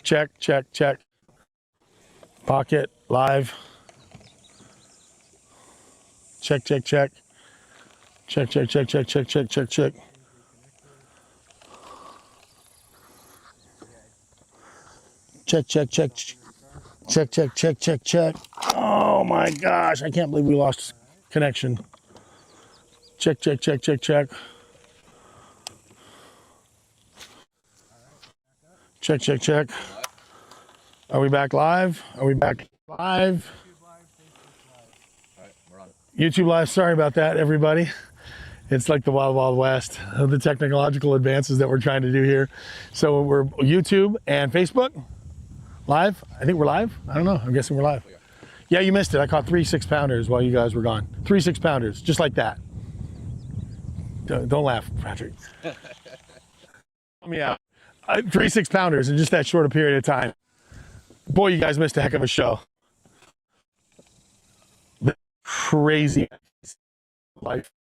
Check, check, check. Pocket, live. Check, check, check. Check, check, check, check, check, check, check, check. Check, check, check. Check, check, check, check, check. Oh my gosh, I can't believe we lost connection. Check, check, check, check, check. Check, check, check. Are we back live? Are we back live? YouTube live, sorry about that, everybody. It's like the wild, wild west of the technological advances that we're trying to do here. So we're YouTube and Facebook live. I think we're live. I don't know. I'm guessing we're live. Yeah, you missed it. I caught 3 6-pounders while you guys were gone. 3 6-pounders, just like that. Don't laugh, Patrick. Yeah, 3 6-pounders in just that short a period of time. Boy, you guys missed a heck of a show. Crazy life.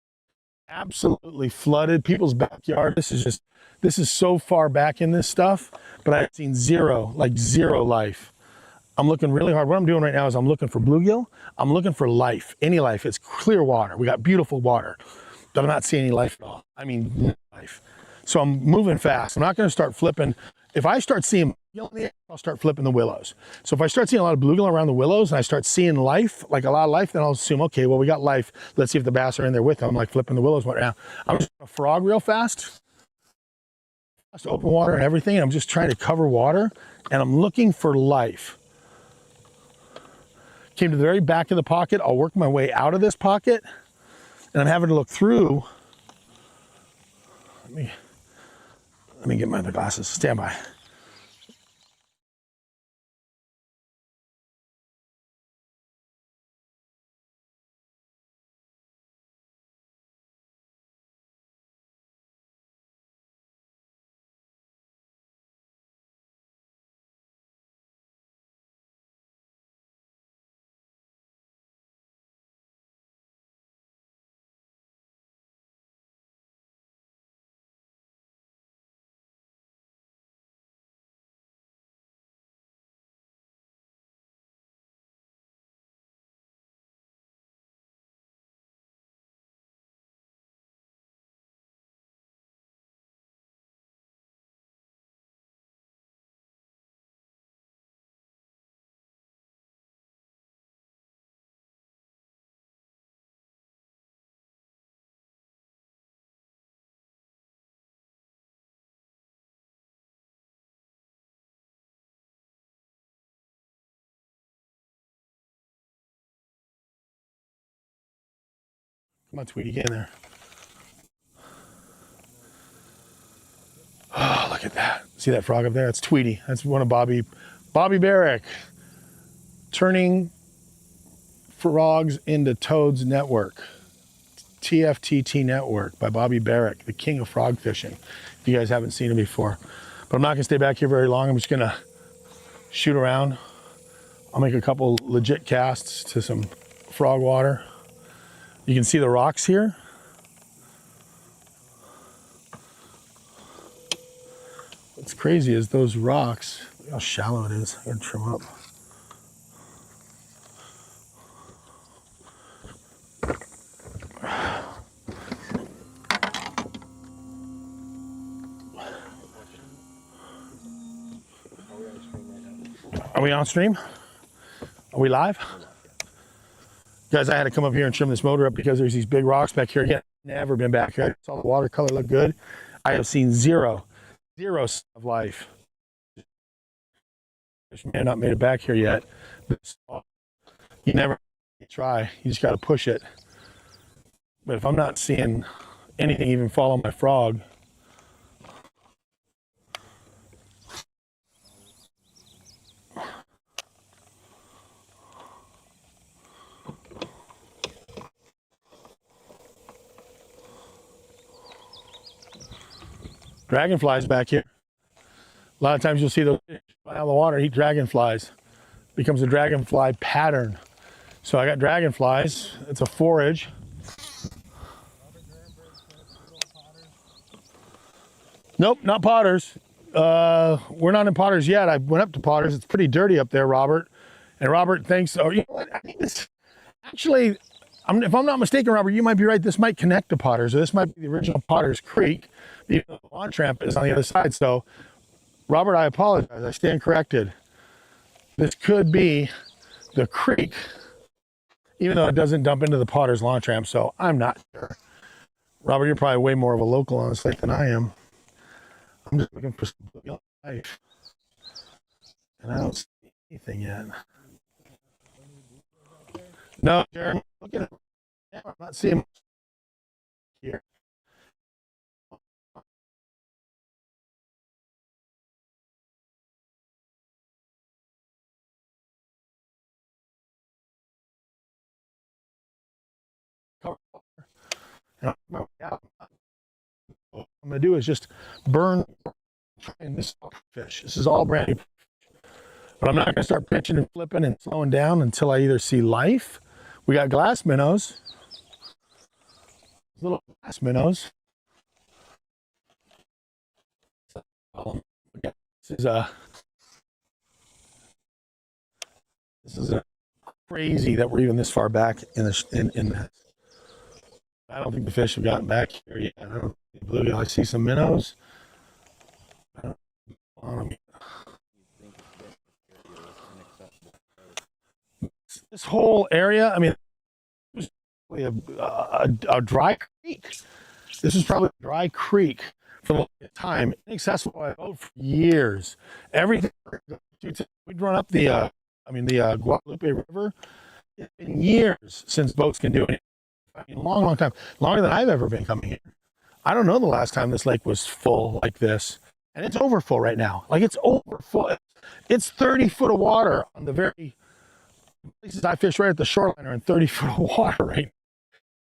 Absolutely flooded people's backyard. This is so far back in this stuff, but I've seen zero life. I'm looking really hard. What I'm doing right now is I'm looking for bluegill. I'm looking for life, any life. It's clear water. We got beautiful water, but I'm not seeing any life at all. I mean, no life. So I'm moving fast. I'm not going to start flipping. If I start seeing bluegill, I'll start flipping the willows. So if I start seeing a lot of bluegill around the willows and I start seeing life, like a lot of life, then I'll assume, okay, well, we got life. Let's see if the bass are in there with them. I'm like flipping the willows right now. I'm just going to frog real fast. Just open water and everything. And I'm just trying to cover water and I'm looking for life. Came to the very back of the pocket. I'll work my way out of this pocket and I'm having to look through. Let me get my other glasses. Stand by. Come on, Tweety, get in there. Oh, look at that. See that frog up there? That's Tweety. That's one of Bobby Barrick. Turning Frogs into Toads Network. TFTT Network by Bobby Barrick, the king of frog fishing. If you guys haven't seen him before. But I'm not gonna stay back here very long. I'm just gonna shoot around. I'll make a couple legit casts to some frog water. You can see the rocks here. What's crazy is those rocks, look how shallow it is. I gotta trim up. Are we on stream? Are we live? Guys, I had to come up here and trim this motor up because there's these big rocks back here. Again, never been back here. I saw the watercolor look good. I have seen zero of life. I have not made it back here yet. You never try. You just got to push it. But if I'm not seeing anything even fall on my frog, dragonflies back here. A lot of times you'll see those fish out of the water eat dragonflies. Becomes a dragonfly pattern. So I got dragonflies. It's a forage. Nope, not potters. We're not in Potter's yet. I went up to Potter's. It's pretty dirty up there, Robert. And Robert thinks, oh, you know what? I think this actually, if I'm not mistaken, Robert, you might be right. This might connect to Potter's, or this might be the original Potter's Creek. The launch ramp is on the other side. So, Robert, I apologize. I stand corrected. This could be the creek, even though it doesn't dump into the Potter's launch ramp. So, I'm not sure. Robert, you're probably way more of a local on this lake than I am. I'm just looking for some life, and I don't see anything yet. No, Jeremy, look at it. I'm not seeing here. And what I'm gonna do is just burn this fish. This is all brand new, but I'm not gonna start pitching and flipping and slowing down until I either see life. We got glass minnows, little glass minnows. This is a crazy that we're even this far back in the in. I don't think the fish have gotten back here yet. I don't see bluegill. I see some minnows. This whole area, I mean, it was a dry creek. This is probably a dry creek for a long time. Inaccessible by boat for years. Everything we'd run up the Guadalupe River. It's been years since boats can do it. I mean, long time, longer than I've ever been coming here. I don't know the last time this lake was full like this, and it's over full right now. Like it's over full. It's 30 foot of water on the very places I fish right at the shoreline are in 30 foot of water right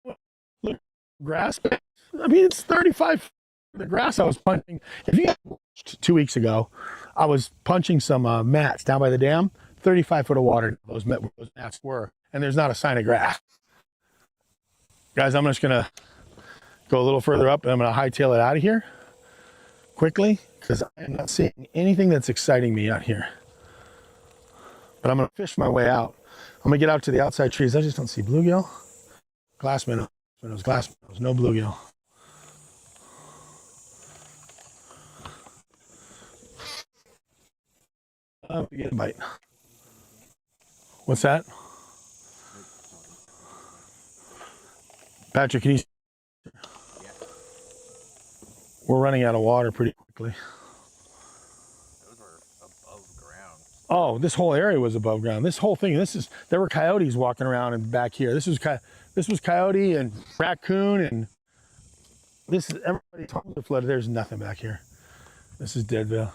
now. Look, grass. I mean, it's 35. The grass I was punching. If you watched 2 weeks ago, I was punching some mats down by the dam. 35 foot of water. Those mats were, and there's not a sign of grass. Guys, I'm just gonna go a little further up and I'm gonna hightail it out of here quickly because I'm not seeing anything that's exciting me out here. But I'm gonna fish my way out. I'm gonna get out to the outside trees. I just don't see bluegill. Glass minnows, glass minnows, no bluegill. Oh, you get a bite. What's that? Patrick, can you? We're running out of water pretty quickly. Those were above ground. Oh, this whole area was above ground. This whole thing. There were coyotes walking around and back here. This was coyote and raccoon and everybody told the flood. There's nothing back here. This is Deadville.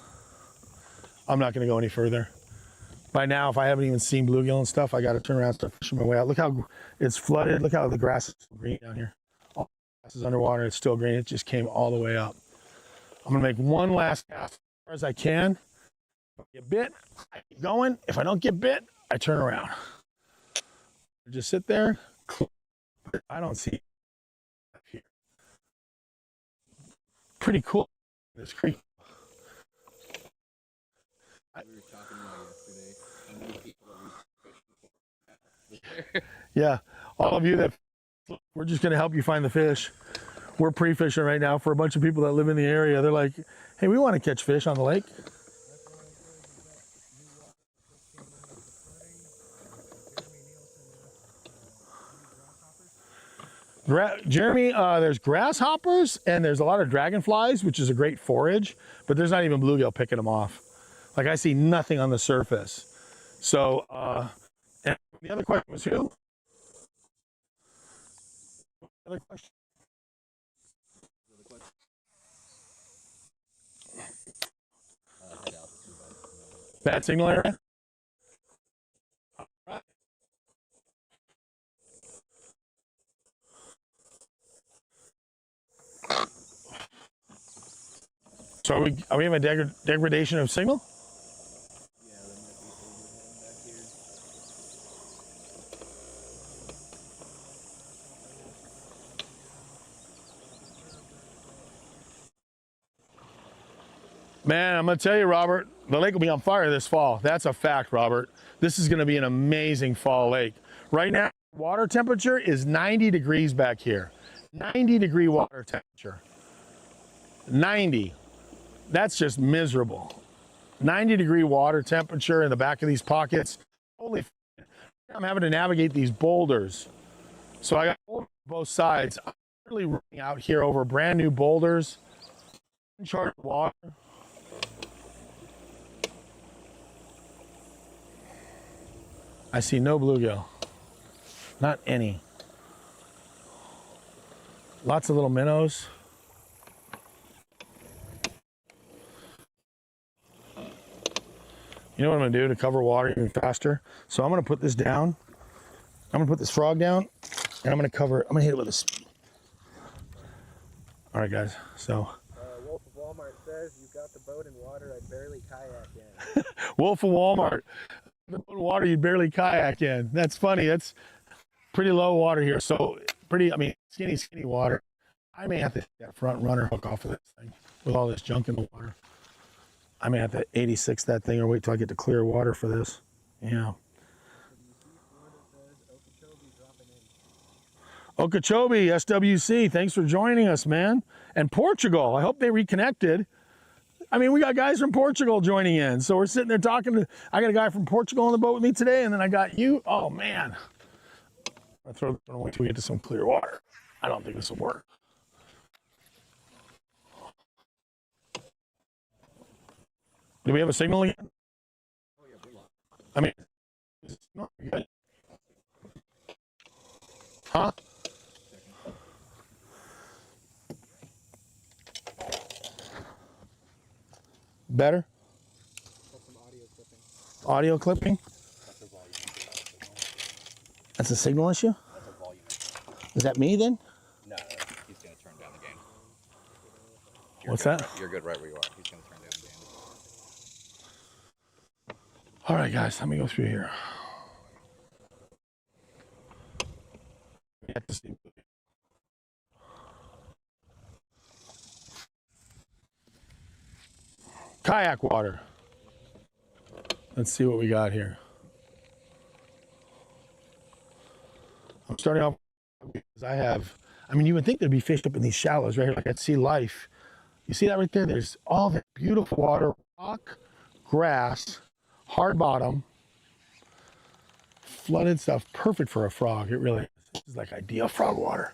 I'm not going to go any further. By now, if I haven't even seen bluegill and stuff, I got to turn around and start fishing my way out. Look how it's flooded. Look how the grass is green down here. All the grass is underwater. It's still green. It just came all the way up. I'm going to make one last cast as far as I can. If I get bit, I keep going. If I don't get bit, I turn around. Just sit there. I don't see here. Pretty cool. This creek. We were talking about yesterday. How many people that we fished Yeah, all of you that we're just going to help you find the fish. We're pre-fishing right now for a bunch of people that live in the area. They're like, hey, we want to catch fish on the lake. Jeremy, there's grasshoppers and there's a lot of dragonflies, which is a great forage, but there's not even bluegill picking them off. Like I see nothing on the surface. So, and the other question was who? Other question? Bad signal area? Right. So are we having a degradation of signal? Yeah, there might be overhead back here. Man, I'm gonna tell you, Robert, the lake will be on fire this fall. That's a fact, Robert. This is gonna be an amazing fall lake. Right now, water temperature is 90 degrees back here. 90-degree water temperature. 90. That's just miserable. 90-degree water temperature in the back of these pockets. Holy, I'm having to navigate these boulders. So I got boulders on both sides. I'm really running out here over brand new boulders. Uncharted water. I see no bluegill. Not any. Lots of little minnows. You know what I'm gonna do to cover water even faster? So I'm gonna put this down. I'm gonna put this frog down, and I'm gonna hit it with a. All right, guys. So. Wolf of Walmart says you got the boat in water I'd barely kayak in. Wolf of Walmart. The boat in water you'd barely kayak in. That's funny. That's pretty low water here. So skinny water. I may have to take that front runner hook off of this thing with all this junk in the water. I may have to 86 that thing or wait till I get to clear water for this. Yeah. Okeechobee, SWC, thanks for joining us, man. And Portugal, I hope they reconnected. I mean, we got guys from Portugal joining in. So we're sitting there talking I got a guy from Portugal on the boat with me today, and then I got you. Oh, man. I'll throw this one away until we get to some clear water. I don't think this will work. Do we have a signal again? Oh, yeah, we lost. I mean, it's not good. Huh? Better? Got some audio clipping. Audio clipping? That's a volume. That's a signal issue? That's a volume. Is that me then? No, he's going to turn down the gain. What's that? You're good right where you are. He's going to turn down the gain. All right, guys, let me go through here. Kayak water. Let's see what we got here. I'm starting off because you would think there'd be fish up in these shallows right here, like I'd see life. You see that right there? There's all that beautiful water, rock, grass, hard bottom, flooded stuff, perfect for a frog. It really is. This is like ideal frog water.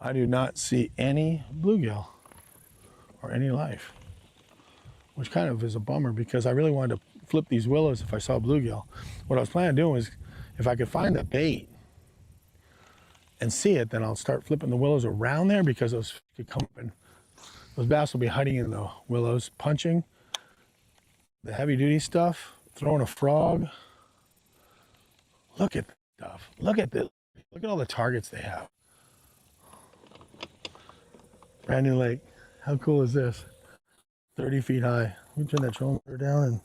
I do not see any bluegill or any life, which kind of is a bummer because I really wanted to flip these willows if I saw bluegill. What I was planning on doing was if I could find the bait and see it, then I'll start flipping the willows around there because those could come up and those bass will be hiding in the willows, punching the heavy duty stuff, throwing a frog. Look at the stuff. Look at all the targets they have. Brand new lake. How cool is this? 30 feet high. Let me turn that trolling motor down and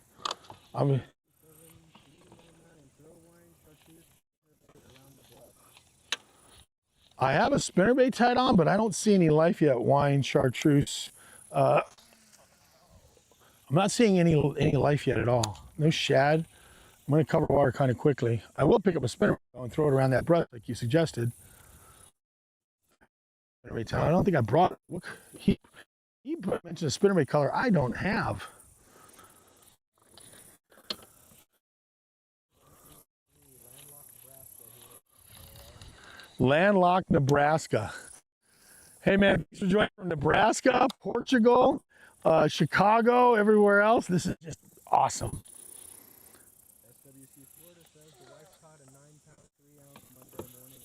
I have a spinnerbait tied on, but I don't see any life yet. Wine, chartreuse. I'm not seeing any life yet at all. No shad. I'm going to cover water kind of quickly. I will pick up a spinnerbait and throw it around that brush like you suggested. I don't think I brought it. Look, he mentioned a spinnerbait color I don't have. Landlocked Nebraska. Hey man, thanks for joining from Nebraska, Portugal, Chicago, everywhere else. This is just awesome. SWC Florida says the wife caught a 9-pound 3-ounce Monday morning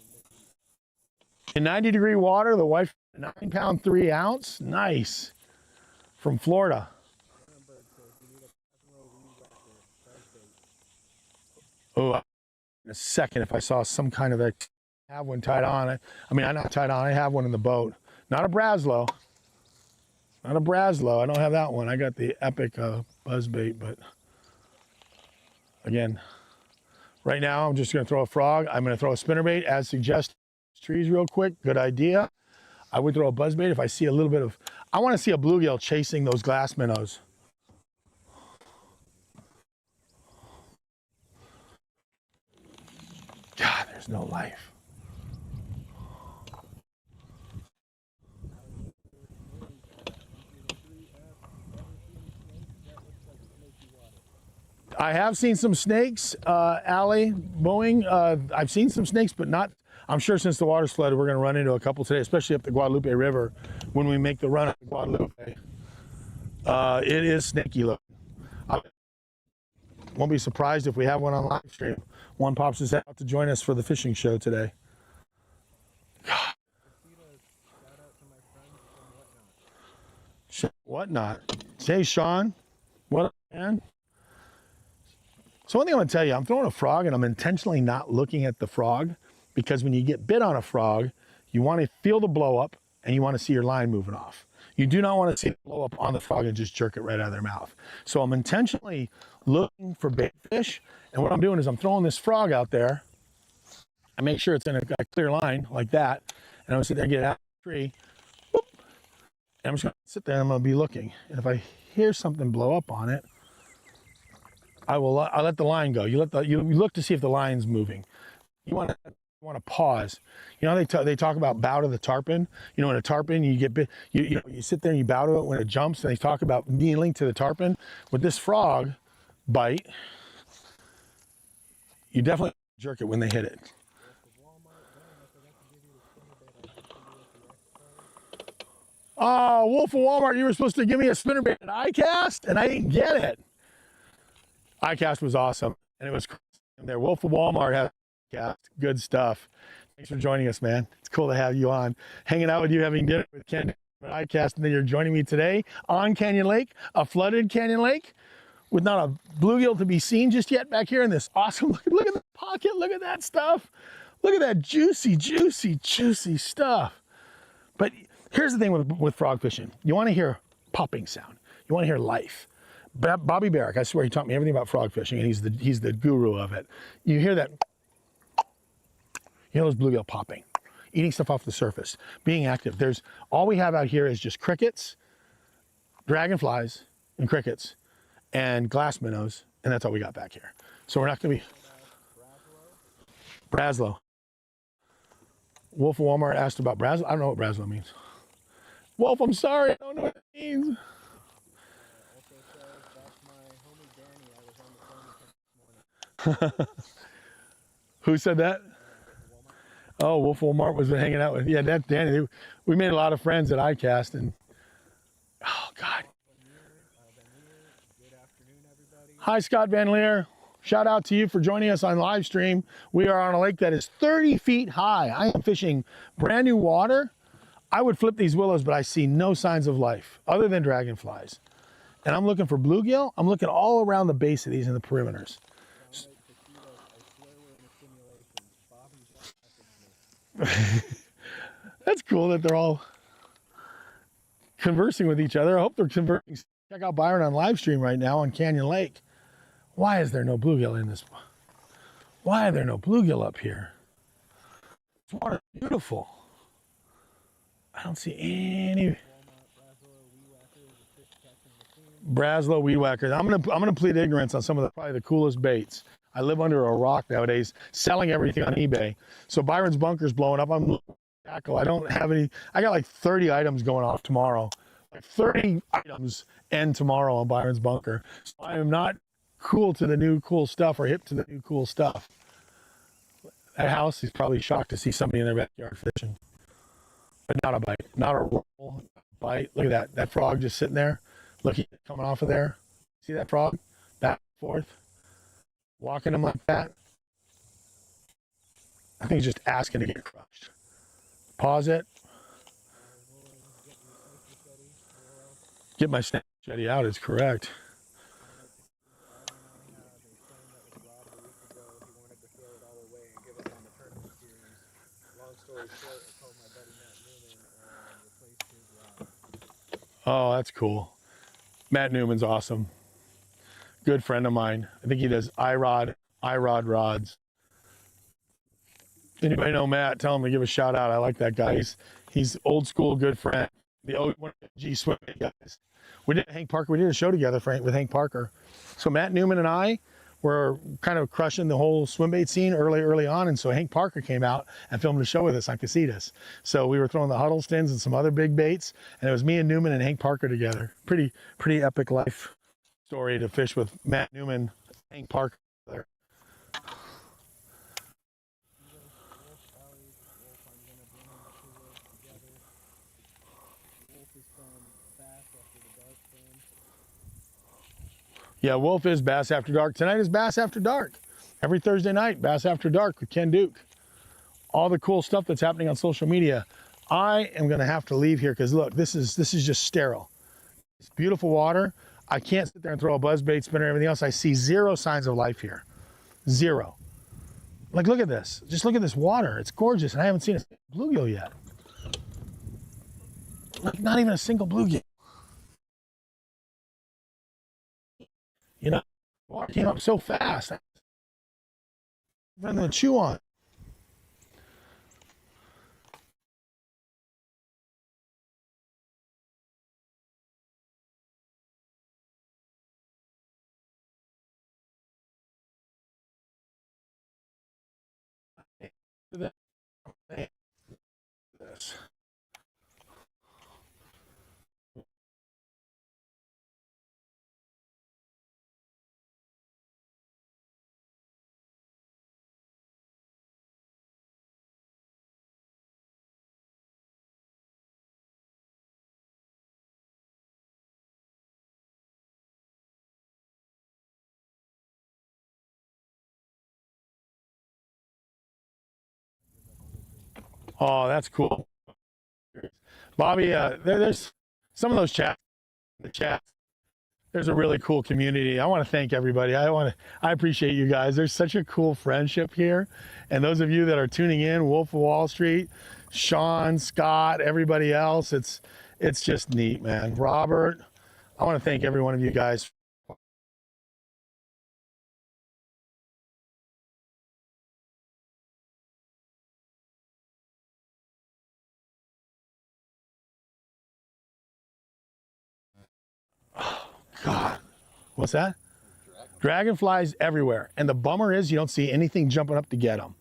In 90-degree water, the wife 9-pound 3-ounce. Nice. From Florida. Oh, in a second, if I saw some kind of I have one tied on. I'm not tied on. I have one in the boat. Not a Braslow. Not a Braslow. I don't have that one. I got the Epic buzzbait, but again, Right now, I'm just gonna throw a frog. I'm gonna throw a spinnerbait as suggested. Trees real quick, good idea. I would throw a buzzbait if I see a little bit of, I wanna see a bluegill chasing those glass minnows. God, there's no life. I have seen some snakes, Allie, Boeing. I've seen some snakes, but not, I'm sure since the water's flooded, we're gonna run into a couple today, especially up the Guadalupe River when we make the run up the Guadalupe. It is snaky looking. I won't be surprised if we have one on live stream. One pops his head out to join us for the fishing show today. Whatnot. Hey, Sean. What up, man? So one thing I'm gonna tell you, I'm throwing a frog and I'm intentionally not looking at the frog because when you get bit on a frog, you wanna feel the blow up and you wanna see your line moving off. You do not wanna see it blow up on the frog and just jerk it right out of their mouth. So I'm intentionally looking for bait fish, and what I'm doing is I'm throwing this frog out there. I make sure it's in a clear line like that, and I'm gonna sit there and get it out of the tree. Whoop, and I'm just gonna sit there and I'm gonna be looking. And if I hear something blow up on it, I'll let the line go. You look to see if the line's moving. You want to pause. You know they talk about bow to the tarpon. You know, in a tarpon you get bit. You sit there and you bow to it when it jumps. And they talk about kneeling to the tarpon. With this frog bite, you definitely jerk it when they hit it. Oh, Wolf of Walmart, you were supposed to give me a spinnerbait at iCast, and I didn't get it. iCast was awesome, and it was there. Wolf of Walmart had iCast. Good stuff. Thanks for joining us, man. It's cool to have you on, hanging out with you, having dinner with Ken at iCast, and then you're joining me today on Canyon Lake, a flooded Canyon Lake, with not a bluegill to be seen just yet back here in this awesome, look at the pocket, look at that stuff. Look at that juicy, juicy, juicy stuff. But here's the thing with frog fishing. You want to hear popping sound. You want to hear life. Bobby Barrick, I swear he taught me everything about frog fishing, and he's the guru of it. You hear that, you know those bluegill popping, eating stuff off the surface, being active. All we have out here is just crickets, dragonflies, and crickets, and glass minnows, and that's all we got back here. So we're not gonna be, Braslow. Wolf of Walmart asked about Braslow. I don't know what Braslow means. Wolf, I'm sorry, I don't know what it means. Who said that? Oh, Wolf of Walmart was hanging out with, yeah, that's Danny. We made a lot of friends at iCast, and oh God. Hi, Scott Van Leer. Shout out to you for joining us on live stream. We are on a lake that is 30 feet high. I am fishing brand new water. I would flip these willows, but I see no signs of life other than dragonflies. And I'm looking for bluegill. I'm looking all around the base of these and the perimeters. That's cool that they're all conversing with each other. I hope they're conversing. Check out Byron on live stream right now on Canyon Lake. Why is there no bluegill in this? Why are there no bluegill up here? This water is beautiful. I don't see any. Braslow weed whackers. I'm gonna plead ignorance on some of probably the coolest baits. I live under a rock nowadays, selling everything on eBay. So Byron's bunker's blowing up. I'm tackle. I don't have any. I got like 30 items going off tomorrow. Like 30 items end tomorrow on Byron's bunker. So I am not cool to the new cool stuff or hip to the new cool stuff. That house, he's probably shocked to see somebody in their backyard fishing. But not a bite, not a roll, bite. Look at that frog just sitting there. Look, he's coming off of there. See that frog? Back and forth. Walking him like that. I think he's just asking to get crushed. Pause it. Get my snap machete out is correct. Oh, that's cool. Matt Newman's awesome. Good friend of mine. I think he does iRod iRod rods. Anybody know Matt? Tell him to give a shout out. I like that guy. He's old school, good friend. One of the G swimming guys. We did Hank Parker. We did a show together with Hank Parker. So Matt Newman and I were kind of crushing the whole swim bait scene early on, and so Hank Parker came out and filmed a show with us on Casitas. So we were throwing the Huddlestons and some other big baits, and it was me and Newman and Hank Parker together. Pretty epic life story to fish with Matt Newman, Hank Parker. There. Yeah, Wolf is Bass After Dark. Tonight is Bass After Dark. Every Thursday night, Bass After Dark with Ken Duke. All the cool stuff that's happening on social media. I am gonna have to leave here because look, this is just sterile. It's beautiful water. I can't sit there and throw a buzz bait spinner and everything else. I see zero signs of life here. Zero. Like, look at this. Just look at this water. It's gorgeous, and I haven't seen a bluegill yet. Like, not even a single bluegill. You know, water came up so fast. I'm gonna chew on. This. Oh, that's cool. Bobby, there's some of those chats. The chat. There's a really cool community. I want to thank everybody. I appreciate you guys. There's such a cool friendship here. And those of you that are tuning in, Wolf of Wall Street, Sean, Scott, everybody else, it's just neat, man. Robert, I want to thank every one of you guys. Oh, God. What's that? Dragonflies everywhere. And the bummer is you don't see anything jumping up to get them.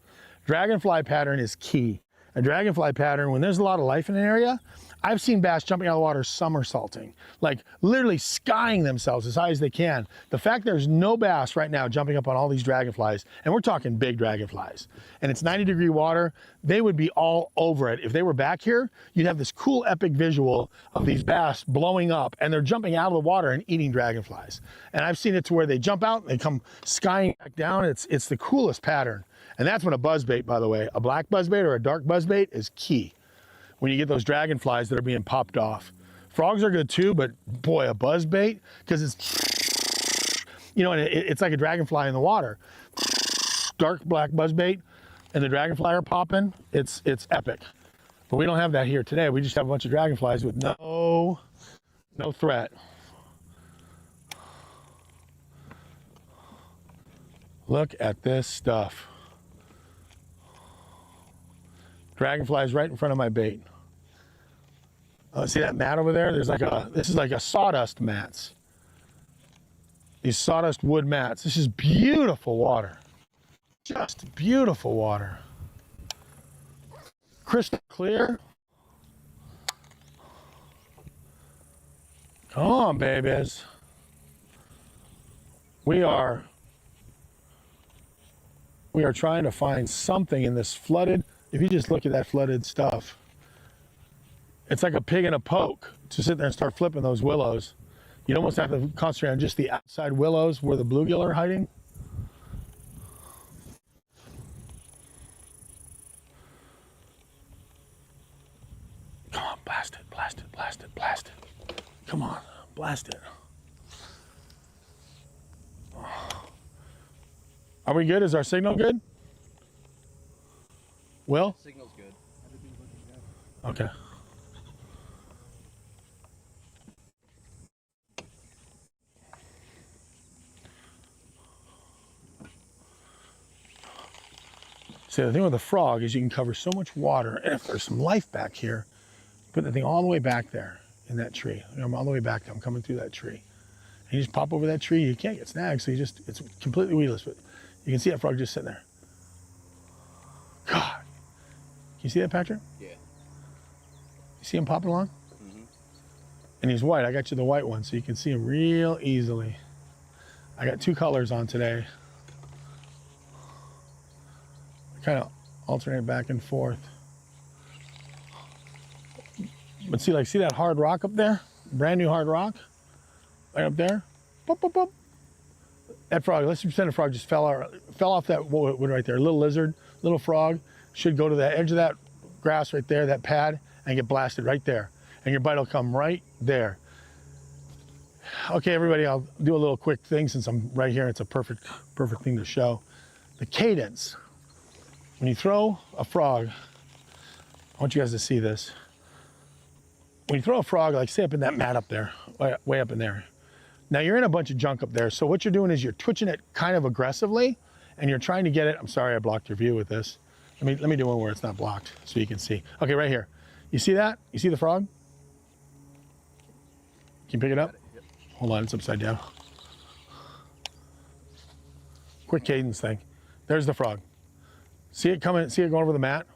Dragonfly pattern is key. A dragonfly pattern, when there's a lot of life in an area, I've seen bass jumping out of the water somersaulting, like literally skying themselves as high as they can. The fact there's no bass right now jumping up on all these dragonflies, and we're talking big dragonflies, and it's 90-degree water, they would be all over it. If they were back here, you'd have this cool epic visual of these bass blowing up, and they're jumping out of the water and eating dragonflies. And I've seen it to where they jump out and they come skying back down. It's the coolest pattern. And that's when a buzzbait, by the way, a black buzzbait or a dark buzzbait is key. When you get those dragonflies that are being popped off. Frogs are good too, but boy, a buzzbait, because it's, you know, and it's like a dragonfly in the water. Dark black buzzbait and the dragonfly are popping, it's epic. But we don't have that here today. We just have a bunch of dragonflies with no threat. Look at this stuff. Dragonflies right in front of my bait. See that mat over there? This is like a sawdust mats. These sawdust wood mats. This is beautiful water. Just beautiful water. Crystal clear. Come on, babies. We are trying to find something in this flooded. If you just look at that flooded stuff, it's like a pig in a poke to sit there and start flipping those willows. You'd almost have to concentrate on just the outside willows where the bluegill are hiding. Come on, blast it, blast it, blast it, blast it. Come on, blast it. Are we good? Is our signal good? Will? Signal's good. Everything's looking Okay. good. So the thing with the frog is you can cover so much water, and if there's some life back here, put the thing all the way back there in that tree. I'm all the way back there. I'm coming through that tree. And you just pop over that tree. You can't get snagged, so it's completely weedless. But you can see that frog just sitting there. God. Can you see that, Patrick? Yeah. You see him popping along? Mm-hmm. And he's white. I got you the white one, so you can see him real easily. I got 2 colors on today. I kind of alternate back and forth. But see that hard rock up there? Brand new hard rock? Right up there? Boop, boop, boop. That frog, let's pretend a frog just fell off that wood right there. A little lizard, little frog, should go to the edge of that grass right there, that pad, and get blasted right there. And your bite will come right there. Okay, everybody, I'll do a little quick thing since I'm right here. It's a perfect thing to show. The cadence. When you throw a frog, I want you guys to see this. When you throw a frog, like say up in that mat up there, way up in there. Now you're in a bunch of junk up there. So what you're doing is you're twitching it kind of aggressively and you're trying to get it. I'm sorry, I blocked your view with this. Let me do one where it's not blocked so you can see. Okay, right here. You see that? You see the frog? Can you pick it up? Yep. Hold on, it's upside down. Quick cadence thing. There's the frog. See it coming, see it going over the mat?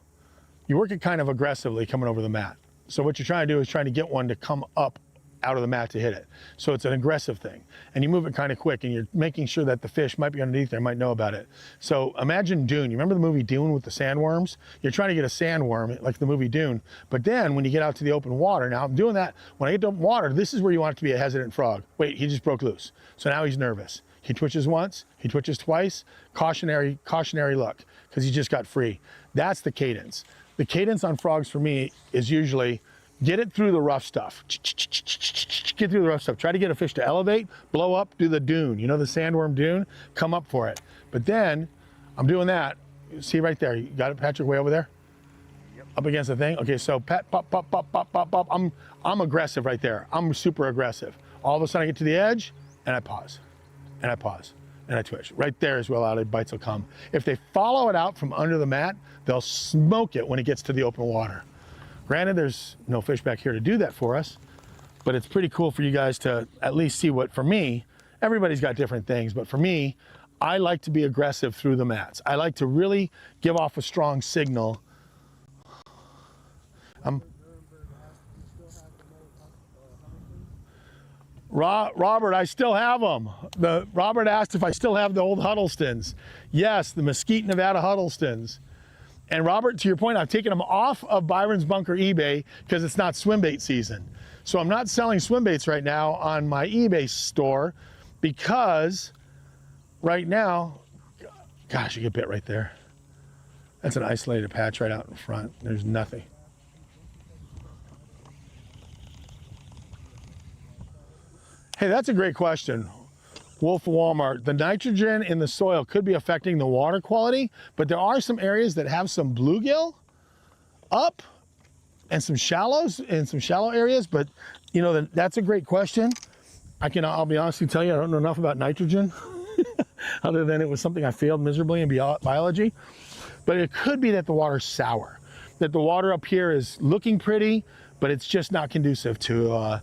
You work it kind of aggressively coming over the mat. So what you're trying to do is trying to get one to come up out of the mat to hit it. So it's an aggressive thing. And you move it kind of quick and you're making sure that the fish might be underneath there, might know about it. So imagine Dune. You remember the movie Dune with the sandworms? You're trying to get a sandworm like the movie Dune. But then when you get out to the open water, now I'm doing that, when I get to open water, this is where you want it to be a hesitant frog. Wait, he just broke loose. So now he's nervous. He twitches once, he twitches twice, cautionary look, because he just got free. That's the cadence. The cadence on frogs for me is usually get it through the rough stuff. Get through the rough stuff. Try to get a fish to elevate, blow up, do the dune. You know the sandworm dune? Come up for it. But then I'm doing that. See right there. You got it, Patrick, way over there? Yep. Up against the thing? Okay, so pop, pop, pop, pop, pop, pop, pop. I'm aggressive right there. I'm super aggressive. All of a sudden I get to the edge and I pause. And I pause. And I twitch. Right there is where a lot of bites will come. If they follow it out from under the mat, they'll smoke it when it gets to the open water. Granted, there's no fish back here to do that for us, but it's pretty cool for you guys to at least see what, for me, everybody's got different things, but for me, I like to be aggressive through the mats. I like to really give off a strong signal. Robert, I still have them. Robert asked if I still have the old Huddlestons. Yes, the Mesquite, Nevada Huddlestons. And Robert, to your point, I've taken them off of Byron's Bunker eBay because it's not swim bait season. So I'm not selling swim baits right now on my eBay store because right now, gosh, you get bit right there. That's an isolated patch right out in front. There's nothing. Hey, that's a great question. Wolf Walmart, the nitrogen in the soil could be affecting the water quality, but there are some areas that have some bluegill up and some shallows in some shallow areas, but you know, that's a great question. I'll be honest with you, tell you, I don't know enough about nitrogen other than it was something I failed miserably in biology, but it could be that the water's sour, that the water up here is looking pretty, but it's just not conducive to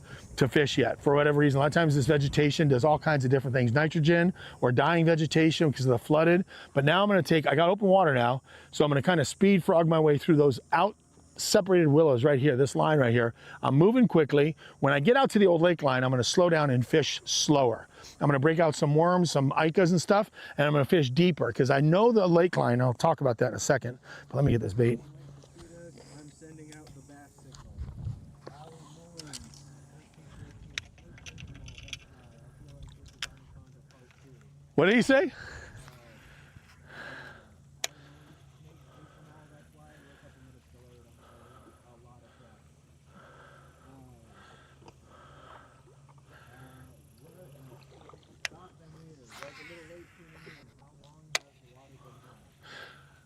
fish yet for whatever reason. A lot of times this vegetation does all kinds of different things, nitrogen or dying vegetation because of the flooded. But now I got open water now, so I'm gonna kind of speed frog my way through those out separated willows right here, this line right here. I'm moving quickly. When I get out to the old lake line, I'm gonna slow down and fish slower. I'm gonna break out some worms, some icas and stuff, and I'm gonna fish deeper because I know the lake line. I'll talk about that in a second, but let me get this bait. I'm sending out the back signal. What did he say?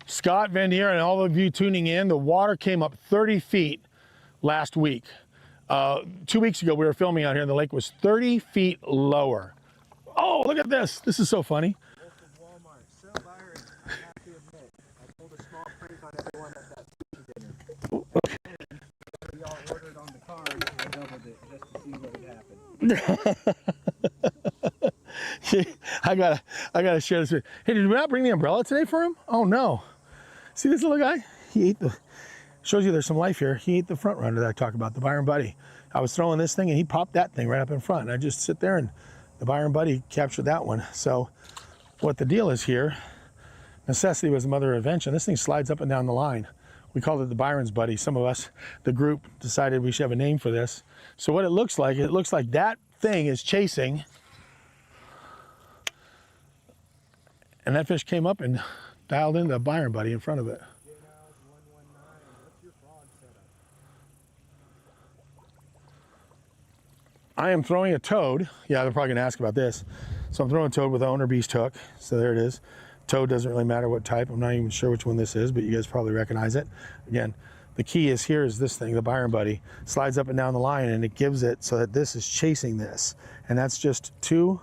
Scott Van Dier and all of you tuning in, the water came up 30 feet last week. 2 weeks ago, we were filming out here and the lake was 30 feet lower. Oh, look at this. This is so funny. Wolf of Walmart. So Byron, I have to admit, I pulled a small I gotta share this with you. Hey, did we not bring the umbrella today for him? Oh no. See this little guy? He ate shows you there's some life here. He ate the front runner that I talked about, the Byron Buddy. I was throwing this thing and he popped that thing right up in front. And I just sit there and the Byron Buddy captured that one. So what the deal is here, necessity was the mother of invention. This thing slides up and down the line. We called it the Byron's Buddy. Some of us, the group, decided we should have a name for this. So what it looks like that thing is chasing, and that fish came up and dialed into the Byron Buddy in front of it. I am throwing a toad. Yeah, they're probably gonna ask about this. So I'm throwing a toad with an owner beast hook. So there it is. Toad doesn't really matter what type. I'm not even sure which one this is, but you guys probably recognize it. Again, the key is here is this thing, the Byron Buddy, slides up and down the line and it gives it so that this is chasing this. And that's just two,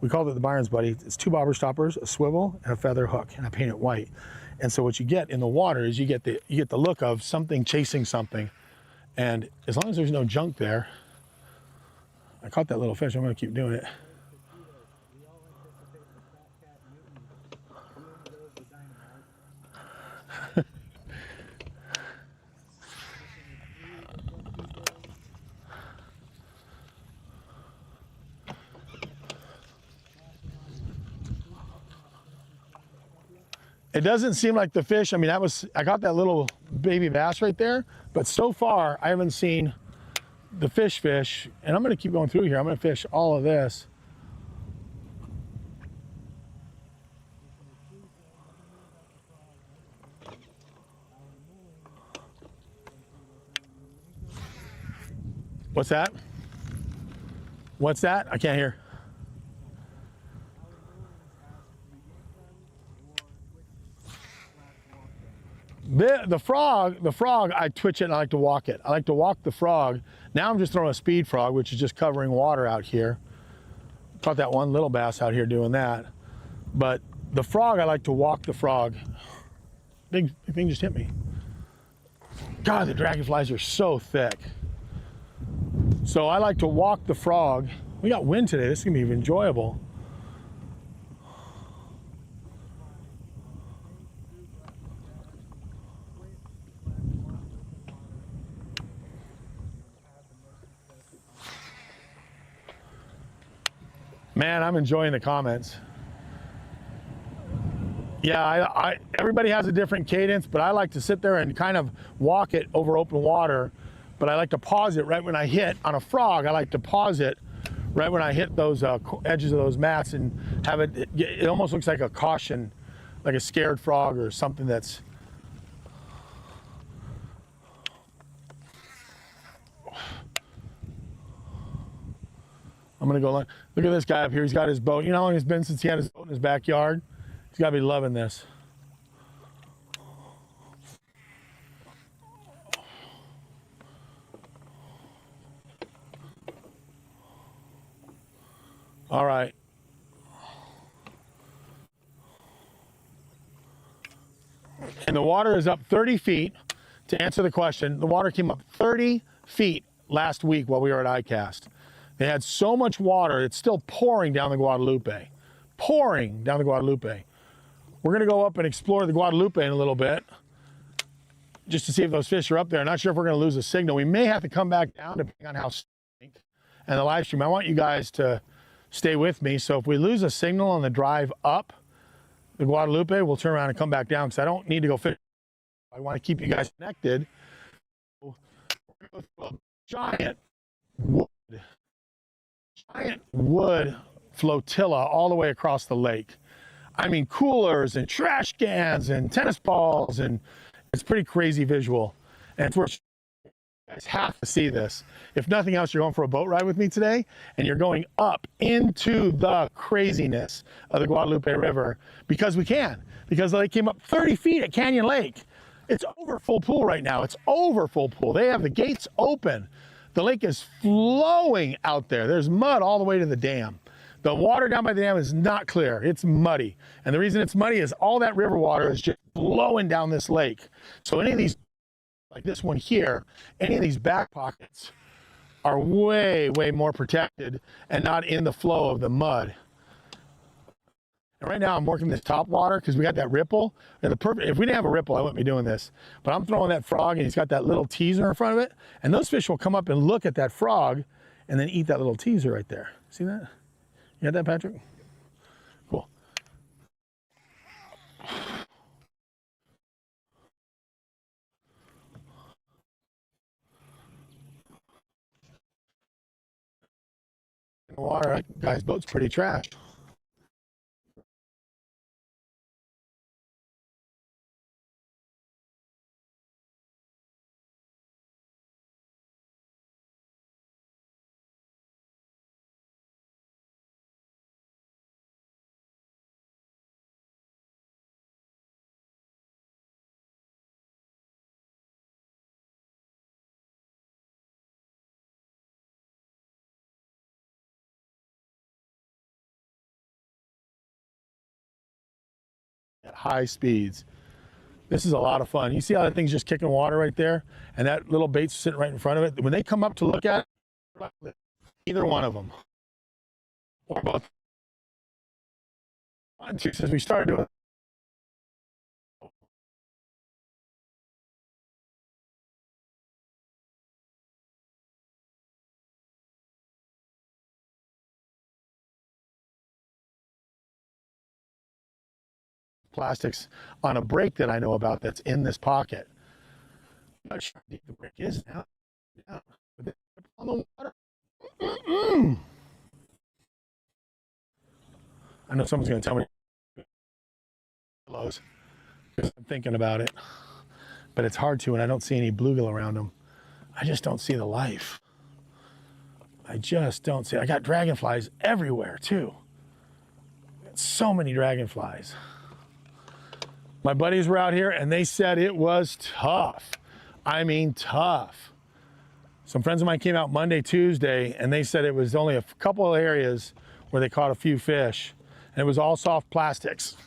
we called it the Byron's Buddy. It's 2 bobber stoppers, a swivel, and a feather hook, and I paint it white. And so what you get in the water is you get the look of something chasing something. And as long as there's no junk there, I caught that little fish, I'm gonna keep doing it. It doesn't seem like the fish, I mean, I got that little baby bass right there, but so far I haven't seen the fish, and I'm gonna keep going through here. I'm gonna fish all of this. What's that? What's that? I can't hear. The frog, I twitch it and I like to walk it. I like to walk the frog. Now I'm just throwing a speed frog, which is just covering water out here. Caught that one little bass out here doing that. But the frog, I like to walk the frog. Big thing just hit me. God, the dragonflies are so thick. So I like to walk the frog. We got wind today, this is gonna be enjoyable. Man, I'm enjoying the comments. Yeah, everybody has a different cadence, but I like to sit there and kind of walk it over open water, but I like to pause it right when I hit. On a frog, I like to pause it right when I hit those edges of those mats and have it almost looks like a caution, like a scared frog or something that's, I'm gonna go, look at this guy up here. He's got his boat. You know how long it's been since he had his boat in his backyard? He's gotta be loving this. All right. And the water is up 30 feet. To answer the question, the water came up 30 feet last week while we were at ICAST. They had so much water, it's still pouring down the Guadalupe. Pouring down the Guadalupe. We're gonna go up and explore the Guadalupe in a little bit, just to see if those fish are up there. I'm not sure if we're gonna lose a signal. We may have to come back down depending on how and the live stream. I want you guys to stay with me. So if we lose a signal on the drive up the Guadalupe, we'll turn around and come back down because I don't need to go fish. I want to keep you guys connected. We're gonna go through a giant wood flotilla all the way across the lake. I mean, coolers and trash cans and tennis balls, and it's pretty crazy visual. And it's where you guys have to see this. If nothing else, you're going for a boat ride with me today, and you're going up into the craziness of the Guadalupe River because we can. Because the lake came up 30 feet at Canyon Lake. It's over full pool right now. It's over full pool. They have the gates open. The lake is flowing out there. There's mud all the way to the dam. The water down by the dam is not clear. It's muddy. And the reason it's muddy is all that river water is just flowing down this lake. So any of these, like this one here, any of these back pockets are way, way more protected and not in the flow of the mud. And right now I'm working this top water because we got that ripple. And if we didn't have a ripple, I wouldn't be doing this. But I'm throwing that frog and he's got that little teaser in front of it. And those fish will come up and look at that frog and then eat that little teaser right there. See that? You got that, Patrick? Cool. In the water, that guy's boat's pretty trash. At high speeds. This is a lot of fun. You see how that thing's just kicking water right there? And that little bait's sitting right in front of it. When they come up to look at it, either one of them, or both. Since we started doing plastics on a break that I know about that's in this pocket. I'm not sure how deep the break is now. Yeah. But on the water. I know someone's going to tell me because I'm thinking about it, but it's hard to, and I don't see any bluegill around them. I just don't see the life. I just don't see it. I got dragonflies everywhere too. So many dragonflies. My buddies were out here and they said it was tough. I mean, tough. Some friends of mine came out Monday, Tuesday, and they said it was only a couple of areas where they caught a few fish, and it was all soft plastics.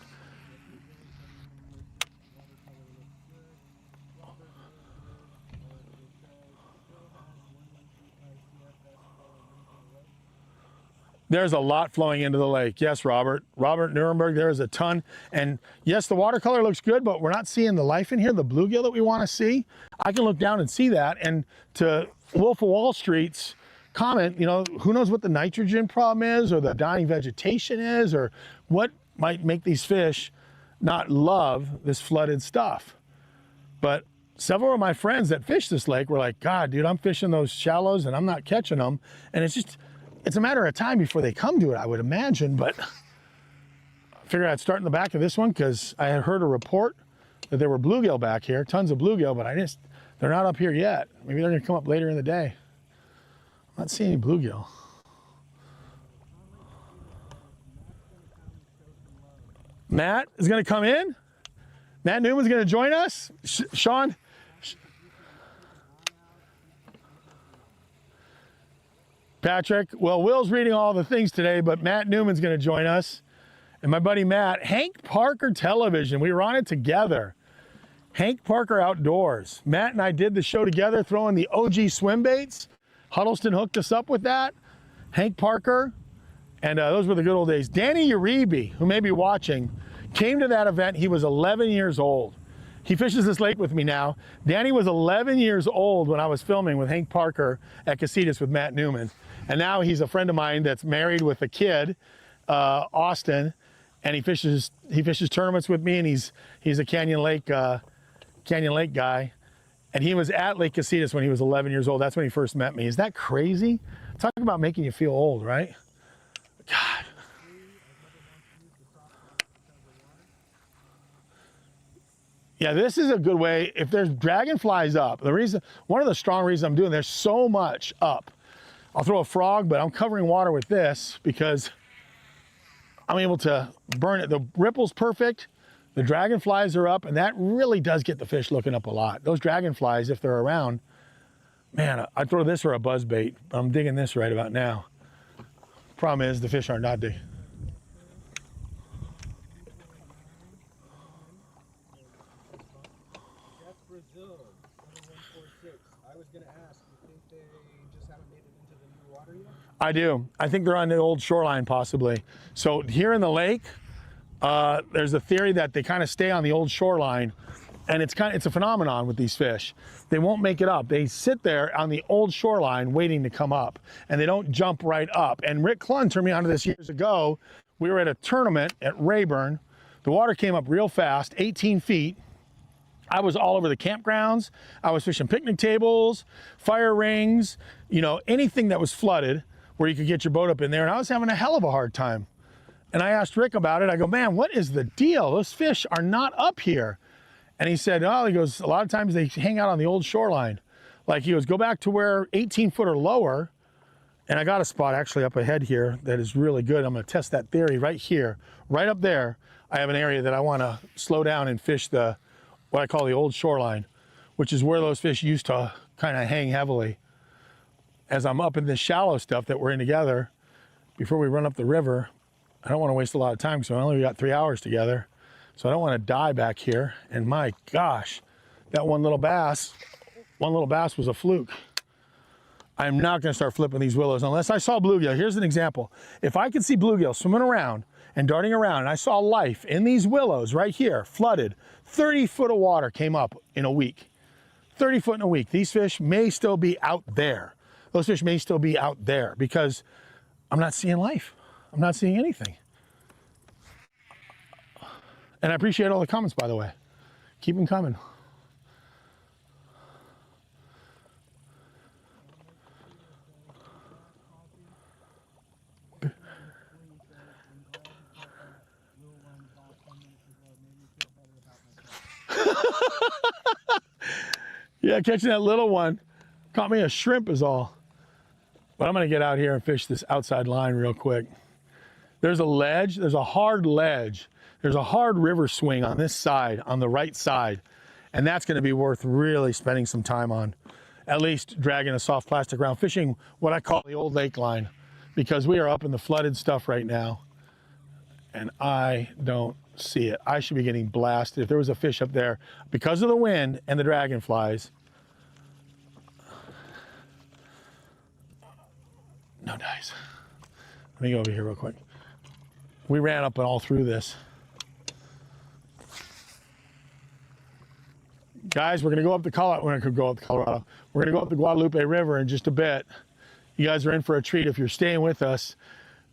There's a lot flowing into the lake. Yes, Robert. Robert Nuremberg, there is a ton. And yes, the watercolor looks good, but we're not seeing the life in here, the bluegill that we want to see. I can look down and see that. And to Wolf of Wall Street's comment, you know, who knows what the nitrogen problem is or the dying vegetation is or what might make these fish not love this flooded stuff. But several of my friends that fish this lake were like, God, dude, I'm fishing those shallows and I'm not catching them. And it's a matter of time before they come to it, I would imagine, but I figured I'd start in the back of this one because I had heard a report that there were bluegill back here, tons of bluegill, but they're not up here yet. Maybe they're gonna come up later in the day. I'm not seeing any bluegill. Matt is gonna come in. Matt Newman's gonna join us. Sean. Patrick, well, Will's reading all the things today, but Matt Newman's going to join us. And my buddy Matt, Hank Parker Television, we were on it together. Hank Parker Outdoors. Matt and I did the show together, throwing the OG swim baits. Huddleston hooked us up with that. Hank Parker, and those were the good old days. Danny Uribe, who may be watching, came to that event. He was 11 years old. He fishes this lake with me now. Danny was 11 years old when I was filming with Hank Parker at Casitas with Matt Newman. And now he's a friend of mine that's married with a kid, Austin, and he fishes tournaments with me, and he's a Canyon Lake guy. And he was at Lake Casitas when he was 11 years old. That's when he first met me. Is that crazy? Talk about making you feel old, right? God. Yeah, this is a good way. If there's dragonflies up, one of the strong reasons I'm doing, there's so much up. I'll throw a frog, but I'm covering water with this because I'm able to burn it. The ripple's perfect. The dragonflies are up, and that really does get the fish looking up a lot. Those dragonflies, if they're around, man, I'd throw this or a buzz bait. I'm digging this right about now. Problem is, the fish are not digging. Brazil, 2146. I was going to ask, you think they just haven't made it I do. I think they're on the old shoreline possibly. So here in the lake, there's a theory that they kind of stay on the old shoreline, and it's a phenomenon with these fish. They won't make it up. They sit there on the old shoreline waiting to come up, and they don't jump right up. And Rick Clun turned me onto this years ago. We were at a tournament at Rayburn. The water came up real fast, 18 feet. I was all over the campgrounds. I was fishing picnic tables, fire rings, you know, anything that was flooded where you could get your boat up in there. And I was having a hell of a hard time. And I asked Rick about it. I go, man, what is the deal? Those fish are not up here. And he said, oh, he goes, a lot of times they hang out on the old shoreline. Like he goes, go back to where 18 foot or lower. And I got a spot actually up ahead here that is really good. I'm gonna test that theory right here. Right up there, I have an area that I wanna slow down and fish what I call the old shoreline, which is where those fish used to kind of hang heavily. As I'm up in this shallow stuff that we're in together, before we run up the river, I don't wanna waste a lot of time, so I only got 3 hours together. So I don't wanna die back here. And my gosh, that one little bass was a fluke. I'm not gonna start flipping these willows unless I saw bluegill. Here's an example. If I could see bluegill swimming around and darting around, and I saw life in these willows right here, flooded, 30 foot of water came up in a week. 30 foot in a week. These fish may still be out there. Those fish may still be out there because I'm not seeing life. I'm not seeing anything. And I appreciate all the comments, by the way. Keep them coming. Yeah, catching that little one caught me a shrimp is all. But I'm gonna get out here and fish this outside line real quick. There's a ledge, there's a hard ledge. There's a hard river swing on this side, on the right side. And that's gonna be worth really spending some time on. At least dragging a soft plastic around, fishing what I call the old lake line, because we are up in the flooded stuff right now. And I don't see it. I should be getting blasted if there was a fish up there because of the wind and the dragonflies. No dice. Let me go over here real quick. We ran up and all through this. Guys, we're gonna go up the Colorado. We're gonna go up the Colorado. We're gonna go up the Guadalupe River in just a bit. You guys are in for a treat if you're staying with us.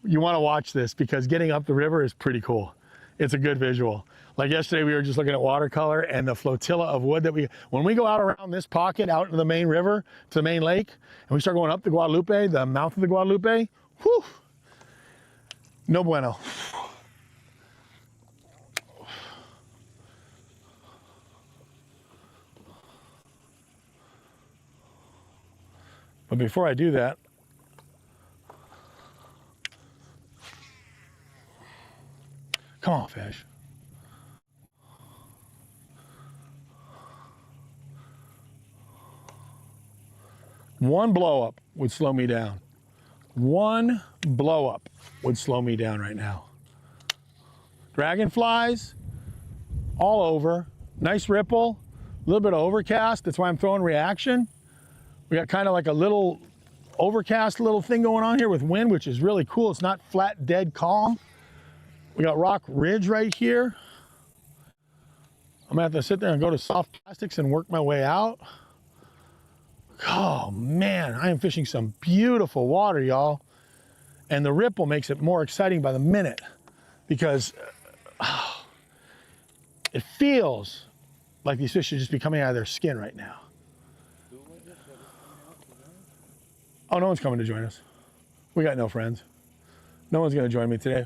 You want to watch this because getting up the river is pretty cool. It's a good visual. Like yesterday, we were just looking at watercolor and the flotilla of wood that when we go out around this pocket, out into the main river, to the main lake, and we start going up the Guadalupe, the mouth of the Guadalupe, whew, no bueno. But before I do that, come on, fish. One blow up would slow me down. One blow up would slow me down right now. Dragonflies all over. Nice ripple, a little bit of overcast. That's why I'm throwing reaction. We got kind of like a little overcast little thing going on here with wind, which is really cool. It's not flat, dead calm. We got Rock Ridge right here. I'm gonna have to sit there and go to soft plastics and work my way out. Oh man, I am fishing some beautiful water, y'all. And the ripple makes it more exciting by the minute because it feels like these fish should just be coming out of their skin right now. Oh, no one's coming to join us. We got no friends. No one's gonna join me today.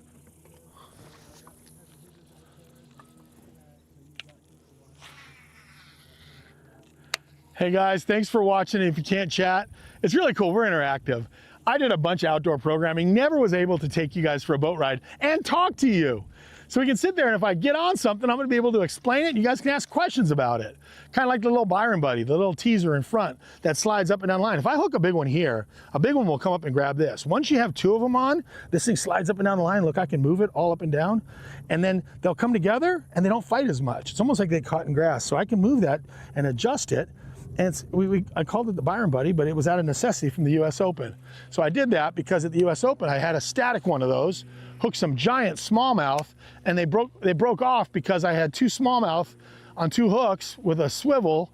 Hey guys, thanks for watching. If you can't chat, it's really cool. We're interactive. I did a bunch of outdoor programming, never was able to take you guys for a boat ride and talk to you. So we can sit there and if I get on something, I'm gonna be able to explain it and you guys can ask questions about it. Kind of like the little Byron Buddy, the little teaser in front that slides up and down the line. If I hook a big one here, a big one will come up and grab this. Once you have two of them on, this thing slides up and down the line. Look, I can move it all up and down. And then they'll come together and they don't fight as much. It's almost like they caught in grass. So I can move that and adjust it. And I called it the Byron Buddy, but it was out of necessity from the US Open. So I did that because at the US Open, I had a static one of those, hooked some giant smallmouth, and they broke off because I had 2 smallmouth on 2 hooks with a swivel.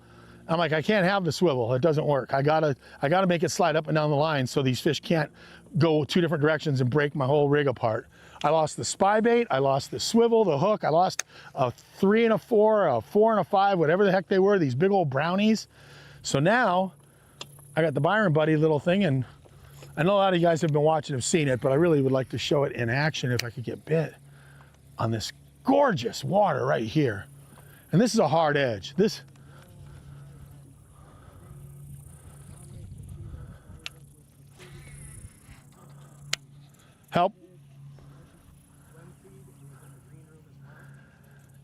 I'm like, I can't have the swivel. It doesn't work. I gotta make it slide up and down the line so these fish can't go 2 different directions and break my whole rig apart. I lost the spy bait, I lost the swivel, the hook, I lost a 3 and a 4, a 4 and a 5, whatever the heck they were, these big old brownies. So now I got the Byron Buddy little thing, and I know a lot of you guys have been watching, have seen it, but I really would like to show it in action if I could get bit on this gorgeous water right here. And this is a hard edge. This, help.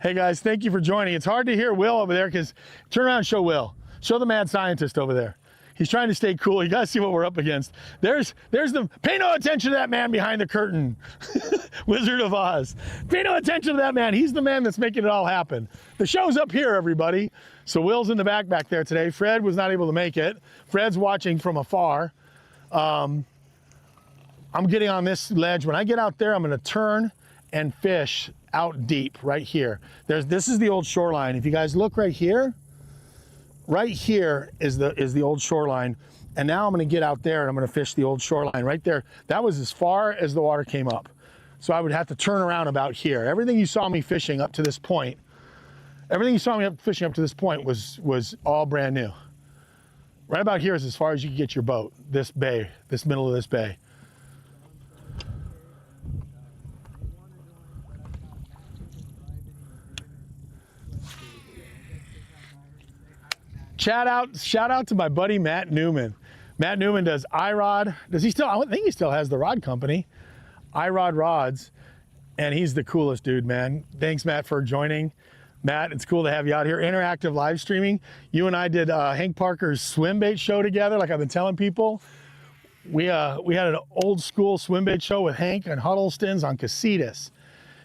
Hey guys, thank you for joining. It's hard to hear Will over there because, turn around and show Will. Show the mad scientist over there. He's trying to stay cool. You guys see what we're up against. There's pay no attention to that man behind the curtain. Wizard of Oz. Pay no attention to that man. He's the man that's making it all happen. The show's up here, everybody. So Will's in the back there today. Fred was not able to make it. Fred's watching from afar. I'm getting on this ledge. When I get out there, I'm gonna turn and fish out deep right here. This is the old shoreline. If you guys look right here is the old shoreline. And now I'm gonna get out there and I'm gonna fish the old shoreline right there. That was as far as the water came up. So I would have to turn around about here. Everything you saw me fishing up to this point, was all brand new. Right about here is as far as you can get your boat, this bay, this middle of this bay. Shout out to my buddy Matt Newman. Matt Newman does iRod. Does he still? I think he still has the rod company, iRod Rods, and he's the coolest dude, man. Thanks, Matt, for joining. Matt, it's cool to have you out here. Interactive live streaming. You and I did Hank Parker's swim bait show together, like I've been telling people. We had an old school swim bait show with Hank and Huddleston's on Casitas.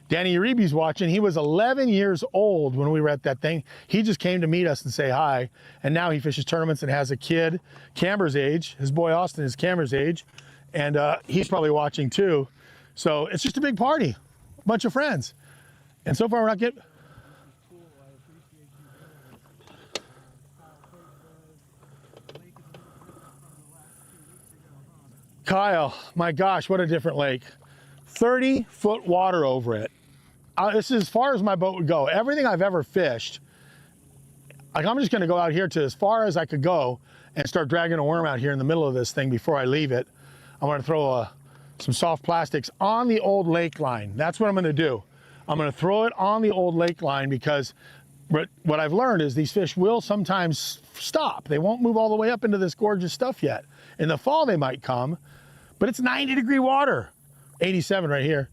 Danny Uribe's watching. He was 11 years old when we were at that thing. He just came to meet us and say hi. And now he fishes tournaments and has a kid, Camber's age. His boy Austin is Camber's age. And he's probably watching too. So it's just a big party, a bunch of friends. And so far we're not getting... Kyle, my gosh, what a different lake. 30-foot water over it. This is as far as my boat would go. Everything I've ever fished, like I'm just gonna go out here to as far as I could go and start dragging a worm out here in the middle of this thing before I leave it. I'm gonna throw some soft plastics on the old lake line. That's what I'm gonna do. I'm gonna throw it on the old lake line because what I've learned is these fish will sometimes stop. They won't move all the way up into this gorgeous stuff yet. In the fall they might come, but it's 90-degree water. 87 right here.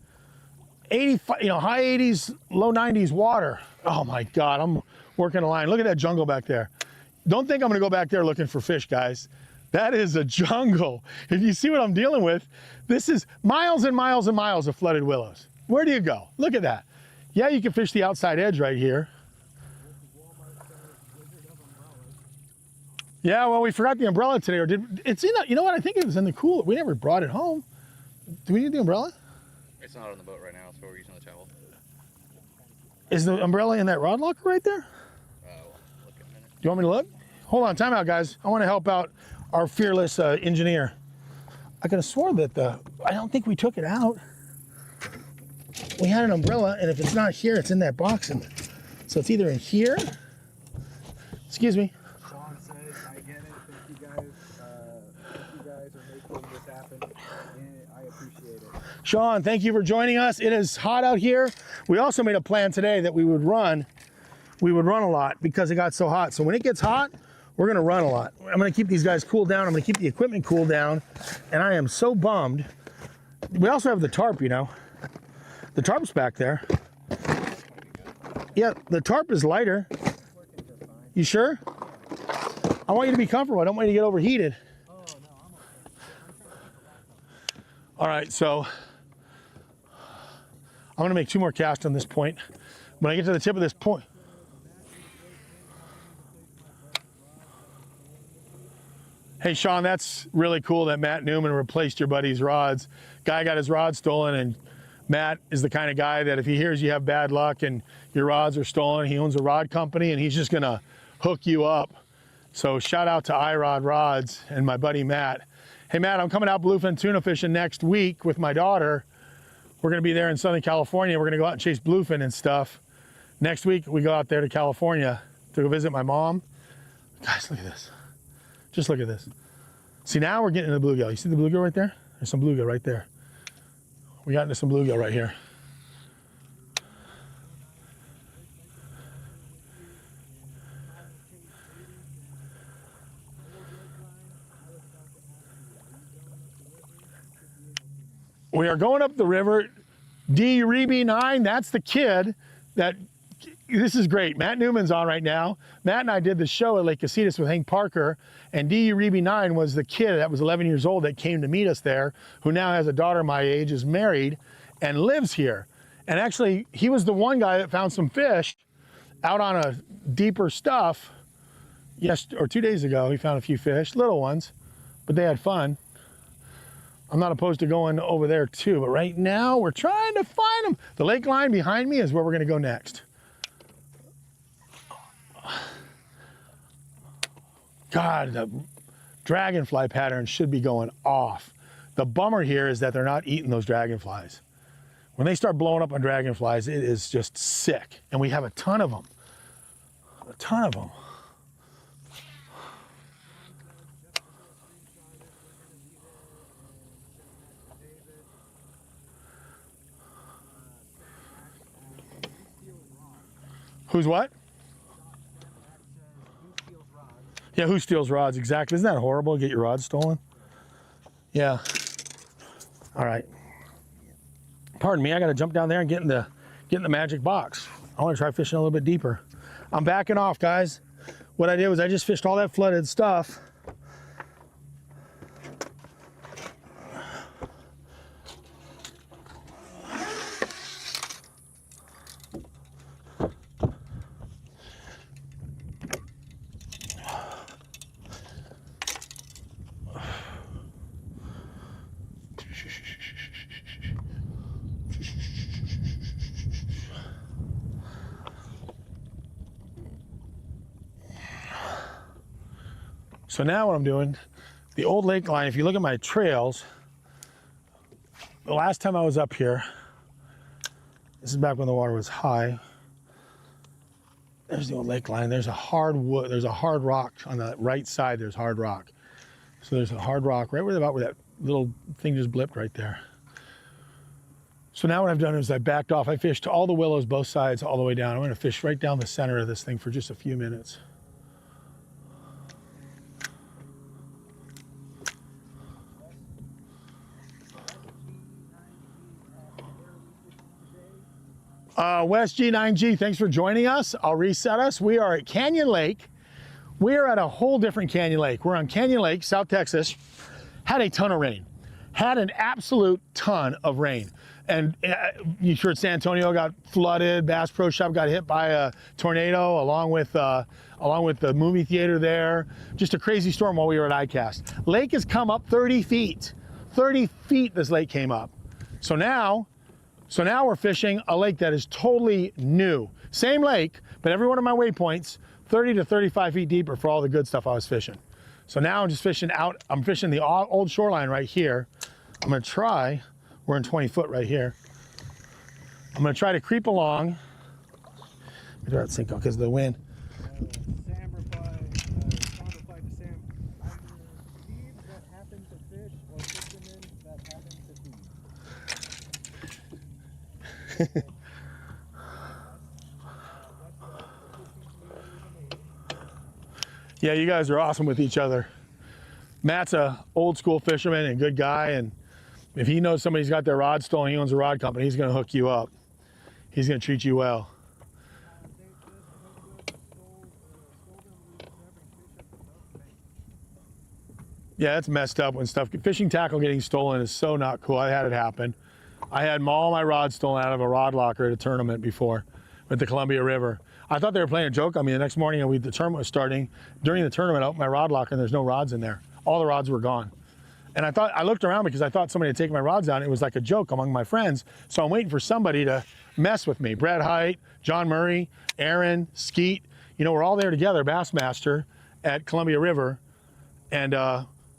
85, high 80s, low 90s water. Oh my God, I'm working a line. Look at that jungle back there. Don't think I'm gonna go back there looking for fish, guys. That is a jungle. If you see what I'm dealing with, this is miles and miles and miles of flooded willows. Where do you go? Look at that. Yeah, you can fish the outside edge right here. Yeah, well, we forgot the umbrella today, or it's in the, you know what, I think it was in the cooler. We never brought it home. Do we need the umbrella? It's not on the boat right now, so we're using the towel. Is the umbrella in that rod locker right there? Look in a minute. Do you want me to look? Hold on, time out, guys. I want to help out our fearless engineer. I could have sworn that I don't think we took it out. We had an umbrella, and if it's not here, it's in that box. And so it's either in here. Excuse me. Sean says, I get it. Thank you guys. Are making this happen. And I appreciate it. Sean, thank you for joining us. It is hot out here. We also made a plan today that we would run a lot because it got so hot. So when it gets hot, we're gonna run a lot. I'm gonna keep these guys cool down. I'm gonna keep the equipment cool down. And I am so bummed. We also have the tarp, The tarp's back there. Yeah, the tarp is lighter. You sure? I want you to be comfortable. I don't want you to get overheated. Oh, no, I'm okay. All right, so I'm gonna make 2 more casts on this point. When I get to the tip of this point, Hey, Sean, that's really cool that Matt Newman replaced your buddy's rods. Guy got his rod stolen, and Matt is the kind of guy that if he hears you have bad luck and your rods are stolen, he owns a rod company and he's just gonna hook you up. So shout out to iRod Rods and my buddy Matt. Hey Matt, I'm coming out bluefin tuna fishing next week with my daughter. We're gonna be there in Southern California. We're gonna go out and chase bluefin and stuff. Next week, we go out there to California to go visit my mom. Guys, look at this. Just look at this. See, now we're getting into the bluegill. You see the bluegill right there? There's some bluegill right there. We got into some bluegill right here. We are going up the river. D. Reby 9, that's the kid that, this is great. Matt Newman's on right now. Matt and I did the show at Lake Casitas with Hank Parker, and D. Reby 9 was the kid that was 11 years old that came to meet us there, who now has a daughter my age, is married, and lives here. And actually, he was the one guy that found some fish out on a deeper stuff. Yes, or 2 days ago, he found a few fish, little ones, but they had fun. I'm not opposed to going over there too, but right now we're trying to find them. The lake line behind me is where we're gonna go next. God, the dragonfly pattern should be going off. The bummer here is that they're not eating those dragonflies. When they start blowing up on dragonflies, it is just sick. And we have a ton of them. A ton of them. Who's what? Yeah, who steals rods? Exactly. Isn't that horrible to get your rods stolen? Yeah. All right. Pardon me, I gotta jump down there and get in the magic box. I wanna try fishing a little bit deeper. I'm backing off, guys. What I did was I just fished all that flooded stuff. So now what I'm doing, the old lake line, if you look at my trails, the last time I was up here, this is back when the water was high. There's the old lake line. There's a hard wood, there's a hard rock on the right side, there's hard rock. So there's a hard rock right where about where that little thing just blipped right there. So now what I've done is I backed off. I fished all the willows, both sides, all the way down. I'm gonna fish right down the center of this thing for just a few minutes. West G9G, thanks for joining us. I'll reset us. We are at Canyon Lake. We are at a whole different Canyon Lake. We're on Canyon Lake, South Texas. Had a ton of rain. Had an absolute ton of rain. And you sure San Antonio got flooded. Bass Pro Shop got hit by a tornado along with the movie theater there. Just a crazy storm while we were at ICAST. Lake has come up 30 feet. 30 feet this lake came up. So now we're fishing a lake that is totally new. Same lake, but every one of my waypoints, 30 to 35 feet deeper for all the good stuff I was fishing. So now I'm just fishing out, I'm fishing the old shoreline right here. I'm gonna try, we're in 20 foot right here. I'm gonna try to creep along. Let me do that sink out because of the wind. Sam replied to Sam, either thieves that happen to fish or fishermen that happen to feed. Yeah, you guys are awesome with each other. Matt's a old school fisherman and good guy, and if he knows somebody's got their rod stolen, he owns a rod company, he's gonna hook you up. He's gonna treat you well. Yeah, it's messed up when fishing tackle getting stolen is so not cool. I had it happen. I had all my rods stolen out of a rod locker at a tournament before with the Columbia River. I thought they were playing a joke on me. The next morning, the tournament was starting. During the tournament, I opened my rod locker and there's no rods in there. all the rods were gone. And I looked around because I thought somebody had taken my rods out. And it was like a joke among my friends. So I'm waiting for somebody to mess with me. Brad Height, John Murray, Aaron, Skeet. You know, we're all there together, Bassmaster at Columbia River. And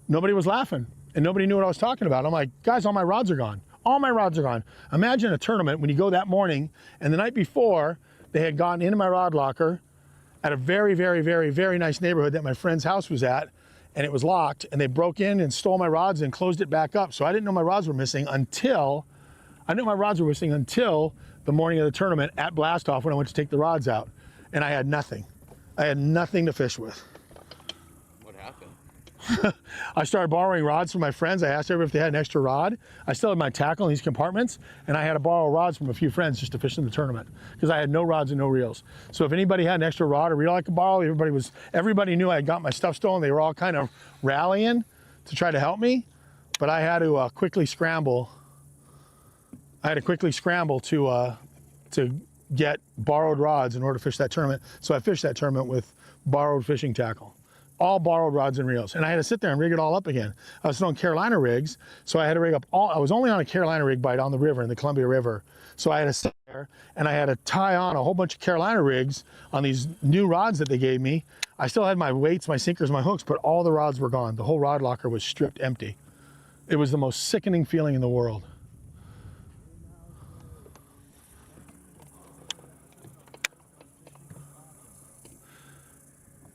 nobody was laughing. And nobody knew what I was talking about. I'm like, guys, all my rods are gone. All my rods are gone. Imagine a tournament when you go that morning and the night before they had gotten into my rod locker at a very, very, very, very nice neighborhood that my friend's house was at. And it was locked, and they broke in and stole my rods and closed it back up. So I didn't know my rods were missing until the morning of the tournament at Blastoff when I went to take the rods out. And I had nothing. I had nothing to fish with. What happened? I started borrowing rods from my friends. I asked everybody if they had an extra rod. I still had my tackle in these compartments, and I had to borrow rods from a few friends just to fish in the tournament because I had no rods and no reels. So if anybody had an extra rod or reel I could borrow, everybody knew I had got my stuff stolen. They were all kind of rallying to try to help me, but I had to quickly scramble. To get borrowed rods in order to fish that tournament. So I fished that tournament with borrowed fishing tackle. All borrowed rods and reels. And I had to sit there and rig it all up again. I was on Carolina rigs, so I had to rig up I was only on a Carolina rig bite on the river, in the Columbia River. So I had to sit there and I had to tie on a whole bunch of Carolina rigs on these new rods that they gave me. I still had my weights, my sinkers, my hooks, but all the rods were gone. The whole rod locker was stripped empty. It was the most sickening feeling in the world.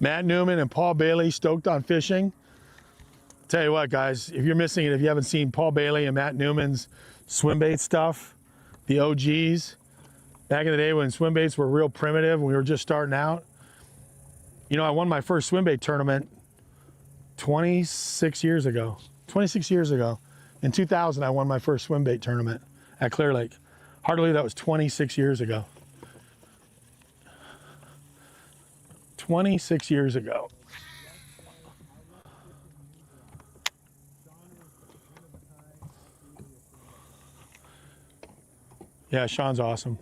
Matt Newman and Paul Bailey stoked on fishing. Tell you what, guys, if you're missing it, if you haven't seen Paul Bailey and Matt Newman's swim bait stuff, the OGs, back in the day when swim baits were real primitive and we were just starting out. You know, I won my first swim bait tournament 26 years ago. 26 years ago. In 2000, I won my first swim bait tournament at Clear Lake. Hard to believe that was 26 years ago. 26 years ago. Yeah, Sean's awesome.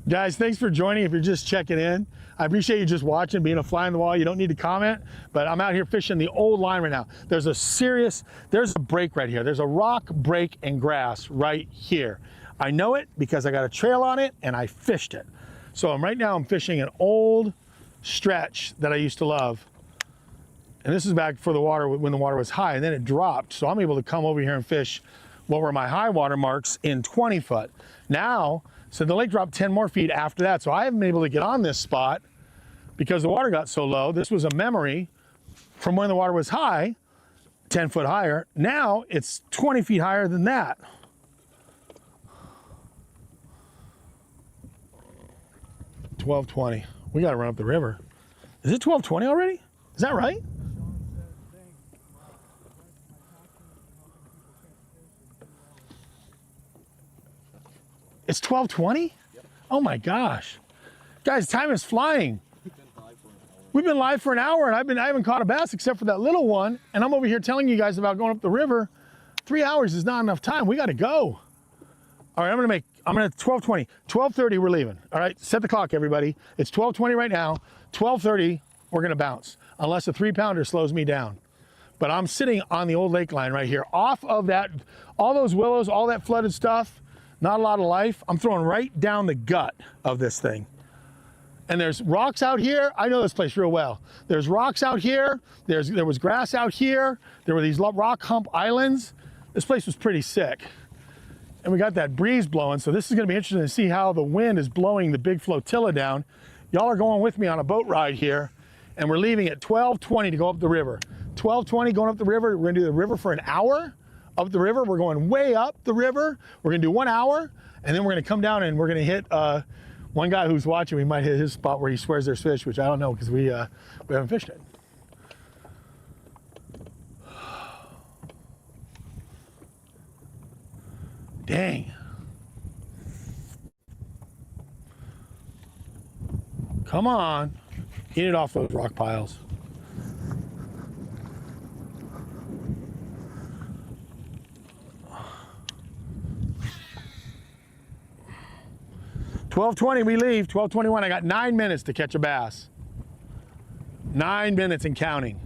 Guys, thanks for joining. If you're just checking in, I appreciate you just watching, being a fly on the wall. You don't need to comment, but I'm out here fishing the old line right now. There's a break right here. There's a rock, break, and grass right here. I know it because I got a trail on it and I fished it. So right now I'm fishing an old stretch that I used to love. And this is back for the water when the water was high, and then it dropped. So I'm able to come over here and fish what were my high water marks in 20 foot. Now, so the lake dropped 10 more feet after that. So I haven't been able to get on this spot because the water got so low. This was a memory from when the water was high, 10 foot higher. Now it's 20 feet higher than that. $12.20. We got to run up the river. Is it $12.20 already? Is that right? It's 12:20? Yep. Oh my gosh. Guys, time is flying. We've been live for an hour and I haven't caught a bass except for that little one. And I'm over here telling you guys about going up the river. 3 hours is not enough time. We got to go. All right, I'm going to 12:20. 12:30, we're leaving. All right, set the clock, everybody. It's 12:20 right now. 12:30, we're going to bounce. Unless a 3-pounder slows me down. But I'm sitting on the old lake line right here. Off of that, all those willows, all that flooded stuff. Not a lot of life. I'm throwing right down the gut of this thing. And there's rocks out here. I know this place real well. There's rocks out here. There was grass out here. There were these rock hump islands. This place was pretty sick. And we got that breeze blowing. So this is going to be interesting to see how the wind is blowing the big flotilla down. Y'all are going with me on a boat ride here. And we're leaving at 12:20 to go up the river. 12:20 going up the river. We're going to do the river for an hour. Up the river, we're going way up the river. We're gonna do 1 hour, and then we're gonna come down and we're gonna hit one guy who's watching. We might hit his spot where he swears there's fish, which I don't know because we haven't fished it. Dang. Come on, eat it off those rock piles. 12:20 we leave, 12:21. I got 9 minutes to catch a bass. 9 minutes and counting.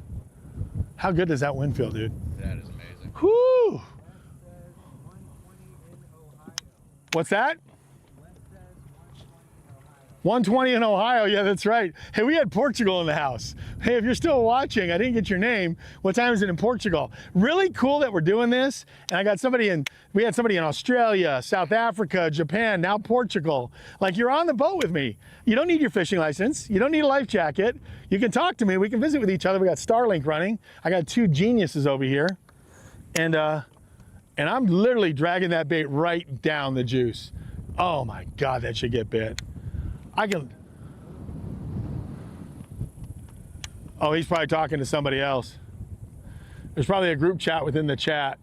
How good does that wind feel, dude? That is amazing. Whoo! West says 120 in Ohio. What's that? West says 120 in Ohio. 120 in Ohio, yeah, that's right. Hey, we had Portugal in the house. Hey, if you're still watching, I didn't get your name. What time is it in Portugal? Really cool that we're doing this. And I got we had somebody in Australia, South Africa, Japan, now Portugal. Like, you're on the boat with me. You don't need your fishing license. You don't need a life jacket. You can talk to me. We can visit with each other. We got Starlink running. I got 2 geniuses over here. And I'm literally dragging that bait right down the juice. Oh my God, that should get bit. Oh, he's probably talking to somebody else. There's probably a group chat within the chat.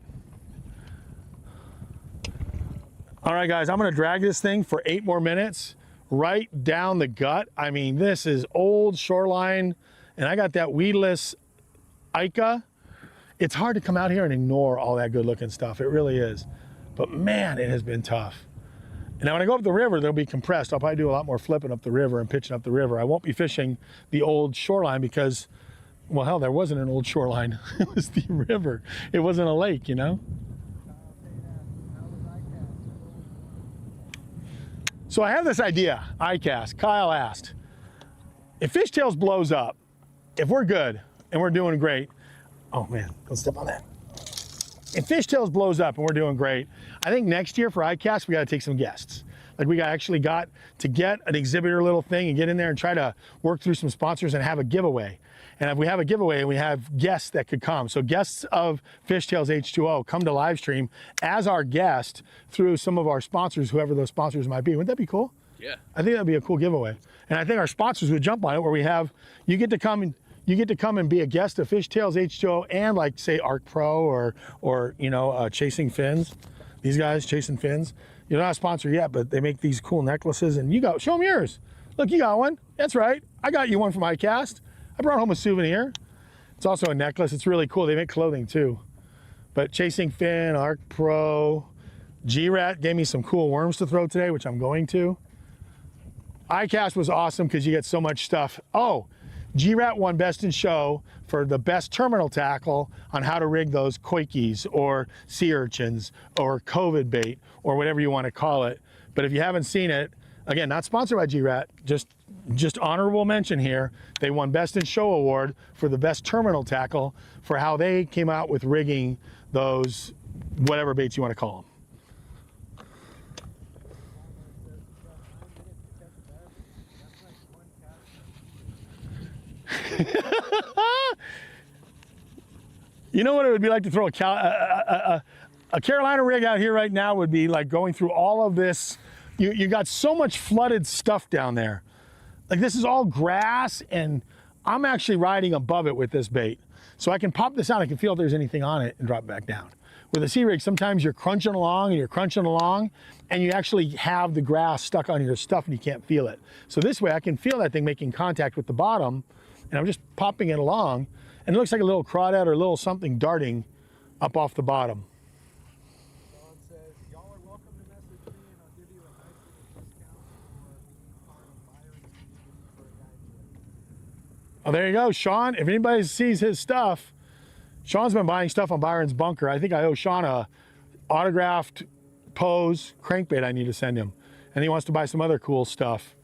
All right, guys, I'm gonna drag this thing for 8 more minutes right down the gut. I mean, this is old shoreline, and I got that weedless Ica. It's hard to come out here and ignore all that good looking stuff. It really is. But man, it has been tough. And when I go up the river, they'll be compressed. I'll probably do a lot more flipping up the river and pitching up the river. I won't be fishing the old shoreline because, well, hell, there wasn't an old shoreline. It was the river. It wasn't a lake, you know? So I have this idea, ICAST. Kyle asked, if Fishtails blows up, if we're good and we're doing great, oh man, don't step on that. If Fishtails blows up and we're doing great, I think next year for ICAST, we got to take some guests. Like actually got to get an exhibitor little thing and get in there and try to work through some sponsors and have a giveaway. And if we have a giveaway, we have guests that could come. So guests of Tales H2O come to live stream as our guest through some of our sponsors, whoever those sponsors might be. Wouldn't that be cool? Yeah. I think that'd be a cool giveaway. And I think our sponsors would jump on it, where we have, you get to come and be a guest of Tales H2O and, like, say Arc Pro or you know, Chasing Fins. These guys, Chasing Fins. You're not a sponsor yet, but they make these cool necklaces, and you show them yours. Look, you got one. That's right. I got you one from iCast. I brought home a souvenir. It's also a necklace. It's really cool. They make clothing too. But Chasing Fin, Arc Pro, G-Rat gave me some cool worms to throw today, which I'm going to. iCast was awesome because you get so much stuff. Oh, G-Rat won Best in Show for the best terminal tackle on how to rig those koikis or sea urchins or COVID bait or whatever you want to call it. But if you haven't seen it, again, not sponsored by G-Rat, just honorable mention here. They won Best in Show award for the best terminal tackle for how they came out with rigging those whatever baits you want to call them. You know what it would be like to throw a Carolina rig out here right now would be like going through all of this. You got so much flooded stuff down there. Like, this is all grass, and I'm actually riding above it with this bait. So I can pop this out, I can feel if there's anything on it and drop it back down. With a sea rig, sometimes you're crunching along and you actually have the grass stuck on your stuff and you can't feel it. So this way I can feel that thing making contact with the bottom, and I'm just popping it along, and it looks like a little crawdad or a little something darting up off the bottom. Don says, y'all are welcome to message me and I'll give you a nice little discount for being part of Byron's community for a guide. Oh, there you go, Sean. If anybody sees his stuff, Sean's been buying stuff on Byron's Bunker. I think I owe Sean a autographed pose crankbait I need to send him. And he wants to buy some other cool stuff.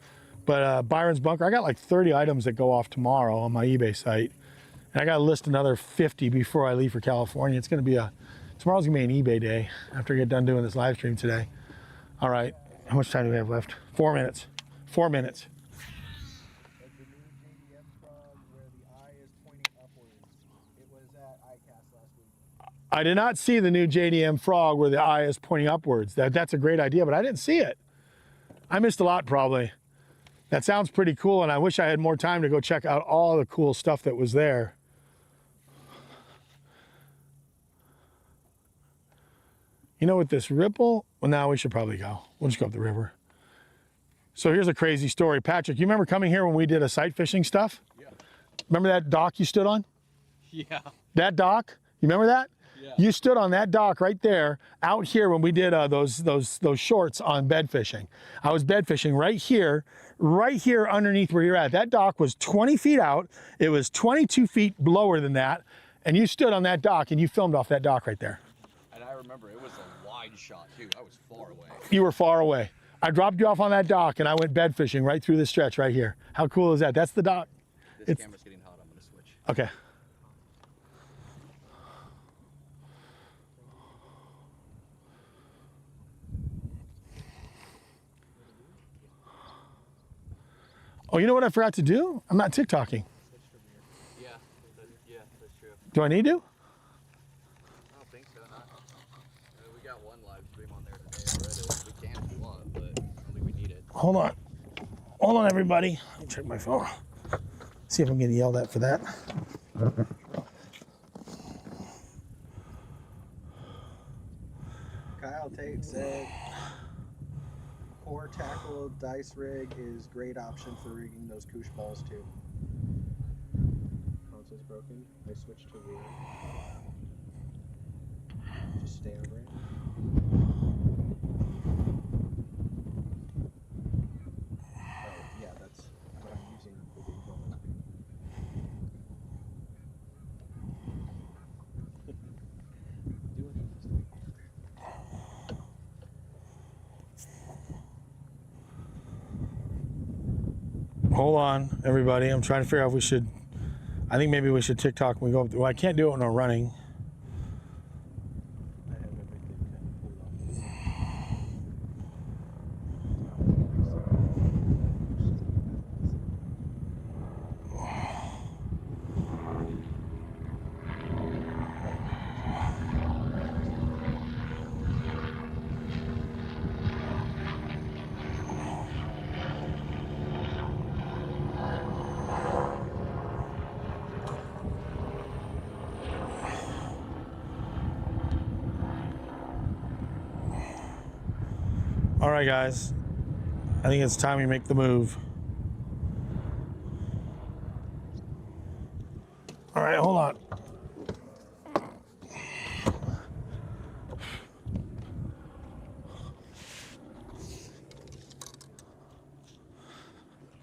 But Byron's Bunker, I got like 30 items that go off tomorrow on my eBay site. And I got to list another 50 before I leave for California. It's going to be tomorrow's going to be an eBay day after I get done doing this live stream today. All right, how much time do we have left? 4 minutes. 4 minutes. Like the new JDM frog where the eye is pointing upwards. It was at ICAST last week. I did not see the new JDM frog where the eye is pointing upwards. That's a great idea, but I didn't see it. I missed a lot probably. That sounds pretty cool, and I wish I had more time to go check out all the cool stuff that was there. You know, with this ripple, well, now we should probably go. We'll just go up the river. So here's a crazy story. Patrick, you remember coming here when we did a sight fishing stuff? Yeah. Remember that dock you stood on? Yeah. That dock? You remember that? Yeah. You stood on that dock right there, out here when we did those shorts on bed fishing. I was bed fishing right here underneath where you're at. That dock was 20 feet out. It was 22 feet lower than that, and you stood on that dock and you filmed off that dock right there. And I remember it was a wide shot too. I was far away. You were far away. I dropped you off on that dock and I went bed fishing right through the stretch right here. How cool is that? That's the dock. This camera's getting hot. I'm gonna switch. Okay. Oh, you know what I forgot to do? I'm not TikToking. Yeah, that's true. Do I need to? I don't think so. Not. We got one live stream on there today already. We can if you want, but I don't think we need it. Hold on. Hold on, everybody. Let me check my phone. See if I'm getting yelled at for that. Kyle Tate said, core tackle dice rig is great option for rigging those koosh balls too. Console's broken. I switched to rear. Just stay on rear. Oh, yeah, that's what I'm using for the equipment. Hold on, everybody. I'm trying to figure out if we should. I think maybe we should TikTok when we go up. Well, I can't do it when I'm running. I have everything kind of pulled All right, guys. I think it's time we make the move. All right, hold on.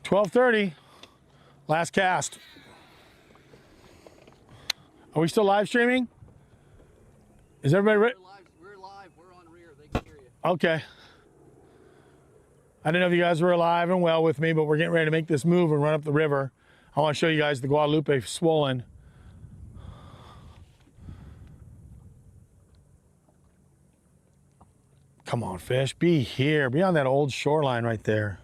$12:30. Last cast. Are we still live streaming? Is everybody ready? We're live. We're on rear. They can hear you. Okay. I didn't know if you guys were alive and well with me, but we're getting ready to make this move and run up the river. I want to show you guys the Guadalupe swollen. Come on, fish. Be here. Be on that old shoreline right there.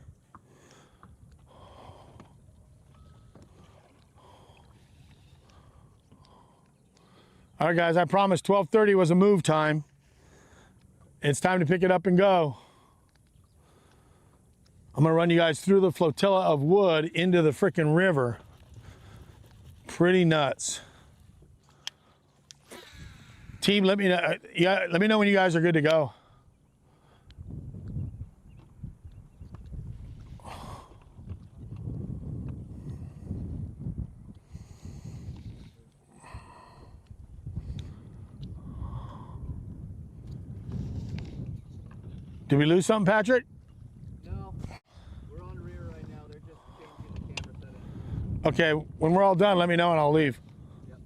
All right, guys, I promised 12:30 was a move time. It's time to pick it up and go. I'm gonna run you guys through the flotilla of wood into the frickin' river. Pretty nuts. Team, let me know. Yeah, let me know when you guys are good to go. Did we lose something, Patrick? No, we're on rear right now. They're just changing the camera settings. Okay, when we're all done, let me know and I'll leave. Yep.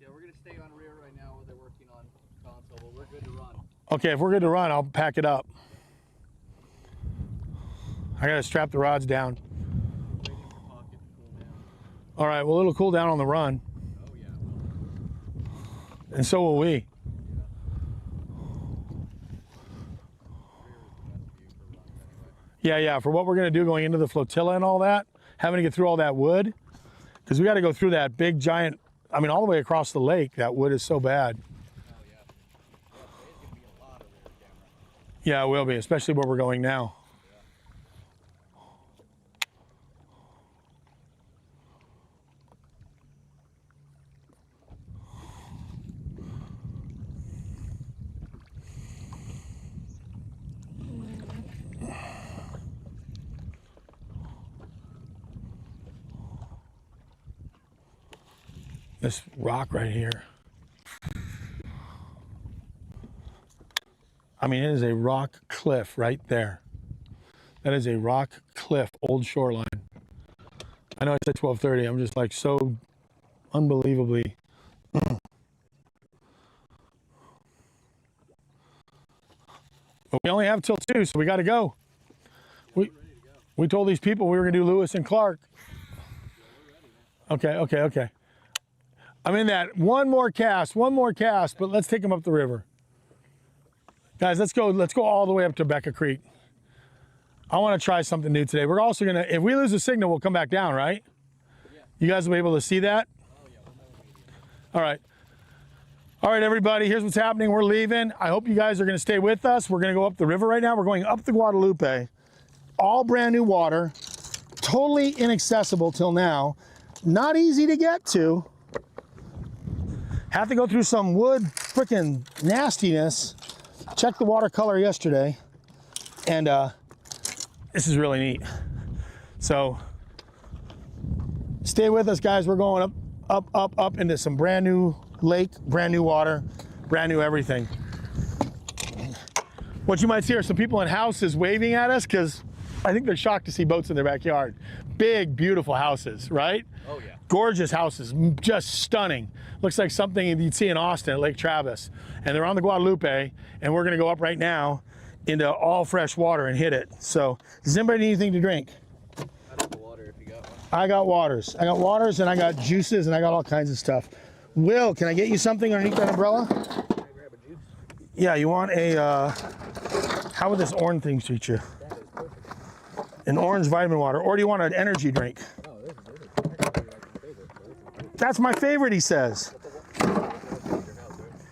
Yeah, we're gonna stay on rear right now while they're working on console, but we're good to run. Okay, if we're good to run, I'll pack it up. I gotta strap the rods down. Waiting for pocket to cool down. All right, well, it'll cool down on the run, Oh yeah. It will. and so will we. Rear is the best view for runs anyway. Yeah, for what we're gonna do going into the flotilla and all that, having to get through all that wood, because we gotta go through that big giant, I mean, all the way across the lake. That wood is so bad. Oh yeah. Yeah, today's gonna be a lot of rear camera. Yeah, it will be, especially where we're going now. this rock right here. I mean, it is a rock cliff right there. That is a rock cliff, old shoreline. I know I said 12:30. I'm just like so unbelievably. But we only have till 2, so we got to go. We told these people we were going to do Lewis and Clark. Okay. I'm in that. One more cast, but let's take them up the river. Guys, let's go all the way up to Becca Creek. I want to try something new today. We're also going to, if we lose the signal, we'll come back down, right? Yeah. You guys will be able to see that? Oh, yeah. All right. All right, everybody, here's what's happening. We're leaving. I hope you guys are going to stay with us. We're going to go up the river right now. We're going up the Guadalupe. All brand new water. Totally inaccessible till now. Not easy to get to. Have to go through some wood freaking nastiness. Checked the watercolor yesterday. And this is really neat. So stay with us, guys. We're going up into some brand new lake, brand new water, brand new everything. What you might see are some people in houses waving at us because I think they're shocked to see boats in their backyard. Big, beautiful houses, right? Oh yeah. Gorgeous houses, just stunning. Looks like something you'd see in Austin at Lake Travis. And they're on the Guadalupe, and we're gonna go up right now into all fresh water and hit it. So, does anybody need anything to drink? I have the water if you got one. I got waters. I got waters and I got juices and I got all kinds of stuff. Will, can I get you something underneath that umbrella? Can I grab a juice? Yeah, you want a, how would this orange thing treat you? That is perfect. An orange vitamin water, or do you want an energy drink? Oh, this is actually like my favorite. That's my favorite, he says.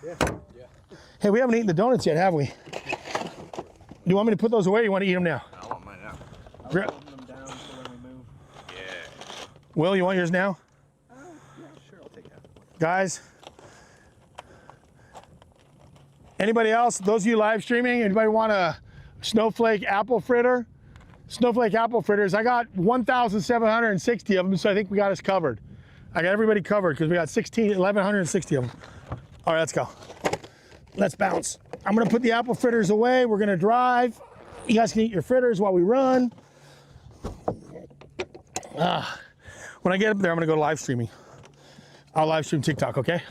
Yeah. Hey, we haven't eaten the donuts yet, have we? Do you want me to put those away or you want to eat them now? I want mine now. I'll hold them down so when we move. Yeah. Will, you want yours now? Yeah, sure, I'll take that. Guys, anybody else? Those of you live streaming, anybody want a snowflake apple fritter? Snowflake apple fritters. I got 1,760 of them, so I think we got us covered. I got everybody covered because we got 1,160 of them. All right, let's go. Let's bounce. I'm gonna put the apple fritters away. We're gonna drive. You guys can eat your fritters while we run. When I get up there, I'm gonna go to live streaming. I'll live stream TikTok, okay?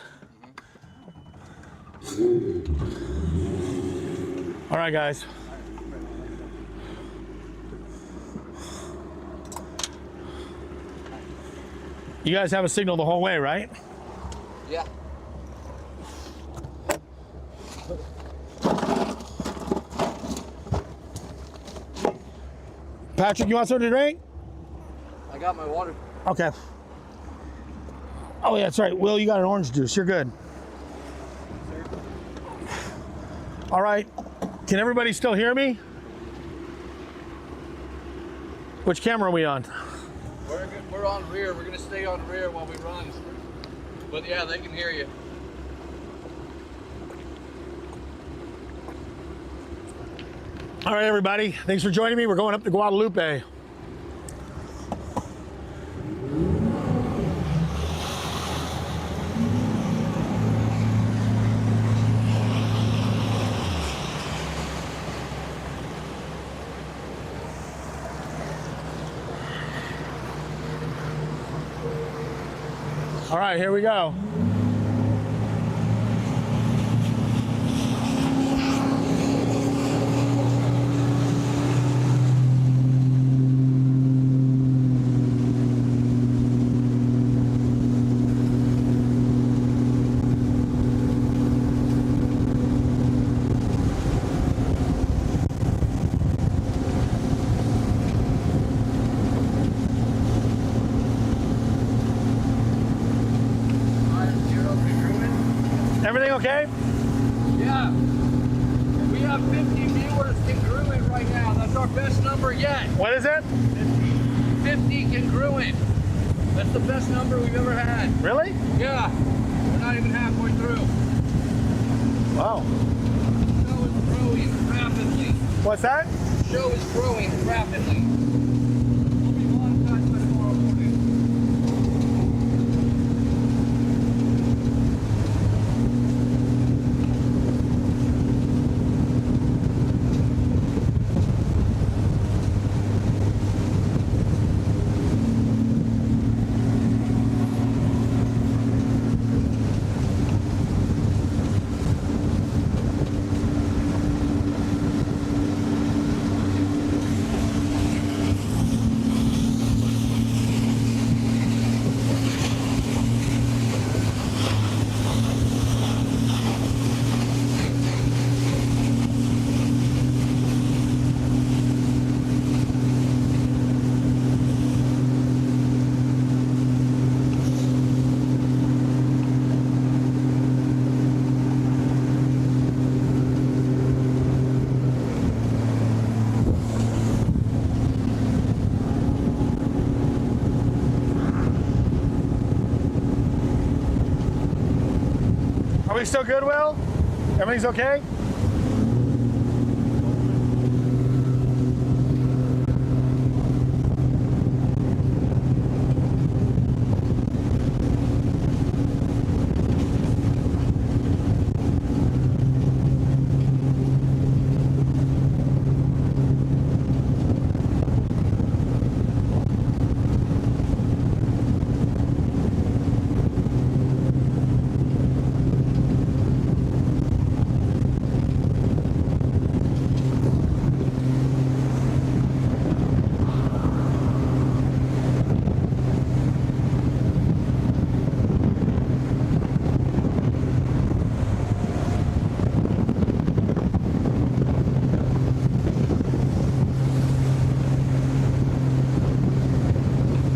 All right, guys. You guys have a signal the whole way, right? Yeah. Patrick, you want something to drink? I got my water. Okay. Oh yeah, that's right. Will, you got an orange juice. You're good. All right. Can everybody still hear me? Which camera are we on? We're on rear. We're gonna stay on rear while we run. But yeah, they can hear you. All right, everybody. Thanks for joining me. We're going up to Guadalupe. All right, here we go. Everything okay? Yeah. We have 50 viewers congruent right now. That's our best number yet. What is it? 50 congruent. That's the best number we've ever had. Really? Yeah. We're not even halfway through. Wow. The show is growing rapidly. What's that? The show is growing rapidly. We'll be monetized by tomorrow morning. we still good, Will? Everything's okay?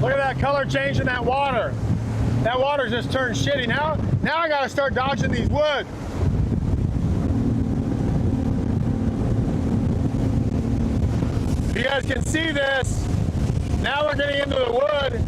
Look at that color change in that water. That water just turned shitty. Now I gotta start dodging these wood. If you guys can see this, now we're getting into the wood.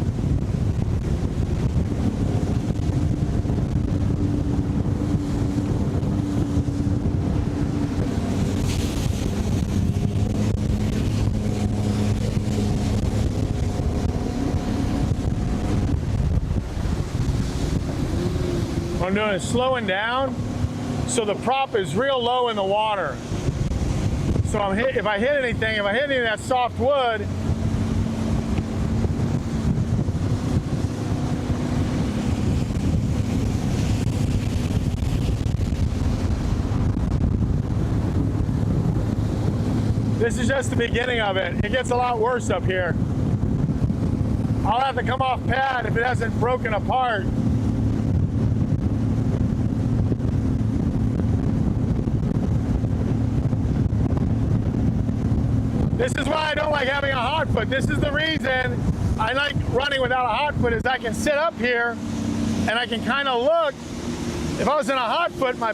What I'm doing is slowing down so the prop is real low in the water. So if I hit anything of that soft wood, this is just the beginning of it. It gets a lot worse up here. I'll have to come off pad if it hasn't broken apart. This is why I don't like having a hot foot. This is the reason I like running without a hot foot, is I can sit up here and I can kind of look. If I was in a hot foot, my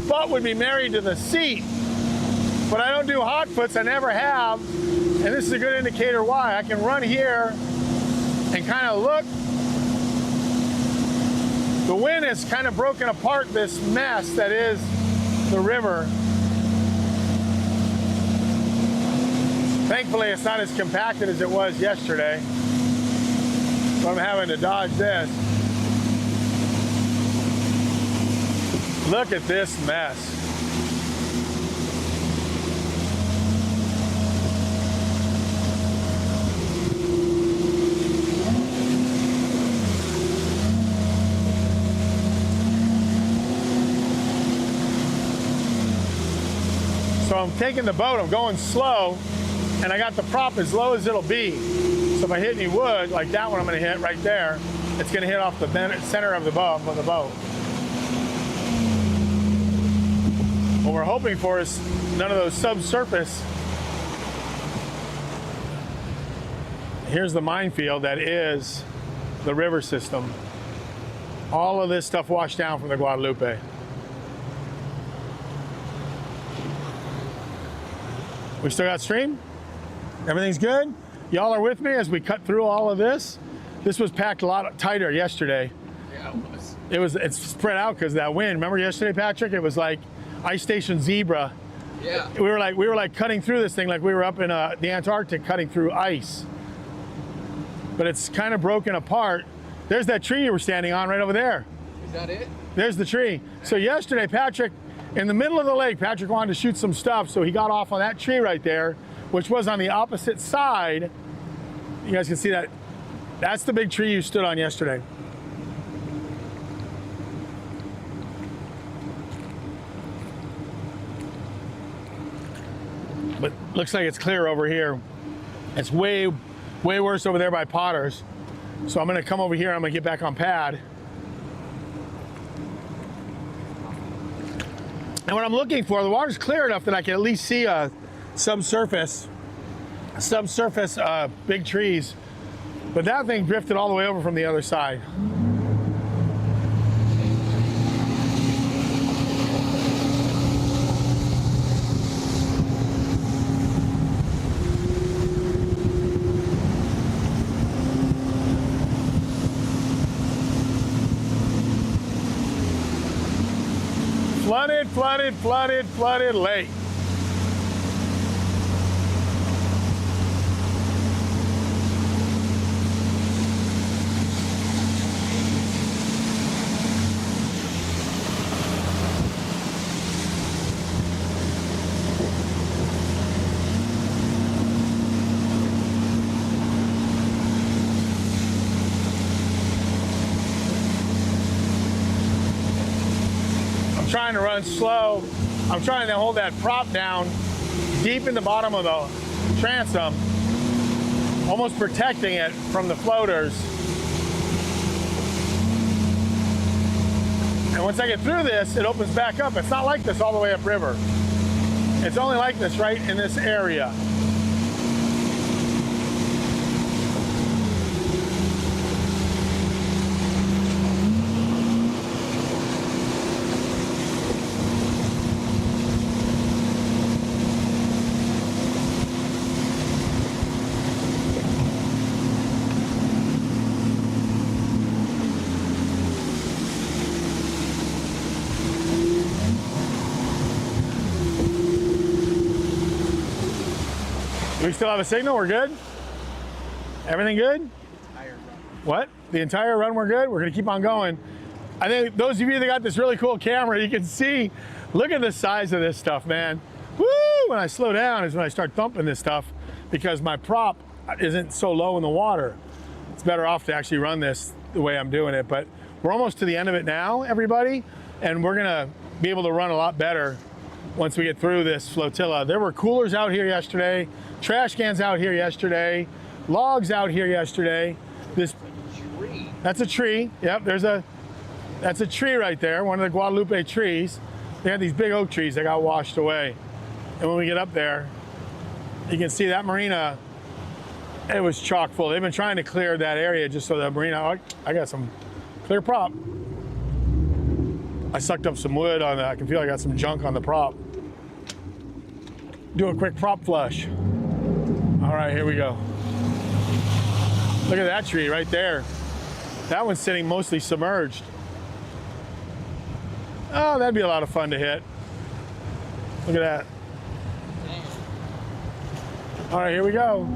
butt would be married to the seat. But I don't do hot foots, I never have. And this is a good indicator why. I can run here and kind of look. The wind has kind of broken apart this mess that is the river. Thankfully, it's not as compacted as it was yesterday. So I'm having to dodge this. Look at this mess. So I'm taking the boat, I'm going slow, and I got the prop as low as it'll be. So if I hit any wood, like that one I'm gonna hit right there, it's gonna hit off the center of the boat. What we're hoping for is none of those subsurface. Here's the minefield that is the river system. All of this stuff washed down from the Guadalupe. We still got stream? Everything's good? Y'all are with me as we cut through all of this? This was packed a lot tighter yesterday. Yeah, it was. It's spread out because of that wind. Remember yesterday, Patrick? It was like ice station zebra. Yeah. We were like cutting through this thing like we were up in the Antarctic cutting through ice. But it's kind of broken apart. There's that tree you were standing on right over there. Is that it? There's the tree. So yesterday, Patrick, in the middle of the lake, Patrick wanted to shoot some stuff, so he got off on that tree right there, which was on the opposite side. You guys can see that. That's the big tree you stood on yesterday. But looks like it's clear over here. It's way worse over there by Potter's. So I'm gonna come over here, I'm gonna get back on pad. And what I'm looking for, the water's clear enough that I can at least see a subsurface big trees. But that thing drifted all the way over from the other side. Flooded, flooded, flooded, flooded lake. Trying to run slow. I'm trying to hold that prop down deep in the bottom of the transom, almost protecting it from the floaters. And once I get through this, it opens back up. It's not like this all the way upriver. It's only like this right in this area. Do we still have a signal? We're good? Everything good? Entire run. What? The entire run we're good? We're gonna keep on going. I think those of you that got this really cool camera, you can see, look at the size of this stuff, man. Woo! When I slow down is when I start thumping this stuff because my prop isn't so low in the water. It's better off to actually run this the way I'm doing it, but we're almost to the end of it now, everybody, and we're gonna be able to run a lot better once we get through this flotilla. There were coolers out here yesterday, trash cans out here yesterday, logs out here yesterday. This Tree. That's a tree. Yep, that's a tree right there, one of the Guadalupe trees. They had these big oak trees that got washed away. And when we get up there, you can see that marina, it was chock full. They've been trying to clear that area just so the marina, I got some clear prop. I sucked up some wood on that. I can feel I got some junk on the prop. Do a quick prop flush. All right, here we go. Look at that tree right there. That one's sitting mostly submerged. Oh, that'd be a lot of fun to hit. Look at that. Dang. All right, here we go.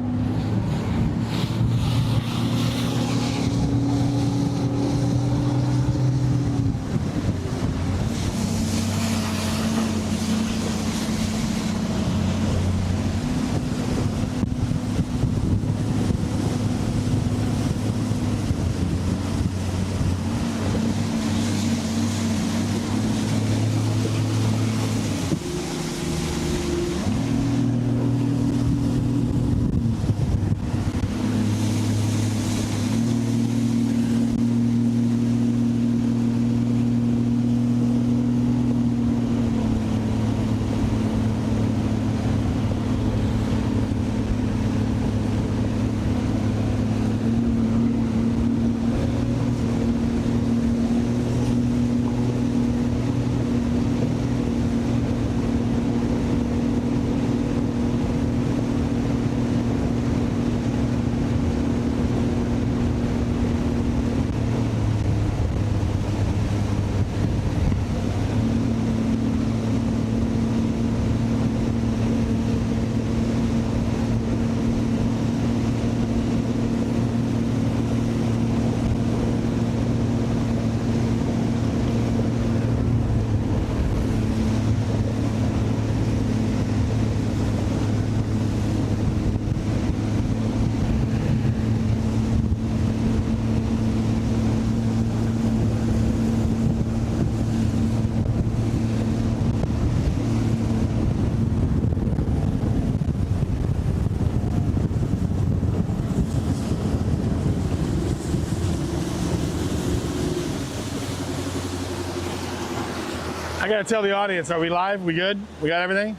I gotta tell the audience, are we live? We good? We got everything?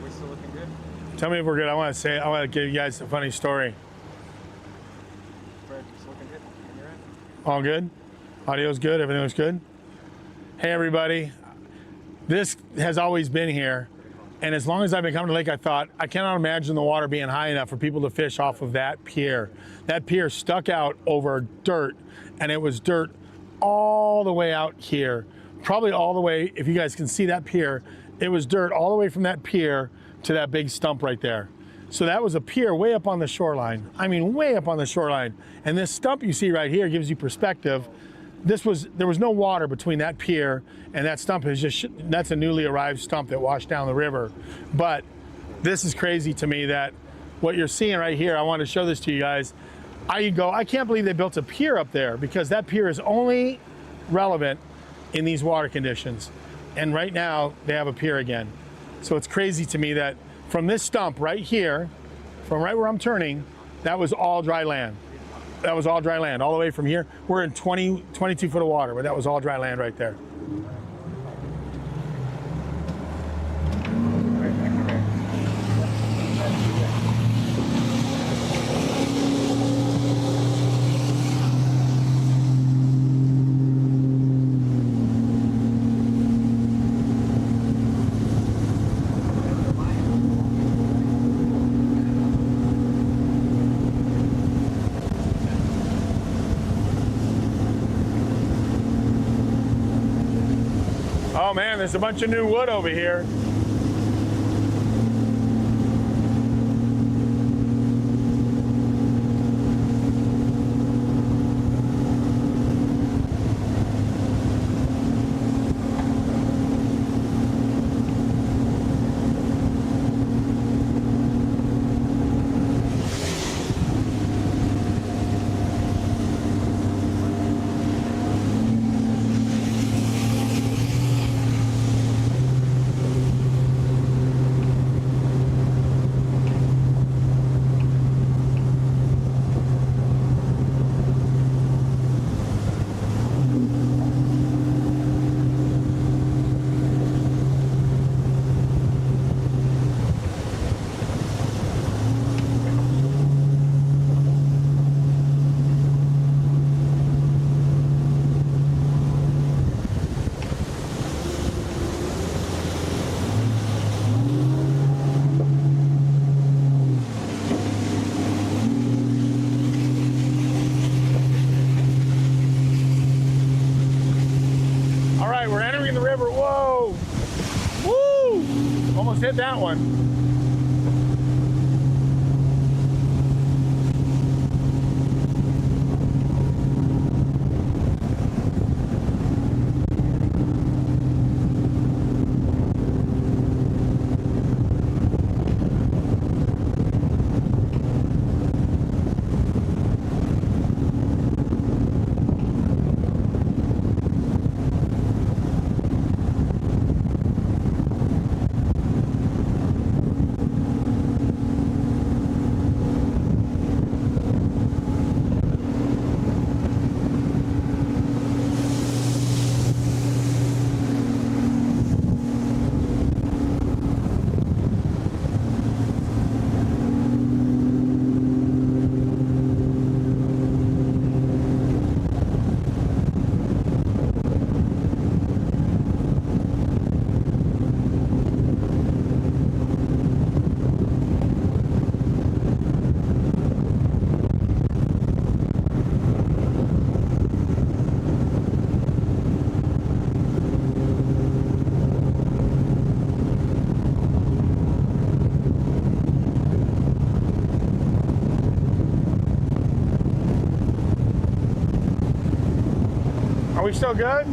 We still looking good? Tell me if we're good. I want to give you guys a funny story. Fred, you still looking good on your end? All good? Audio's good? Everything was good? Hey everybody. This has always been here. And as long as I've been coming to the lake, I thought, I cannot imagine the water being high enough for people to fish off of that pier. That pier stuck out over dirt, and it was dirt all the way out here probably all the way, if you guys can see that pier, it was dirt all the way from that pier to that big stump right there. So that was a pier way up on the shoreline. I mean, way up on the shoreline. And this stump you see right here gives you perspective. There was no water between that pier and that stump. Is just, that's a newly arrived stump that washed down the river. But this is crazy to me that what you're seeing right here, I want to show this to you guys. I can't believe they built a pier up there, because that pier is only relevant in these water conditions. And right now they have a pier again. So it's crazy to me that from this stump right here, from right where I'm turning, that was all dry land. That was all dry land all the way from here. We're in 22 foot of water, but that was all dry land right there. Oh man, there's a bunch of new wood over here. All right, we're entering the river. Whoa! Woo! Almost hit that one. Are we still good?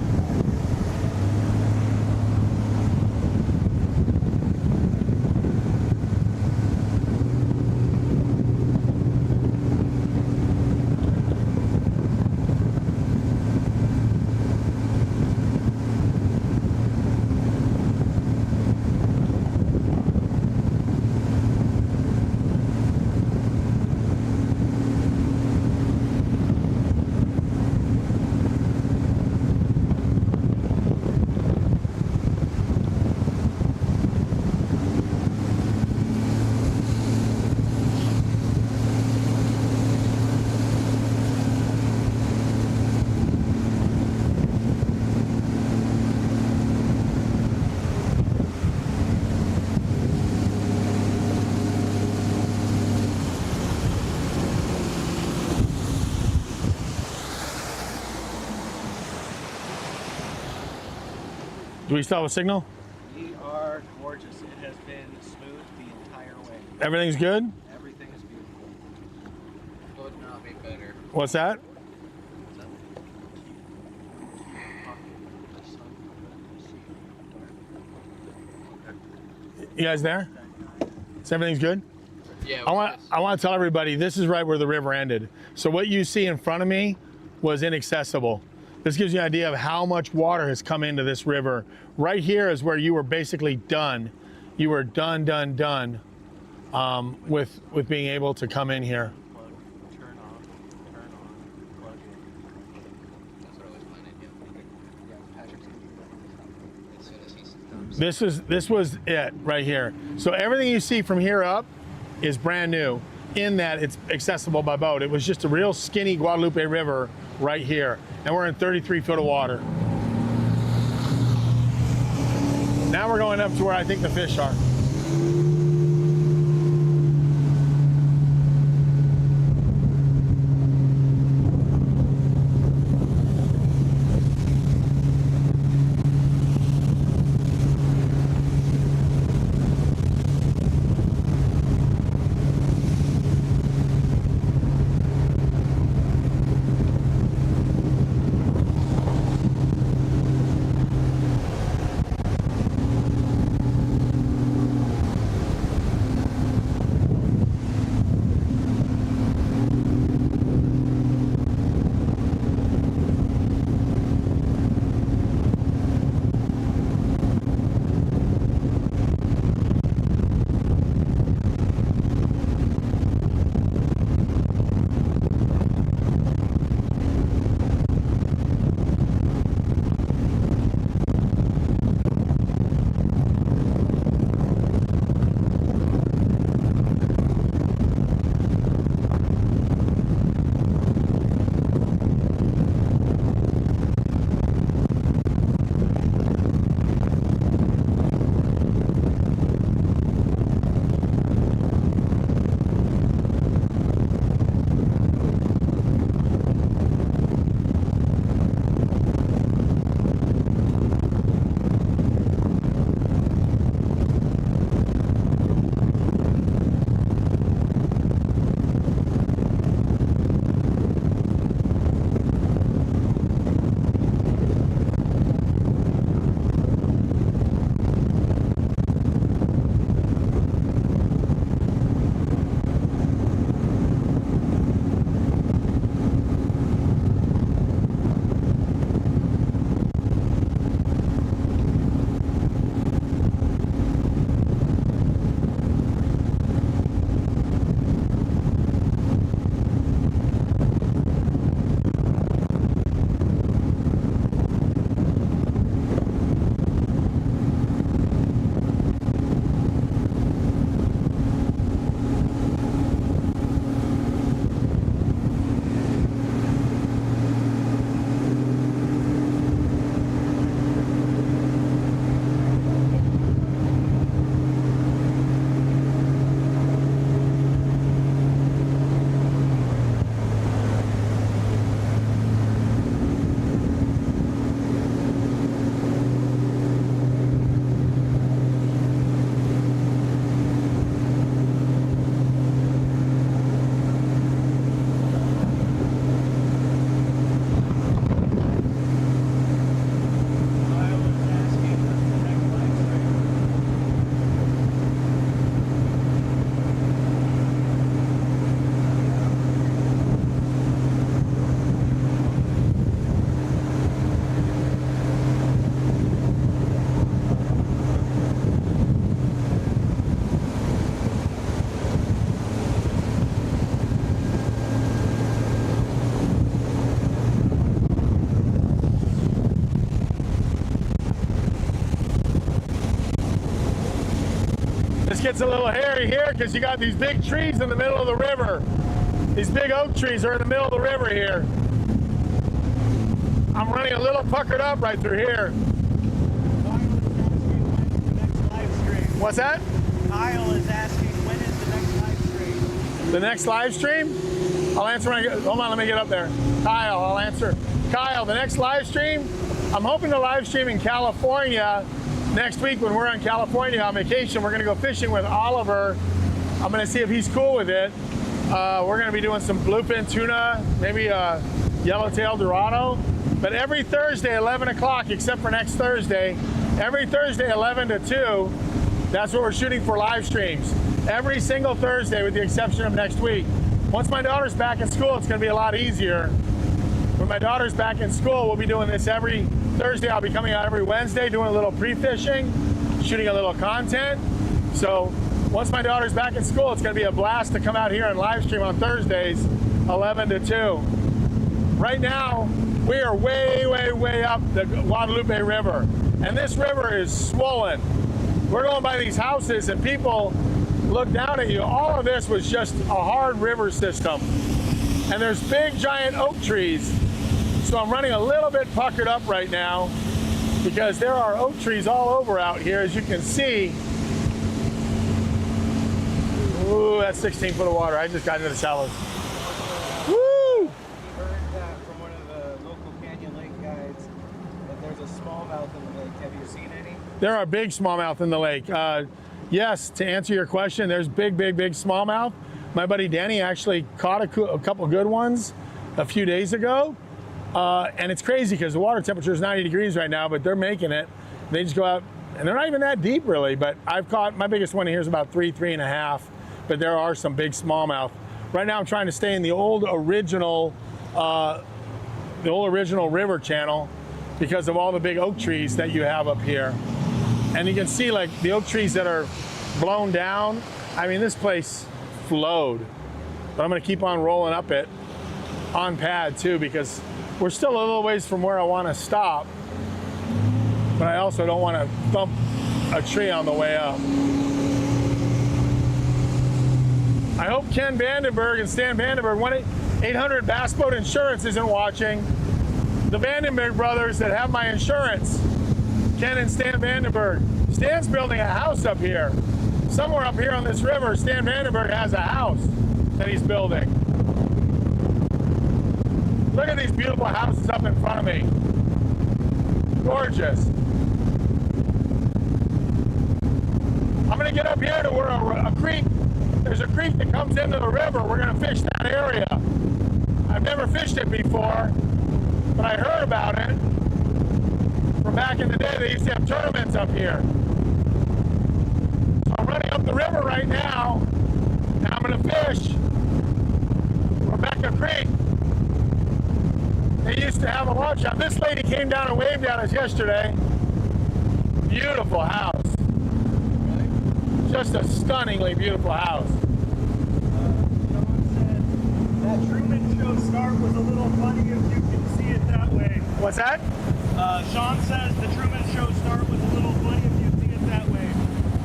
Do we still have a signal? We are gorgeous. It has been smooth the entire way. Everything's good? Everything is beautiful. Could not be better. What's that? You guys there? Is everything's good? Yeah. I want to tell everybody this is right where the river ended. So what you see in front of me was inaccessible. This gives you an idea of how much water has come into this river. Right here is where you were basically done. You were done with being able to come in here. Plug, turn on, plug in. That's what I was planning. Yeah, Patrick's gonna be as soon as he's done. This was it right here. So everything you see from here up is brand new in that it's accessible by boat. It was just a real skinny Guadalupe River right here. And we're in 33 foot of water. Now we're going up to where I think the fish are. Gets a little hairy here because you got these big trees in the middle of the river. These big oak trees are in the middle of the river here. I'm running a little puckered up right through here. What's that? Kyle is asking when is the next live stream? The next live stream? I'll answer when I get, hold on, let me get up there. Kyle, I'll answer. Kyle, the next live stream I'm hoping to live stream in California next week when we're in California on vacation. We're gonna go fishing with Oliver. I'm gonna see if he's cool with it. We're gonna be doing some bluefin tuna, maybe a yellowtail dorado. But every Thursday, 11 o'clock, except for next Thursday, every Thursday, 11 to 2, that's what we're shooting for live streams. Every single Thursday, with the exception of next week. Once my daughter's back in school, it's gonna be a lot easier. When my daughter's back in school, we'll be doing this every Thursday. I'll be coming out every Wednesday, doing a little pre-fishing, shooting a little content. So once my daughter's back in school, it's gonna be a blast to come out here and live stream on Thursdays, 11 to 2. Right now, we are way, way, way up the Guadalupe River. And this river is swollen. We're going by these houses and people look down at you. All of this was just a hard river system. And there's big giant oak trees. So I'm running a little bit puckered up right now because there are oak trees all over out here, as you can see. Ooh, that's 16 foot of water. I just got into the shallows. Woo! We heard that from one of the local Canyon Lake guides that there's a smallmouth in the lake. Have you seen any? There are big smallmouth in the lake. Yes, to answer your question, there's big, big, big smallmouth. My buddy Danny actually caught a couple good ones a few days ago. And it's crazy because the water temperature is 90 degrees right now, but they're making it. They just go out, and they're not even that deep really, but I've caught, my biggest one here is about 3.5, but there are some big smallmouth. Right now I'm trying to stay in the old original river channel because of all the big oak trees that you have up here. And you can see like the oak trees that are blown down. I mean, this place flowed, but I'm gonna keep on rolling up it on pad too, because we're still a little ways from where I wanna stop, but I also don't wanna thump a tree on the way up. I hope Ken Vandenberg and Stan Vandenberg, 1-800 Bass Boat Insurance isn't watching. The Vandenberg brothers that have my insurance, Ken and Stan Vandenberg. Stan's building a house up here. Somewhere up here on this river, Stan Vandenberg has a house that he's building. Look at these beautiful houses up in front of me. Gorgeous. I'm gonna get up here to where a creek, there's a creek that comes into the river. We're gonna fish that area. I've never fished it before, but I heard about it from back in the day. They used to have tournaments up here. So I'm running up the river right now, and I'm gonna fish Rebecca Creek. They used to have a launch out. This lady came down and waved at us yesterday. Beautiful house. Just a stunningly beautiful house. Someone said that Truman Show start was a little funny if you can see it that way. What's that? Sean says the Truman Show start was a little funny if you see it that way.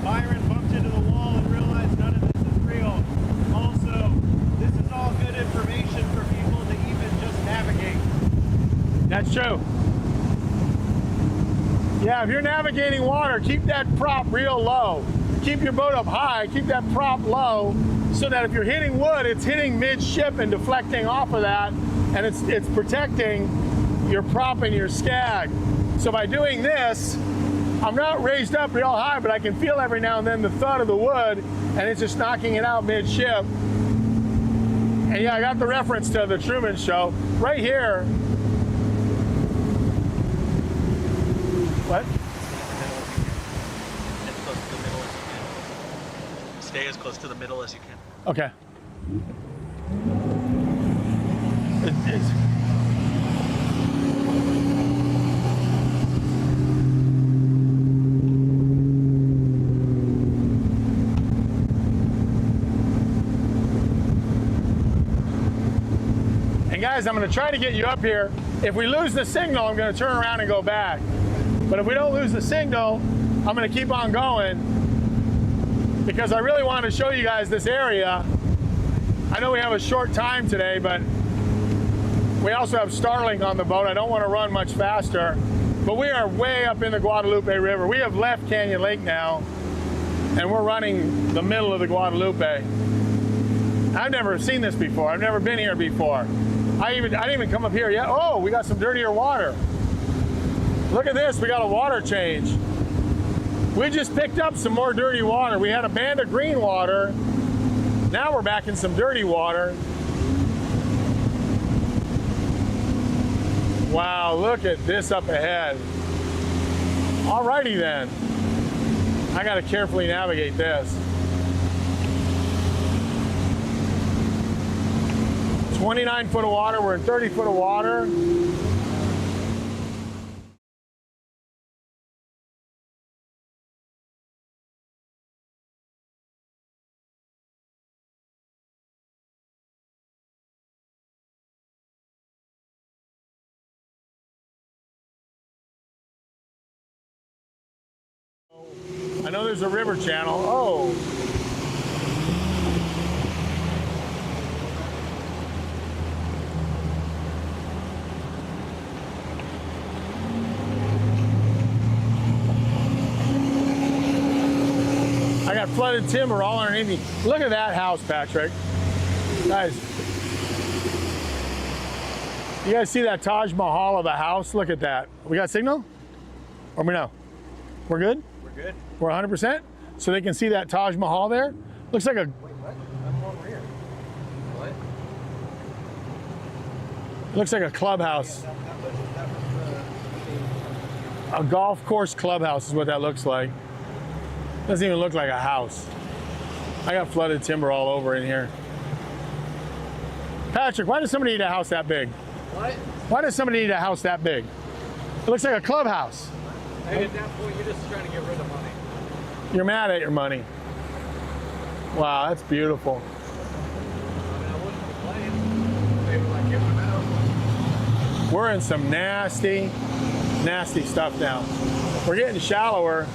Byron bumped into the wall and realized none of this is real. Also, this is all good information for people to even just navigate. That's true. Yeah, if you're navigating water, keep that prop real low. Keep your boat up high, keep that prop low, so that if you're hitting wood, it's hitting midship and deflecting off of that, and it's protecting your prop and your skag. So by doing this, I'm not raised up real high, but I can feel every now and then the thud of the wood, and it's just knocking it out midship. And yeah, I got the reference to the Truman Show. Right here. What? Stay as close to the middle as you can. Okay. It's and guys, I'm going to try to get you up here. If we lose the signal, I'm going to turn around and go back. But if we don't lose the signal, I'm going to keep on going, because I really want to show you guys this area. I know we have a short time today, but we also have Starlink on the boat. I don't want to run much faster, but we are way up in the Guadalupe River. We have left Canyon Lake now, and we're running the middle of the Guadalupe. I've never seen this before. I've never been here before. I didn't even come up here yet. Oh, we got some dirtier water. Look at this, we got a water change. We just picked up some more dirty water. We had a band of green water. Now we're back in some dirty water. Wow, look at this up ahead. Alrighty then. I gotta carefully navigate this. 29 foot of water, we're in 30 foot of water. I know there's a river channel. Oh. I got flooded timber all underneath me. Look at that house, Patrick. Guys. You guys see that Taj Mahal of a house? Look at that. We got signal? Or we know? We're good? We're good. We're 100%? So they can see that Taj Mahal there? Looks like a... Wait, what? I'm over here. What? Looks like a clubhouse. A golf course clubhouse is what that looks like. Doesn't even look like a house. I got flooded timber all over in here. Patrick, why does somebody need a house that big? What? Why does somebody need a house that big? It looks like a clubhouse. Hey, at that point, you're just trying to get rid of money. You're mad at your money. Wow, that's beautiful. I mean, I wouldn't complain. They were like giving them out. We're in some nasty, nasty stuff now. We're getting shallower.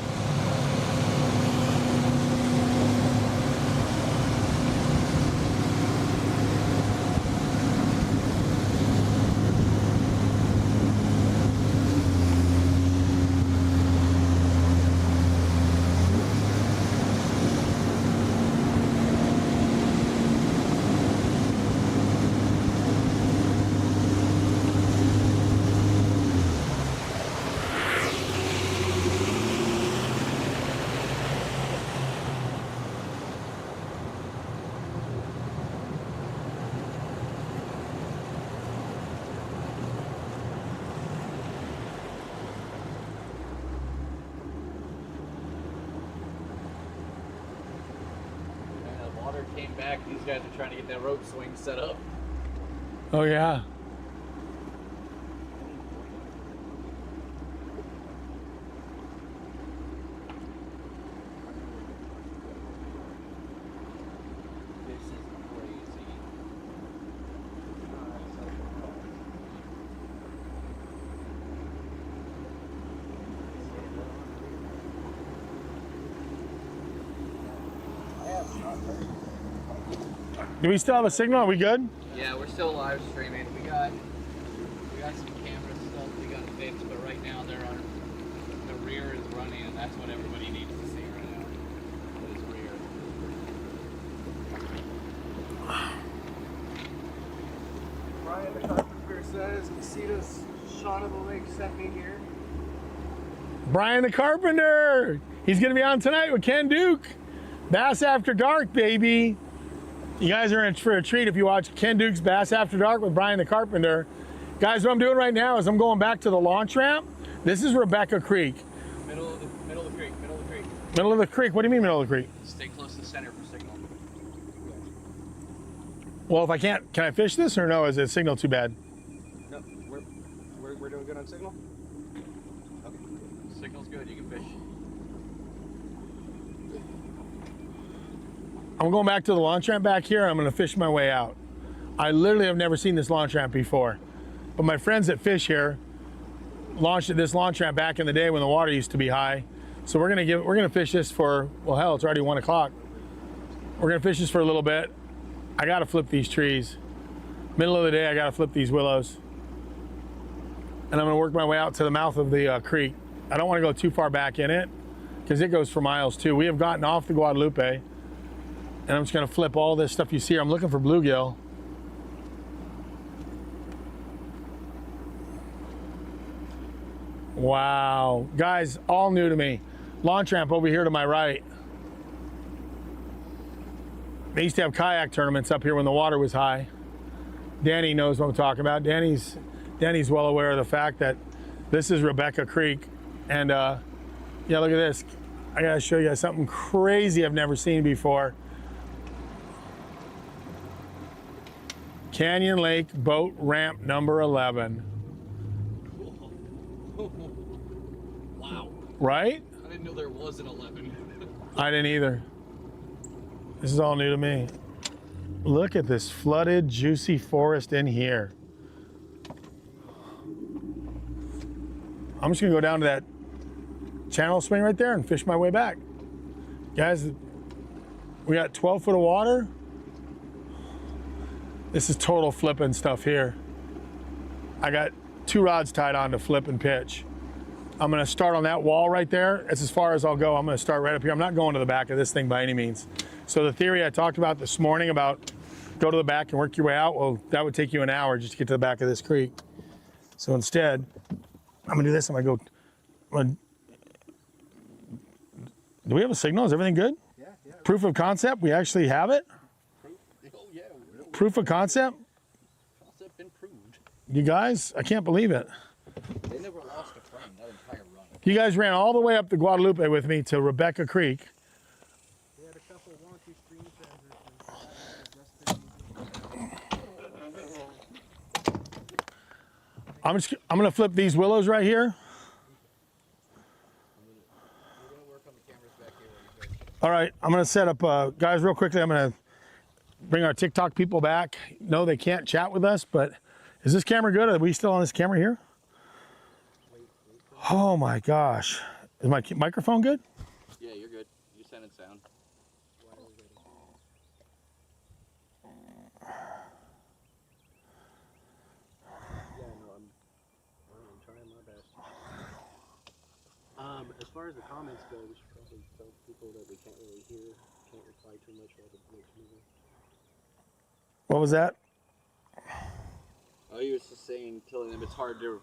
Water came back. These guys are trying to get that rope swing set up. Oh yeah. This is crazy. Do we still have a signal? Are we good? Yeah, we're still live streaming. We got some camera stuff we got to fix, but right now the rear is running, and that's what everybody needs to see right now. Is rear. Brian the carpenter says Casitas shot of the lake sent me here. Brian the Carpenter. He's gonna be on tonight with Ken Duke. Bass After Dark, baby. You guys are in for a treat if you watch Ken Duke's Bass After Dark with Brian the Carpenter. Guys, what I'm doing right now is I'm going back to the launch ramp. This is Rebecca Creek. Middle of the creek. Middle of the creek? What do you mean middle of the creek? Stay close to the center for signal. Well, if I can't, can I fish this or no? Is the signal too bad? No, we're doing good on signal? Okay. Signal's good. You can fish. I'm going back to the launch ramp back here. I'm going to fish my way out. I literally have never seen this launch ramp before. But my friends that fish here launched this launch ramp back in the day when the water used to be high. So we're gonna fish this for, well, hell, it's already 1 o'clock. We're gonna fish this for a little bit. I gotta flip these trees. Middle of the day, I gotta flip these willows. And I'm gonna work my way out to the mouth of the creek. I don't wanna go too far back in it because it goes for miles too. We have gotten off the Guadalupe. And I'm just gonna flip all this stuff you see here. I'm looking for bluegill. Wow. Guys, all new to me. Launch ramp over here to my right. They used to have kayak tournaments up here when the water was high. Danny knows what I'm talking about. Danny's well aware of the fact that this is Rebecca Creek. And yeah, look at this. I gotta show you something crazy I've never seen before. Canyon Lake boat ramp number 11. Wow. Right? I didn't know there was an 11. I didn't either. This is all new to me. Look at this flooded, juicy forest in here. I'm just gonna go down to that channel swing right there and fish my way back. Guys, we got 12 foot of water. This is total flipping stuff here. I got 2 rods tied on to flip and pitch. I'm gonna start on that wall right there. That's as far as I'll go. I'm gonna start right up here. I'm not going to the back of this thing by any means. So the theory I talked about this morning about go to the back and work your way out, well, that would take you an hour just to get to the back of this creek. So instead, I'm gonna do this. I'm gonna do we have a signal? Is everything good? Yeah. Proof of concept, we actually have it? Oh yeah. Proof of concept? Concept been proved. You guys, I can't believe it. They never lost a frame that entire run. You guys ran all the way up the Guadalupe with me to Rebecca Creek. We had a couple wonky stream transitions. I'm gonna flip these willows right here. We're gonna work on the cameras back here while you fish. All right, I'm gonna set up, guys, real quickly. I'm gonna bring our TikTok people back. No, they can't chat with us, but is this camera good? Are we still on this camera here? Oh my gosh. Is my microphone good? Yeah, you're good. You send it sound. Yeah, no, I'm trying my best. As far as the comments go, we should probably tell people that we can't really hear, can't reply too much while the boat's moving. What was that? Oh, you was just saying, telling them it's hard to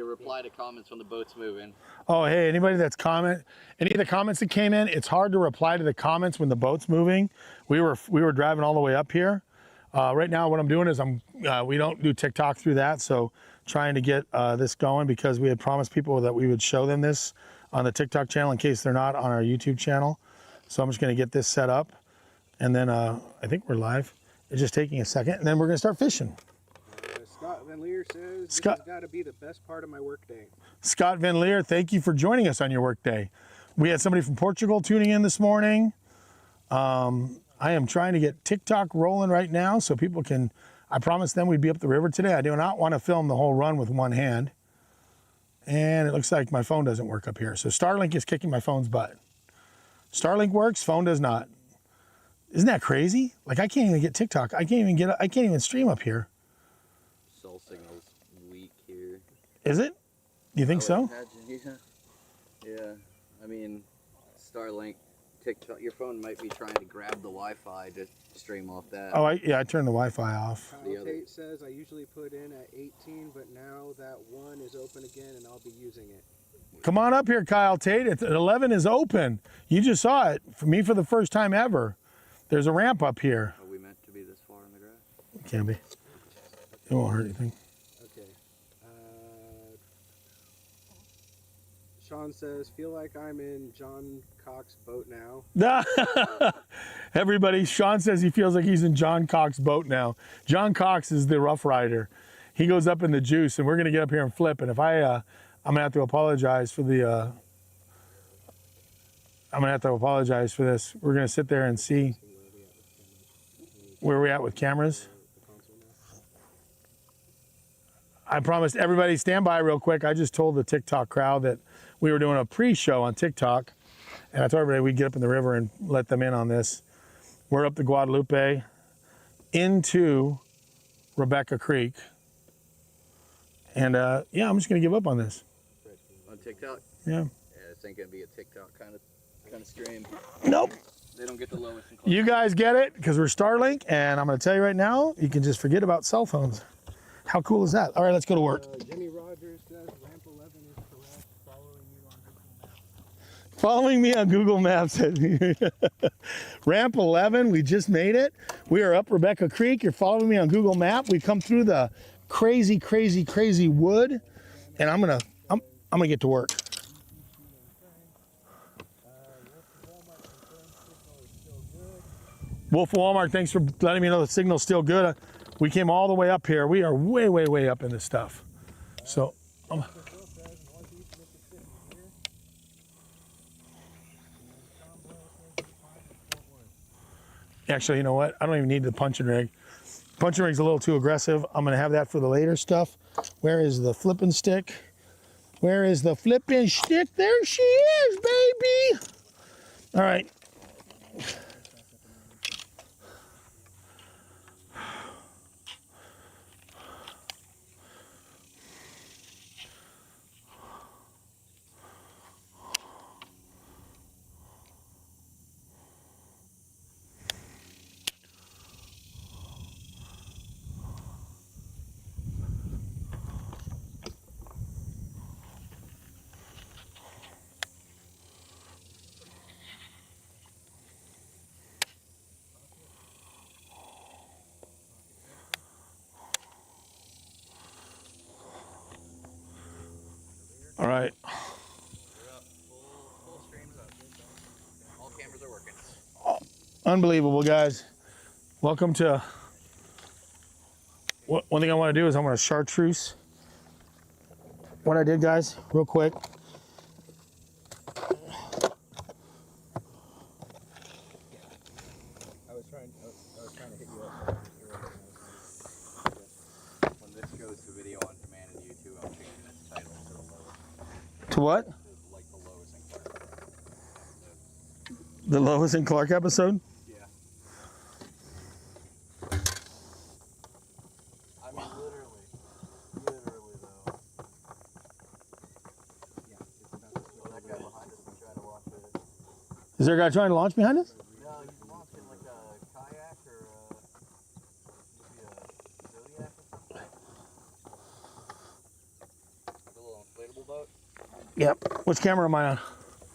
reply to comments when the boat's moving. Oh, hey, anybody that's any of the comments that came in, it's hard to reply to the comments when the boat's moving. We were driving all the way up here. Right now, what I'm doing is we don't do TikTok through that, so trying to get this going because we had promised people that we would show them this on the TikTok channel in case they're not on our YouTube channel. So I'm just going to get this set up, and then I think we're live. It's just taking a second, and then we're going to start fishing. Scott Van Leer says, Scott- this has got to be the best part of my workday. Scott Van Leer, thank you for joining us on your workday. We had somebody from Portugal tuning in this morning. I am trying to get TikTok rolling right now so people can, I promised them we'd be up the river today. I do not want to film the whole run with one hand. And it looks like my phone doesn't work up here. So Starlink is kicking my phone's butt. Starlink works, phone does not. Isn't that crazy? Like I can't even get TikTok. I can't even stream up here. Cell signal's weak here. Is it? You think so? Imagine, yeah. I mean, Starlink, TikTok, your phone might be trying to grab the Wi-Fi to stream off that. Oh, I turned the Wi-Fi off. Kyle Tate says, I usually put in at 18, but now that 1 is open again and I'll be using it. Come on up here, Kyle Tate. 11 is open. You just saw it. For me, for the first time ever. There's a ramp up here. Are we meant to be this far in the grass? It can be. It won't hurt anything. Okay. Sean says, feel like I'm in John Cox's boat now. Everybody, Sean says he feels like he's in John Cox's boat now. John Cox is the Rough Rider. He goes up in the juice, and we're going to get up here and flip. And if I'm going to have to apologize for the... I'm going to have to apologize for this. We're going to sit there and see where we're at with cameras. I promised everybody, stand by real quick. I just told the TikTok crowd that we were doing a pre-show on TikTok. And I told everybody we'd get up in the river and let them in on this. We're up the Guadalupe into Rebecca Creek. And yeah, I'm just going to give up on this. On TikTok? Yeah. Yeah, this ain't going to be a TikTok kind of stream. Nope. They don't get the lowest. You guys get it because we're Starlink, and I'm going to tell you right now, you can just forget about cell phones. How cool is that? All right, let's go to work. Jimmy Rogers says ramp 11 is correct. Following me on Google Maps. Ramp 11, we just made it. We are up Rebecca Creek. You're following me on Google Map. We come through the crazy, crazy, crazy wood, and I'm gonna get to work. Wolf Walmart, thanks for letting me know the signal's still good. We came all the way up here. We are way, way, way up in this stuff. So, actually, you know what? I don't even need the punching rig. Punching rig's a little too aggressive. I'm gonna have that for the later stuff. Where is the flipping stick? Where is the flipping stick? There she is, baby. All right. All right. We're up. Full streams up. All cameras are working. Unbelievable, guys. Welcome to. One thing I want to do is I want to chartreuse. What I did, guys, real quick. I was trying to hit you up. When this goes to video on demand in YouTube, I'm changing its title to the lowest. To what? Like the lowest in Clark. The Lois and Clark episode? Yeah. I mean, literally though. Yeah, it's about to Well, that guy behind us was trying to watch it. Is there a guy trying to launch behind us? No, he's launching like a kayak or maybe a Zodiac or something. Like a little inflatable boat. Yep. Which camera am I on?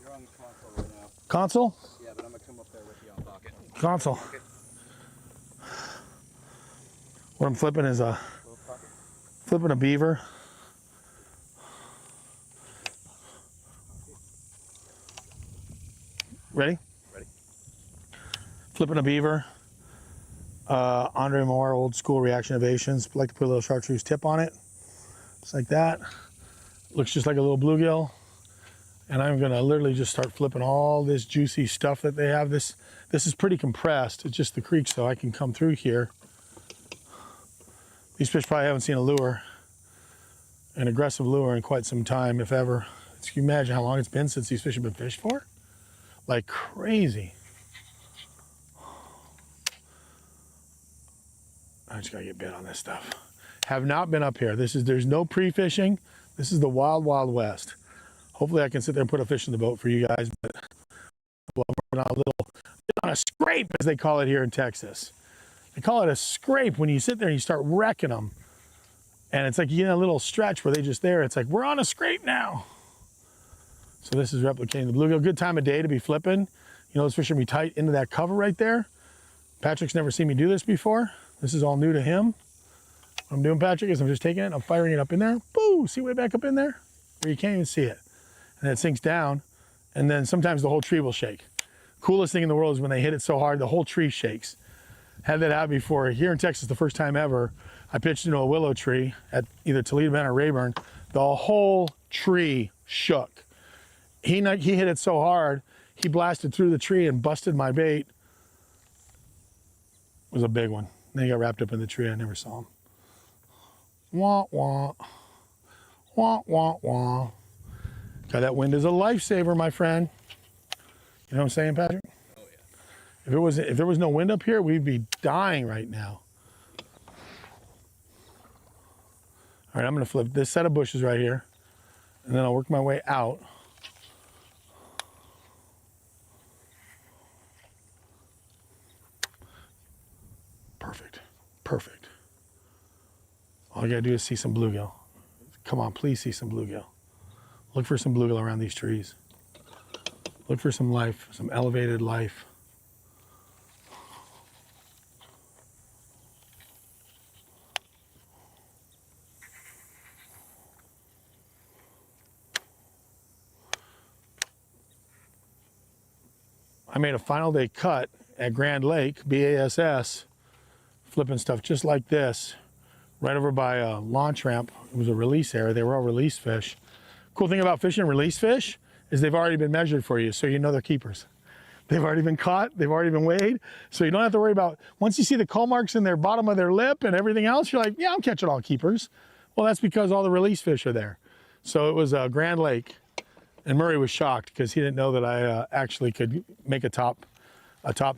You're on the console right now. Console? Yeah, but I'm gonna come up there with you on pocket. Console. What I'm flipping is a flipping a beaver. Ready? Ready. Flipping a beaver. Andre Moore, old school reaction innovations. Like to put a little chartreuse tip on it. Just like that. Looks just like a little bluegill. And I'm gonna literally just start flipping all this juicy stuff that they have. This is pretty compressed. It's just the creek, so I can come through here. These fish probably haven't seen a lure, an aggressive lure in quite some time, if ever. Can you imagine how long it's been since these fish have been fished for? Like crazy. I just gotta get bit on this stuff. Have not been up here. There's no pre-fishing. This is the wild, wild west. Hopefully I can sit there and put a fish in the boat for you guys, but we're on a scrape, as they call it here in Texas. They call it a scrape when you sit there and you start wrecking them. And it's like you get a little stretch where they just there. It's like, we're on a scrape now. So this is replicating the bluegill. Good time of day to be flipping. You know, those fish are gonna be tight into that cover right there. Patrick's never seen me do this before. This is all new to him. What I'm doing, Patrick, is I'm just taking it, I'm firing it up in there. Boo, see way back up in there? Where you can't even see it. And then it sinks down, and then sometimes the whole tree will shake. Coolest thing in the world is when they hit it so hard, the whole tree shakes. Had that happen before. Here in Texas, the first time ever, I pitched into a willow tree at either Toledo Bend or Rayburn. The whole tree shook. He hit it so hard, he blasted through the tree and busted my bait. It was a big one. Then he got wrapped up in the tree. I never saw him. Wah, wah. Wah, wah, wah. God, that wind is a lifesaver, my friend. You know what I'm saying, Patrick? Oh yeah. If there was no wind up here, we'd be dying right now. All right, I'm gonna flip this set of bushes right here, and then I'll work my way out. Perfect, perfect. All you gotta do is see some bluegill. Come on, please see some bluegill. Look for some bluegill around these trees. Look for some life, some elevated life. I made a final day cut at Grand Lake, BASS, flipping stuff just like this, right over by a launch ramp. It was a release area. They were all release fish. Cool thing about fishing release fish is they've already been measured for you, so you know they're keepers. They've already been caught, they've already been weighed, so you don't have to worry about, once you see the call marks in their bottom of their lip and everything else, you're like, yeah, I'm catching all keepers. Well, that's because all the release fish are there. So it was Grand Lake, and Murray was shocked because he didn't know that I actually could make a top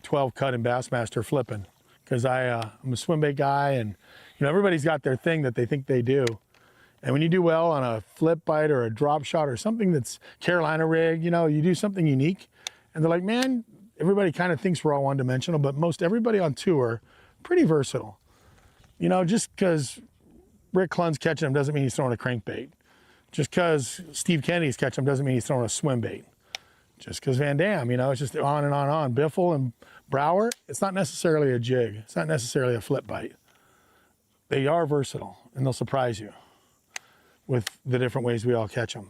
12 cut in Bassmaster flipping, because I'm a swim bait guy, and everybody's got their thing that they think they do. And when you do well on a flip bite or a drop shot or something that's Carolina rig, you do something unique, and they're like, man, everybody kind of thinks we're all one-dimensional, but most everybody on tour, pretty versatile. Just because Rick Clunn's catching them doesn't mean he's throwing a crankbait. Just because Steve Kennedy's catching them doesn't mean he's throwing a swim bait. Just because Van Dam, it's just on and on and on. Biffle and Brower, it's not necessarily a jig. It's not necessarily a flip bite. They are versatile, and they'll surprise you with the different ways we all catch them.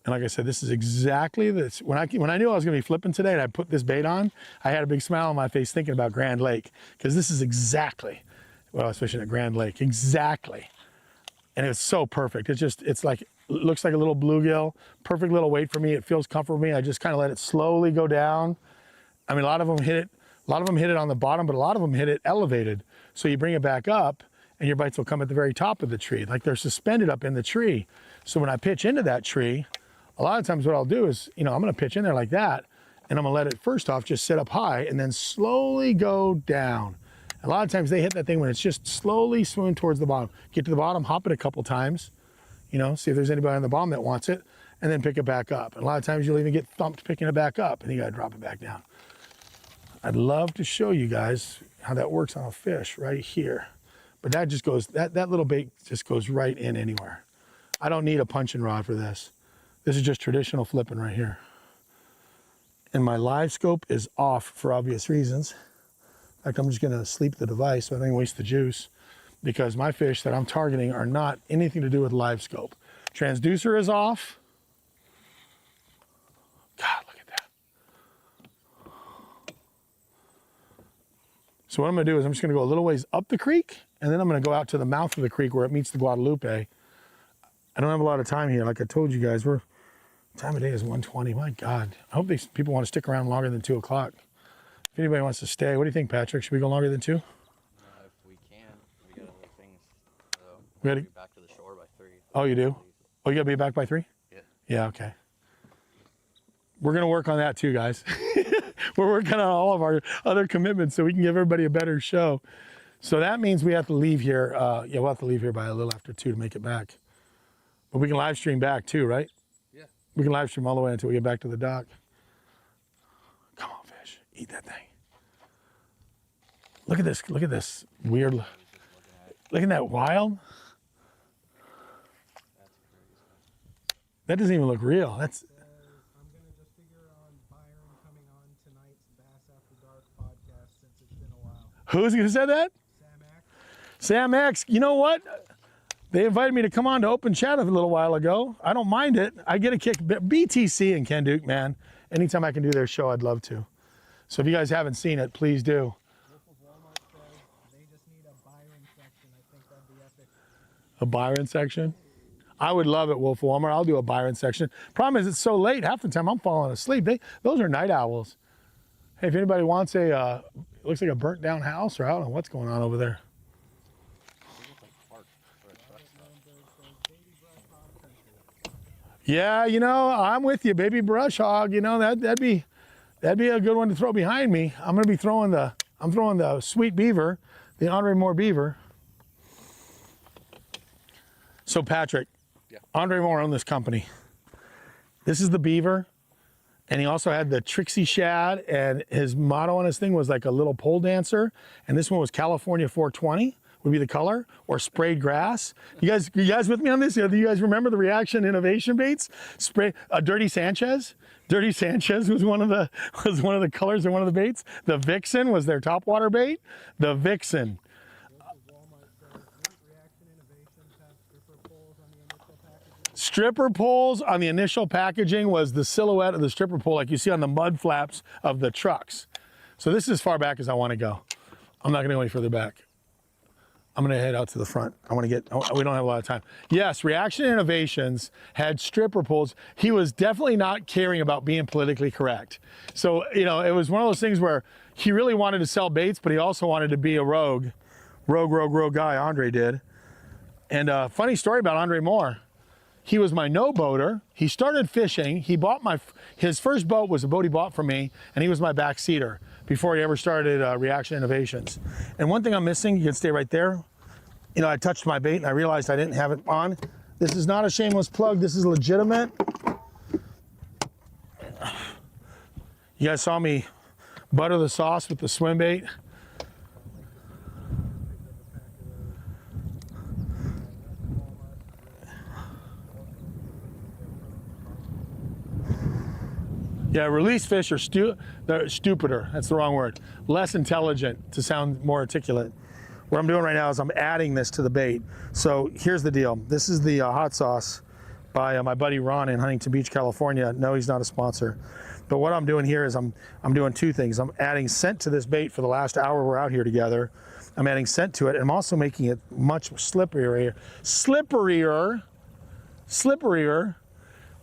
And like I said, this is exactly this. When I knew I was going to be flipping today and I put this bait on, I had a big smile on my face thinking about Grand Lake, because this is exactly what I was fishing at Grand Lake. Exactly. And it's so perfect. It's like, it looks like a little bluegill, perfect little weight for me. It feels comfortable for me. I just kind of let it slowly go down. I mean, a lot of them hit it on the bottom, but a lot of them hit it elevated. So you bring it back up and your bites will come at the very top of the tree, like they're suspended up in the tree. So when I pitch into that tree, a lot of times what I'll do is, I'm gonna pitch in there like that, and I'm gonna let it first off just sit up high and then slowly go down. A lot of times they hit that thing when it's just slowly swimming towards the bottom. Get to the bottom, hop it a couple times, see if there's anybody on the bottom that wants it, and then pick it back up. And a lot of times you'll even get thumped picking it back up, and you gotta drop it back down. I'd love to show you guys how that works on a fish right here. But that just goes, that little bait just goes right in anywhere. I don't need a punching rod for this. This is just traditional flipping right here. And my live scope is off for obvious reasons. In fact, I'm just gonna sleep the device so I don't waste the juice, because my fish that I'm targeting are not anything to do with live scope. Transducer is off. God, look at that. So what I'm gonna do is I'm just gonna go a little ways up the creek, and then I'm gonna go out to the mouth of the creek where it meets the Guadalupe. I don't have a lot of time here. Like I told you guys, time of day is 1:20. My God, I hope these people want to stick around longer than 2 o'clock. If anybody wants to stay, what do you think, Patrick? Should we go longer than 2? If we can, we got other things. We gotta get back to the shore by 3. Oh, you do? Oh, you gotta be back by 3? Yeah. Yeah, okay. We're gonna work on that too, guys. We're working on all of our other commitments so we can give everybody a better show. So that means we have to leave here. We'll have to leave here by a little after 2 to make it back. But we can live stream back too, right? Yeah. We can live stream all the way until we get back to the dock. Come on, fish. Eat that thing. Look at this. Look at this weird. Look at that wild. That doesn't even look real. That's. I'm gonna just figure on Byron coming on tonight's Bass After Dark podcast since it's been a while. Who's gonna say that? Sam X. Sam X. You know what? They invited me to come on to open chat a little while ago. I don't mind it. I get a kick. BTC and Ken Duke, man. Anytime I can do their show, I'd love to. So if you guys haven't seen it, please do. Wolf of Walmart says they just need a Byron section. I think that'd be epic. A Byron section? I would love it, Wolf of Walmart. I'll do a Byron section. Problem is, it's so late. Half the time I'm falling asleep. Those are night owls. Hey, if anybody wants it looks like a burnt down house, or I don't know what's going on over there. Yeah, I'm with you, baby brush hog. That'd be a good one to throw behind me. I'm gonna be throwing the sweet beaver, the Andre Moore beaver. So Patrick, Yeah. Andre Moore owned this company. This is the beaver, and he also had the Trixie shad, and his motto on his thing was like a little pole dancer, and this one was California 420, would be the color, or sprayed grass. You guys with me on this? You guys remember the Reaction Innovation baits? Dirty Sanchez. Dirty Sanchez was one of the colors in one of the baits. The Vixen was their topwater bait. The Vixen. Stripper poles on the initial packaging was the silhouette of the stripper pole like you see on the mud flaps of the trucks. So this is as far back as I want to go. I'm not going to go any further back. I'm going to head out to the front. We don't have a lot of time. Yes, Reaction Innovations had stripper poles. He was definitely not caring about being politically correct. So, you know, it was one of those things where he really wanted to sell baits, but he also wanted to be a rogue guy, Andre did. And funny story about Andre Moore. He was my no-boater. He started fishing. He bought his first boat was a boat he bought from me, and he was my backseater before he ever started Reaction Innovations. And one thing I'm missing, you can stay right there. You know, I touched my bait and I realized I didn't have it on. This is not a shameless plug. This is legitimate. You guys saw me butter the sauce with the swim bait. Yeah, release fish are they're stupider. That's the wrong word. Less intelligent, to sound more articulate. What I'm doing right now is I'm adding this to the bait. So here's the deal. This is the hot sauce by my buddy Ron in Huntington Beach, California. No, he's not a sponsor. But what I'm doing here is I'm doing two things. I'm adding scent to this bait for the last hour we're out here together. I'm adding scent to it, and I'm also making it much slipperier.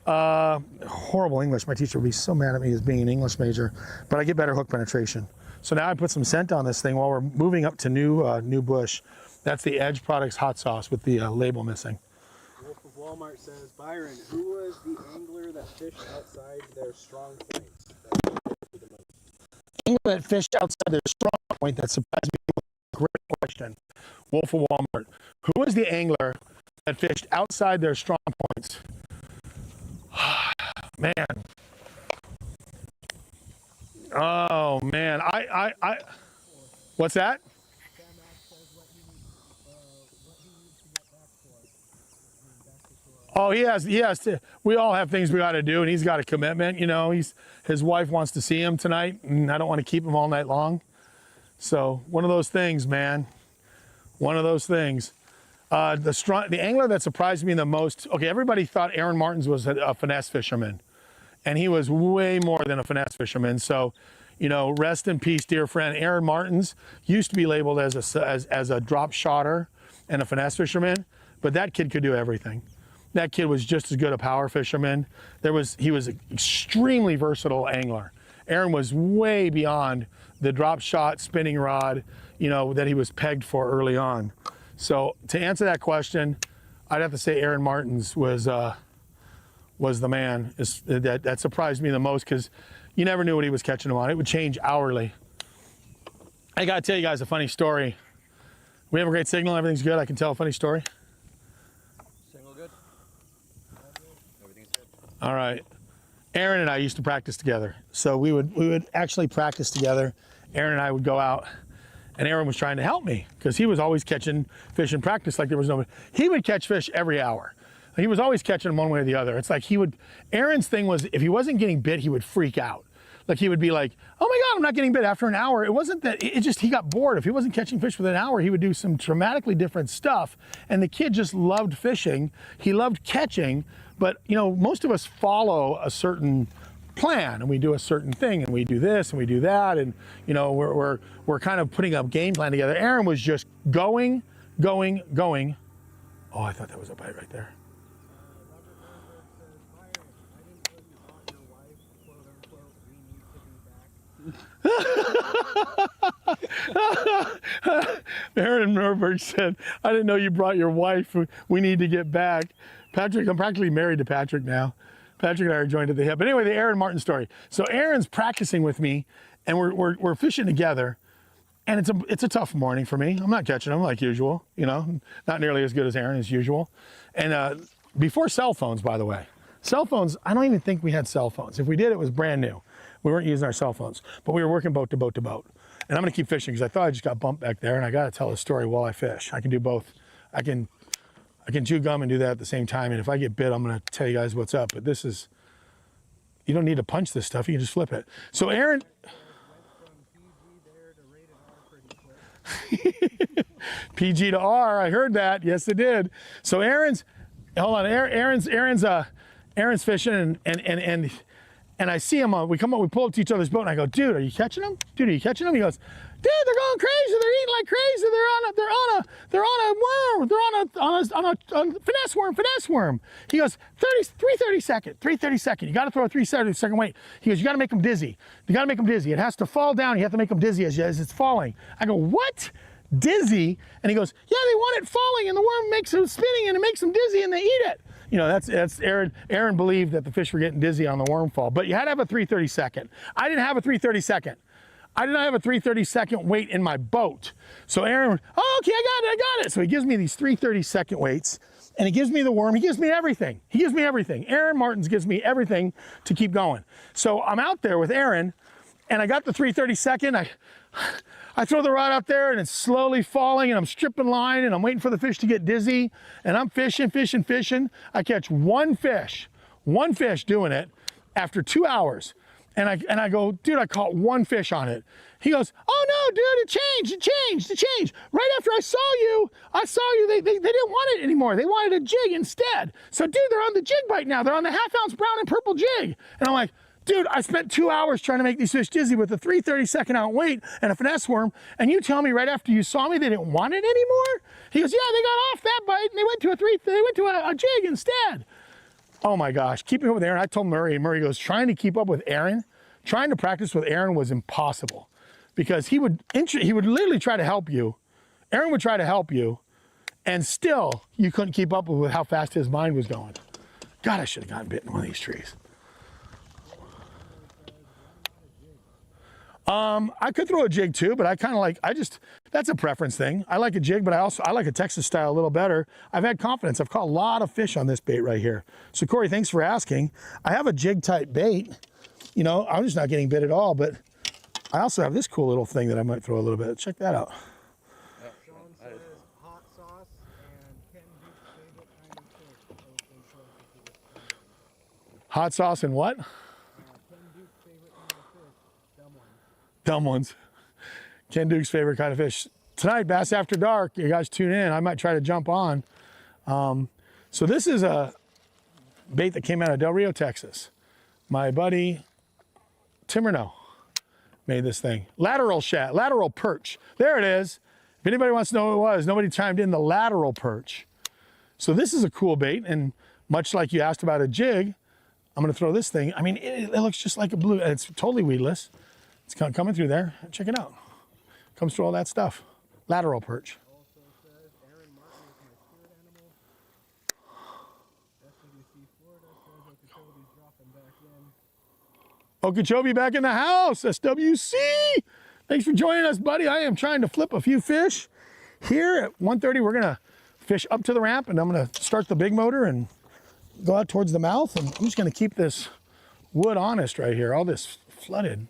Horrible English. My teacher would be so mad at me as being an English major, but I get better hook penetration. So now I put some scent on this thing while we're moving up to new bush. That's the Edge Products hot sauce with the label missing. Wolf of Walmart says, Byron, who was the angler that fished outside their strong points? Angler that fished outside their strong point, that surprised me. Great question. Wolf of Walmart. Who was the angler that fished outside their strong points? Man. Oh man, what's that? Oh, he has. We all have things we got to do, and he's got a commitment. You know, his wife wants to see him tonight, and I don't want to keep him all night long. So one of those things, man. One of those things. The angler that surprised me the most. Okay, everybody thought Aaron Martins was a finesse fisherman, and he was way more than a finesse fisherman. So, you know, rest in peace, dear friend. Aaron Martins used to be labeled as a drop shotter and a finesse fisherman, but that kid could do everything. That kid was just as good a power fisherman. He was an extremely versatile angler. Aaron was way beyond the drop shot, spinning rod, you know, that he was pegged for early on. So to answer that question, I'd have to say Aaron Martins was the man. That surprised me the most, because you never knew what he was catching them on. It would change hourly. I gotta tell you guys a funny story. We have a great signal, everything's good. I can tell a funny story. Signal good? Everything's good. All right. Aaron and I used to practice together. So we would actually practice together. Aaron and I would go out, and Aaron was trying to help me because he was always catching fish in practice like there was nobody. He would catch fish every hour. He was always catching them one way or the other. It's like Aaron's thing was, if he wasn't getting bit, he would freak out. Like he would be like, oh my God, I'm not getting bit after an hour. It wasn't that, he got bored. If he wasn't catching fish within an hour, he would do some dramatically different stuff. And the kid just loved fishing. He loved catching, but you know, most of us follow a certain plan, and we do a certain thing, and we do this and we do that, and you know, we're kind of putting a game plan together. Aaron was just going. Oh, I thought that was a bite right there. Aaron Norberg said, I didn't know you brought your wife. We need to get back. Patrick, I'm practically married to Patrick now. Patrick and I are joined at the hip. But anyway, the Aaron Martin story. So Aaron's practicing with me, and we're fishing together, and it's a tough morning for me. I'm not catching them like usual, you know, not nearly as good as Aaron as usual. And before cell phones, by the way. Cell phones, I don't even think we had cell phones. If we did, it was brand new. We weren't using our cell phones, but we were working boat to boat to boat. And I'm gonna keep fishing because I thought I just got bumped back there, and I gotta tell a story while I fish. I can do both. I can chew gum and do that at the same time. And if I get bit, I'm gonna tell you guys what's up. But this is, you don't need to punch this stuff. You can just flip it. So Aaron, PG to R, I heard that. Yes, it did. So Aaron's, hold on, Aaron's fishing, and I see him. We pull up to each other's boat, and I go, dude, are you catching them? Dude, are you catching them? He goes, dude, they're going crazy. They're eating like crazy. They're on a worm. They're on a finesse worm. He goes, 330 second. You got to throw a 330 second weight. He goes, you got to make them dizzy. You got to make them dizzy. It has to fall down. You have to make them dizzy as it's falling. I go, what? Dizzy? And he goes, yeah, they want it falling, and the worm makes them spinning, and it makes them dizzy, and they eat it. You know, that's Aaron. Aaron believed that the fish were getting dizzy on the worm fall, but you had to have a 330 second. I didn't have a 330 second. I did not have a 330 second weight in my boat. So Aaron, oh, okay, I got it. So he gives me these 330 second weights, and he gives me the worm. He gives me everything. Aaron Martins gives me everything to keep going. So I'm out there with Aaron, and I got the 330 second. I throw the rod out there, and it's slowly falling, and I'm stripping line, and I'm waiting for the fish to get dizzy, and I'm fishing. I catch one fish doing it after 2 hours. And I go, dude, I caught one fish on it. He goes, oh no, dude, it changed. Right after I saw you, they didn't want it anymore. They wanted a jig instead. So dude, they're on the jig bite now. They're on the 1/2 ounce brown and purple jig. And I'm like, dude, I spent 2 hours trying to make these fish dizzy with a 330 second out weight and a finesse worm, and you tell me right after you saw me they didn't want it anymore? He goes, yeah, they got off that bite and they went to a jig instead. Oh my gosh, keeping up with Aaron. I told Murray, and Murray goes, trying to keep up with Aaron, trying to practice with Aaron was impossible because he would literally try to help you. Aaron would try to help you, and still you couldn't keep up with how fast his mind was going. God, I should have gotten bit in one of these trees. I could throw a jig too, but that's a preference thing. I like a jig, but I like a Texas style a little better. I've had confidence. I've caught a lot of fish on this bait right here. So Corey, thanks for asking. I have a jig type bait. You know, I'm just not getting bit at all, but I also have this cool little thing that I might throw a little bit. Check that out. Sean says hot sauce and Ken Duke's favorite kind of fish. Hot sauce and what? Ken Duke's favorite kind of fish, Dumb ones. Ken Duke's favorite kind of fish. Tonight, Bass After Dark, you guys tune in. I might try to jump on. So this is a bait that came out of Del Rio, Texas. My buddy, Timmerno, made this thing. Lateral perch. There it is. If anybody wants to know what it was, nobody chimed in, the lateral perch. So this is a cool bait, and much like you asked about a jig, I'm gonna throw this thing. I mean, it looks just like a blue, and it's totally weedless. It's coming through there. Check it out. Comes through all that stuff. Lateral perch. Also says Aaron Martin is my spirit animal. SWC Florida says Okeechobee's dropping back in. Okeechobee back in the house. SWC. Thanks for joining us, buddy. I am trying to flip a few fish. Here at 1:30, we're gonna fish up to the ramp, and I'm gonna start the big motor and go out towards the mouth. And I'm just gonna keep this wood honest right here. All this flooded.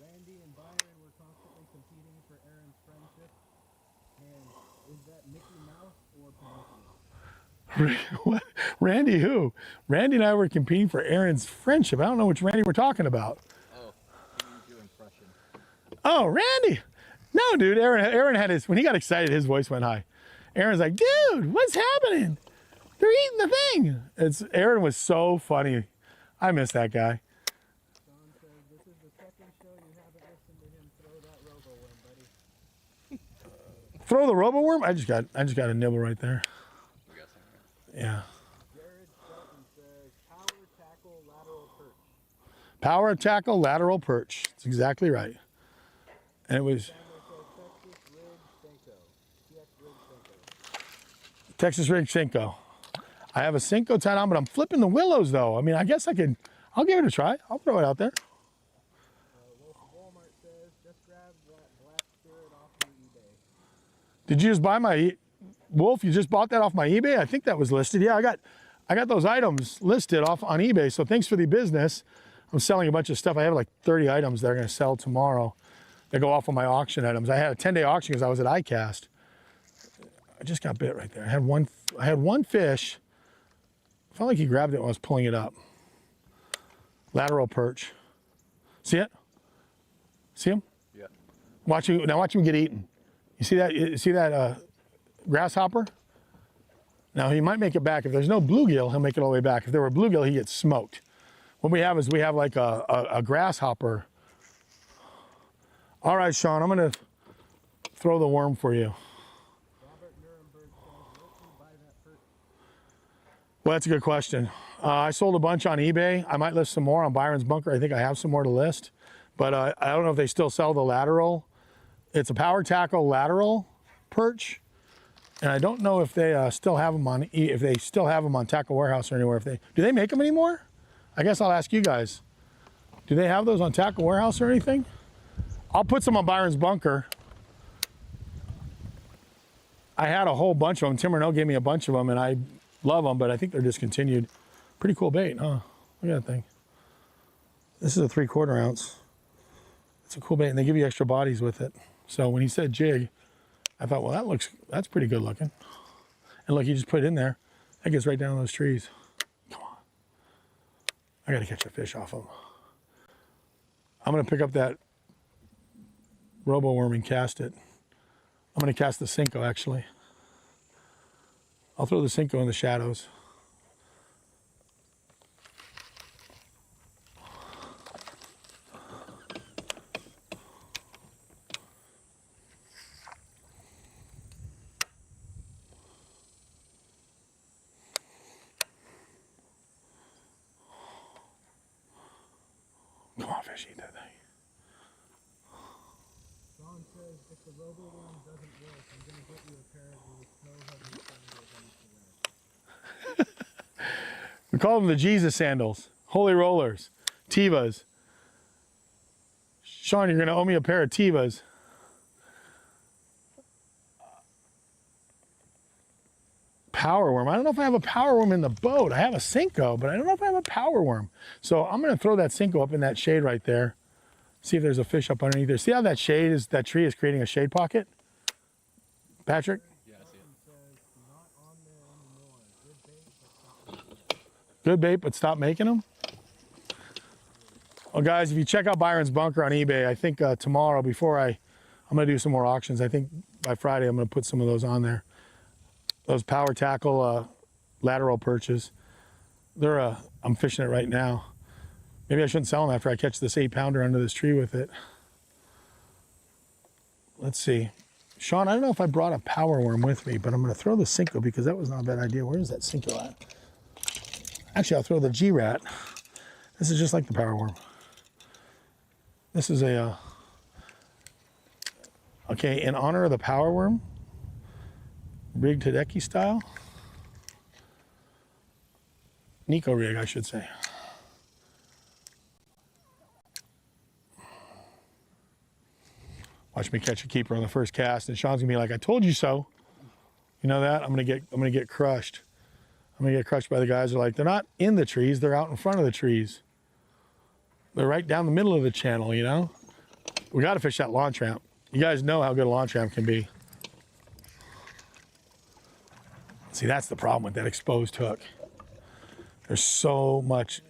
Randy and Byron were constantly competing for Aaron's friendship. And is that Mickey Mouse or Pinocchio? What? Randy who? Randy and I were competing for Aaron's friendship. I don't know which Randy we're talking about. Oh, you do impression. Oh, Randy. No, dude, Aaron had when he got excited, his voice went high. Aaron's like, dude, what's happening? They're eating the thing. Aaron was so funny. I miss that guy. Sean says this is the second show you haven't listened to him throw that robo worm, buddy. Throw the robo worm? I just got a nibble right there. We got some here. Yeah. Jared Shelton says power tackle lateral perch. Power tackle lateral perch. That's exactly right. And it was Texas Rig Cinco. I have a Cinco tied on, but I'm flipping the willows though. I mean, I guess I'll give it a try. I'll throw it out there. Walmart says just grab that black spirit off your eBay. Did you just buy my Wolf? You just bought that off my eBay? I think that was listed. Yeah, I got those items listed off on eBay, so thanks for the business. I'm selling a bunch of stuff. I have like 30 items that are gonna sell tomorrow. They go off on my auction items. I had a 10-day auction because I was at ICAST. I just got bit right there. I had one fish. Felt like he grabbed it when I was pulling it up. Lateral perch. See it? See him? Yeah. Watch him get eaten. You see that? You see that grasshopper? Now he might make it back. If there's no bluegill, he'll make it all the way back. If there were bluegill, he gets smoked. What we have is we have like a grasshopper. All right, Sean, I'm gonna throw the worm for you. Well, that's a good question. I sold a bunch on eBay. I might list some more on Byron's Bunker. I think I have some more to list, but I don't know if they still sell the lateral. It's a power tackle lateral perch, and I don't know if they still have them on Tackle Warehouse or anywhere. Do they make them anymore? I guess I'll ask you guys. Do they have those on Tackle Warehouse or anything? I'll put some on Byron's Bunker. I had a whole bunch of them. Tim Renault gave me a bunch of them, and I love them, but I think they're discontinued. Pretty cool bait, huh? Look at that thing. This is a 3/4 ounce. It's a cool bait, and they give you extra bodies with it. So when he said jig, I thought, well, that's pretty good looking. And look, you just put it in there. That gets right down those trees. Come on. I got to catch a fish off them. I'm going to pick up that robo worm and cast it. I'm going to cast the Cinco, actually. I'll throw the Cinco in the shadows. Come on, fish, eat that thing. Sean says if the robo worm doesn't work, I'm going to get you a pair of these toe-heavy sandals I used to wear. We call them the Jesus sandals, holy rollers, Tevas. Sean, you're going to owe me a pair of Tevas. Power worm. I don't know if I have a power worm in the boat. I have a Cinco, but I don't know if I have a power worm. So I'm going to throw that Cinco up in that shade right there. See if there's a fish up underneath there. See how that tree is creating a shade pocket? Patrick? Yeah, I see it. Good bait, but stop making them. Well, guys, if you check out Byron's Bunker on eBay, I think tomorrow, I'm going to do some more auctions. I think by Friday, I'm going to put some of those on there. Those power tackle lateral perches. I'm fishing it right now. Maybe I shouldn't sell them after I catch this 8-pounder under this tree with it. Let's see. Sean, I don't know if I brought a power worm with me, but I'm going to throw the Cinco because that was not a bad idea. Where is that Cinco at? Actually, I'll throw the G-Rat. This is just like the power worm. This is okay, in honor of the power worm, rig Tedeki style. Nico rig, I should say. Watch me catch a keeper on the first cast, and Sean's gonna be like, "I told you so." You know that? I'm gonna get crushed. I'm gonna get crushed by the guys who are like, they're not in the trees, they're out in front of the trees. They're right down the middle of the channel, you know? We gotta fish that launch ramp. You guys know how good a launch ramp can be. See, that's the problem with that exposed hook. There's so much.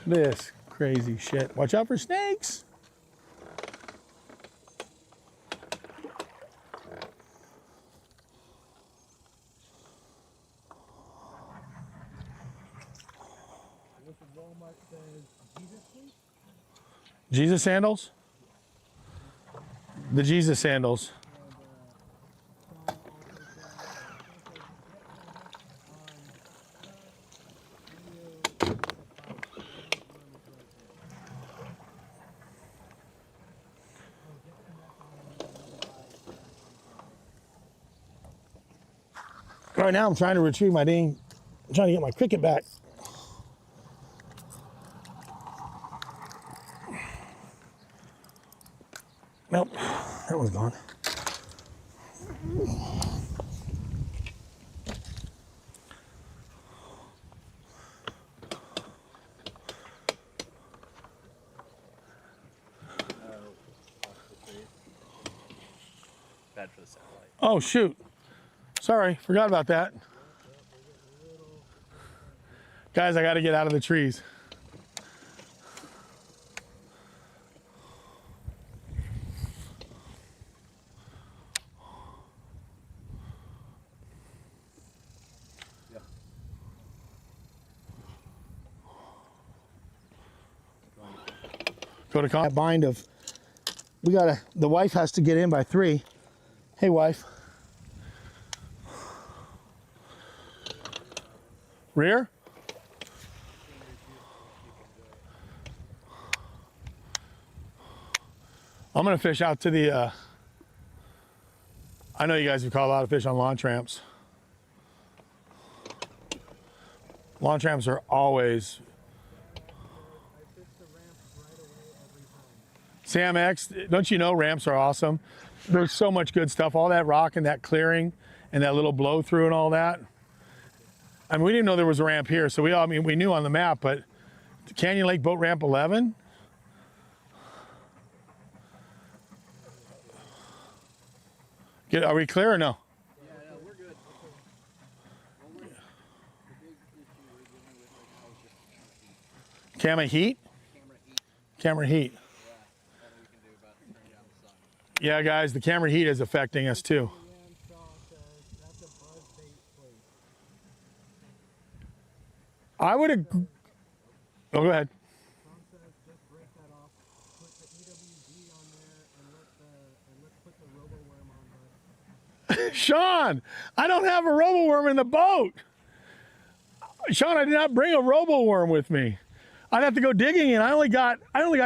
This crazy shit. Watch out for snakes. Jesus sandals? The Jesus sandals. Right now I'm trying to retrieve I'm trying to get my cricket back. was gone. Bad for the satellite. Oh, shoot. Sorry, forgot about that. Guys, I got to get out of the trees. Go to that bind of, the wife has to get in by 3. Hey, wife. Rear? I'm gonna fish out to the, I know you guys have caught a lot of fish on launch ramps. Launch ramps are always, Sam X, don't you know ramps are awesome? There's so much good stuff. All that rock and that clearing and that little blow through and all that. I mean, we didn't know there was a ramp here, so we knew on the map, but Canyon Lake Boat Ramp 11. Are we clear or no? Yeah, we're good. Well, the big issue we're dealing with right now is just Camera heat? camera heat. Camera heat. Yeah, nothing we can do about turning down the sun. Yeah, guys, the camera heat is affecting us too. Shaw says that's a buzz bait place. I would have. Oh, go ahead. Sean says just break that off, put the EWG on there, and let's put the robo worm on there. Sean, I don't have a robo worm in the boat. Sean, I did not bring a robo worm with me. I'd have to go digging, and I only got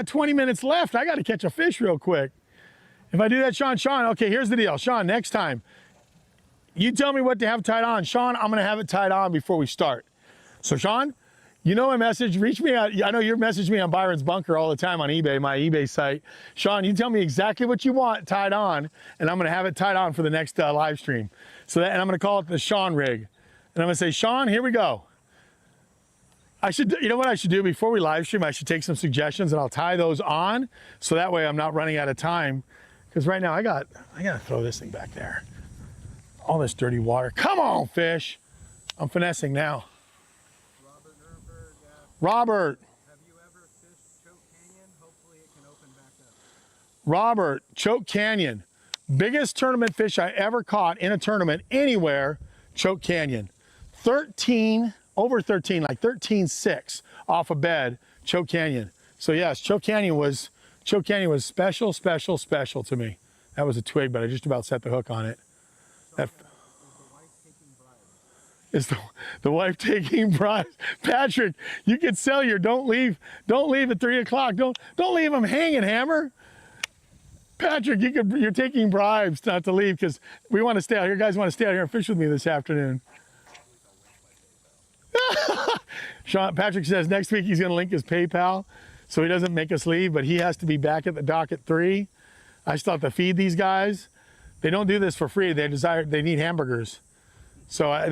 20 minutes left. I got to catch a fish real quick. If I do that, Sean, okay, here's the deal. Sean, next time, you tell me what to have tied on. Sean, I'm going to have it tied on before we start. So, Sean, you know my message. Reach me out. I know you're messaging me on Byron's Bunker all the time on eBay, my eBay site. Sean, you tell me exactly what you want tied on, and I'm going to have it tied on for the next live stream. And I'm going to call it the Sean rig. And I'm going to say, Sean, here we go. You know what I should do before we live stream? I should take some suggestions and I'll tie those on, so that way I'm not running out of time. Because right now I gotta throw this thing back there. All this dirty water. Come on, fish. I'm finessing now. Robert Nuremberg asks, Robert. have you ever fished Choke Canyon? Hopefully it can open back up. Robert, Choke Canyon. Biggest tournament fish I ever caught in a tournament anywhere, Choke Canyon. Over 13, like 13.6 off a bed, Choke Canyon. So yes, Choke Canyon was special to me. That was a twig, but I just about set the hook on it. That, is the wife taking bribes? Patrick, you can sell your don't leave at 3 o'clock. Don't leave them hanging, Hammer. Patrick, you're taking bribes not to leave because we want to stay out here. You guys want to stay out here and fish with me this afternoon. Patrick says next week he's going to link his PayPal so he doesn't make us leave, but he has to be back at the dock at 3. I still have to feed these guys. They don't do this for free. They need hamburgers. So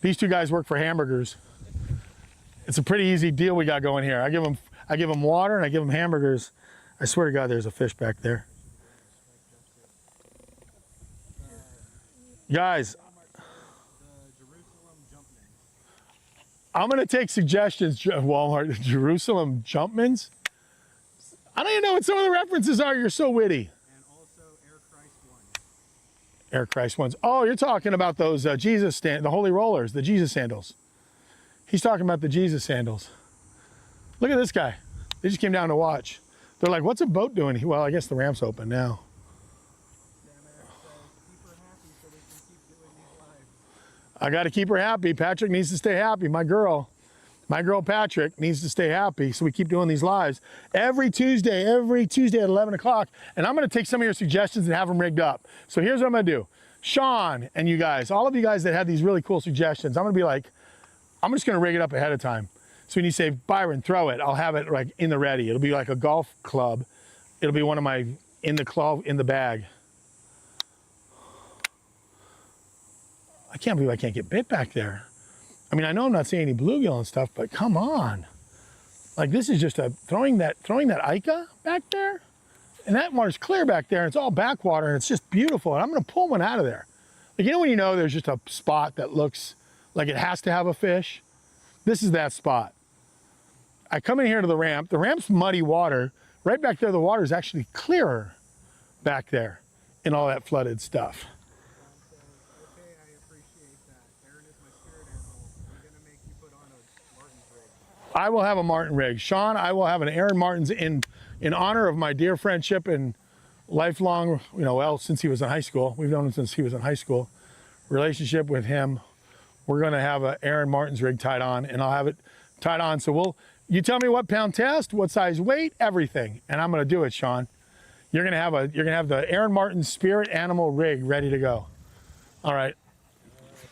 these two guys work for hamburgers. It's a pretty easy deal we got going here. I give them water and I give them hamburgers. I swear to God, there's a fish back there. Guys, I'm going to take suggestions, Walmart. Jerusalem Jumpmans? I don't even know what some of the references are. You're so witty. And also Air Christ ones. Air Christ ones. Oh, you're talking about those the holy rollers, the Jesus sandals. He's talking about the Jesus sandals. Look at this guy. They just came down to watch. They're like, what's a boat doing? Well, I guess the ramp's open now. I got to keep her happy. Patrick needs to stay happy. My girl Patrick needs to stay happy. So we keep doing these lives every Tuesday at 11 o'clock. And I'm going to take some of your suggestions and have them rigged up. So here's what I'm going to do. Sean and you guys, all of you guys that had these really cool suggestions, I'm going to be like, I'm just going to rig it up ahead of time. So when you say, Byron, throw it, I'll have it like in the ready. It'll be like a golf club. It'll be one of my in the bag. I can't believe I can't get bit back there. I mean, I know I'm not seeing any bluegill and stuff, but come on. Like this is just throwing that Ica back there, and that water's clear back there, and it's all backwater, and it's just beautiful. And I'm gonna pull one out of there. Like, you know when you know there's just a spot that looks like it has to have a fish? This is that spot. I come in here to the ramp. The ramp's muddy water. Right back there, the water is actually clearer back there in all that flooded stuff. Okay, I appreciate that. Aaron is my spirit animal. I'm gonna make you put on a Martin's rig. I will have a Martin rig. Sean, I will have an Aaron Martin's in honor of my dear friendship and lifelong, you know, well, since he was in high school. We've known him since he was in high school. Relationship with him. We're gonna have an Aaron Martin's rig tied on, and I'll have it tied on. So you tell me what pound test, what size weight, everything, and I'm gonna do it, Sean. You're gonna have the Aaron Martin spirit animal rig ready to go. All right. Sam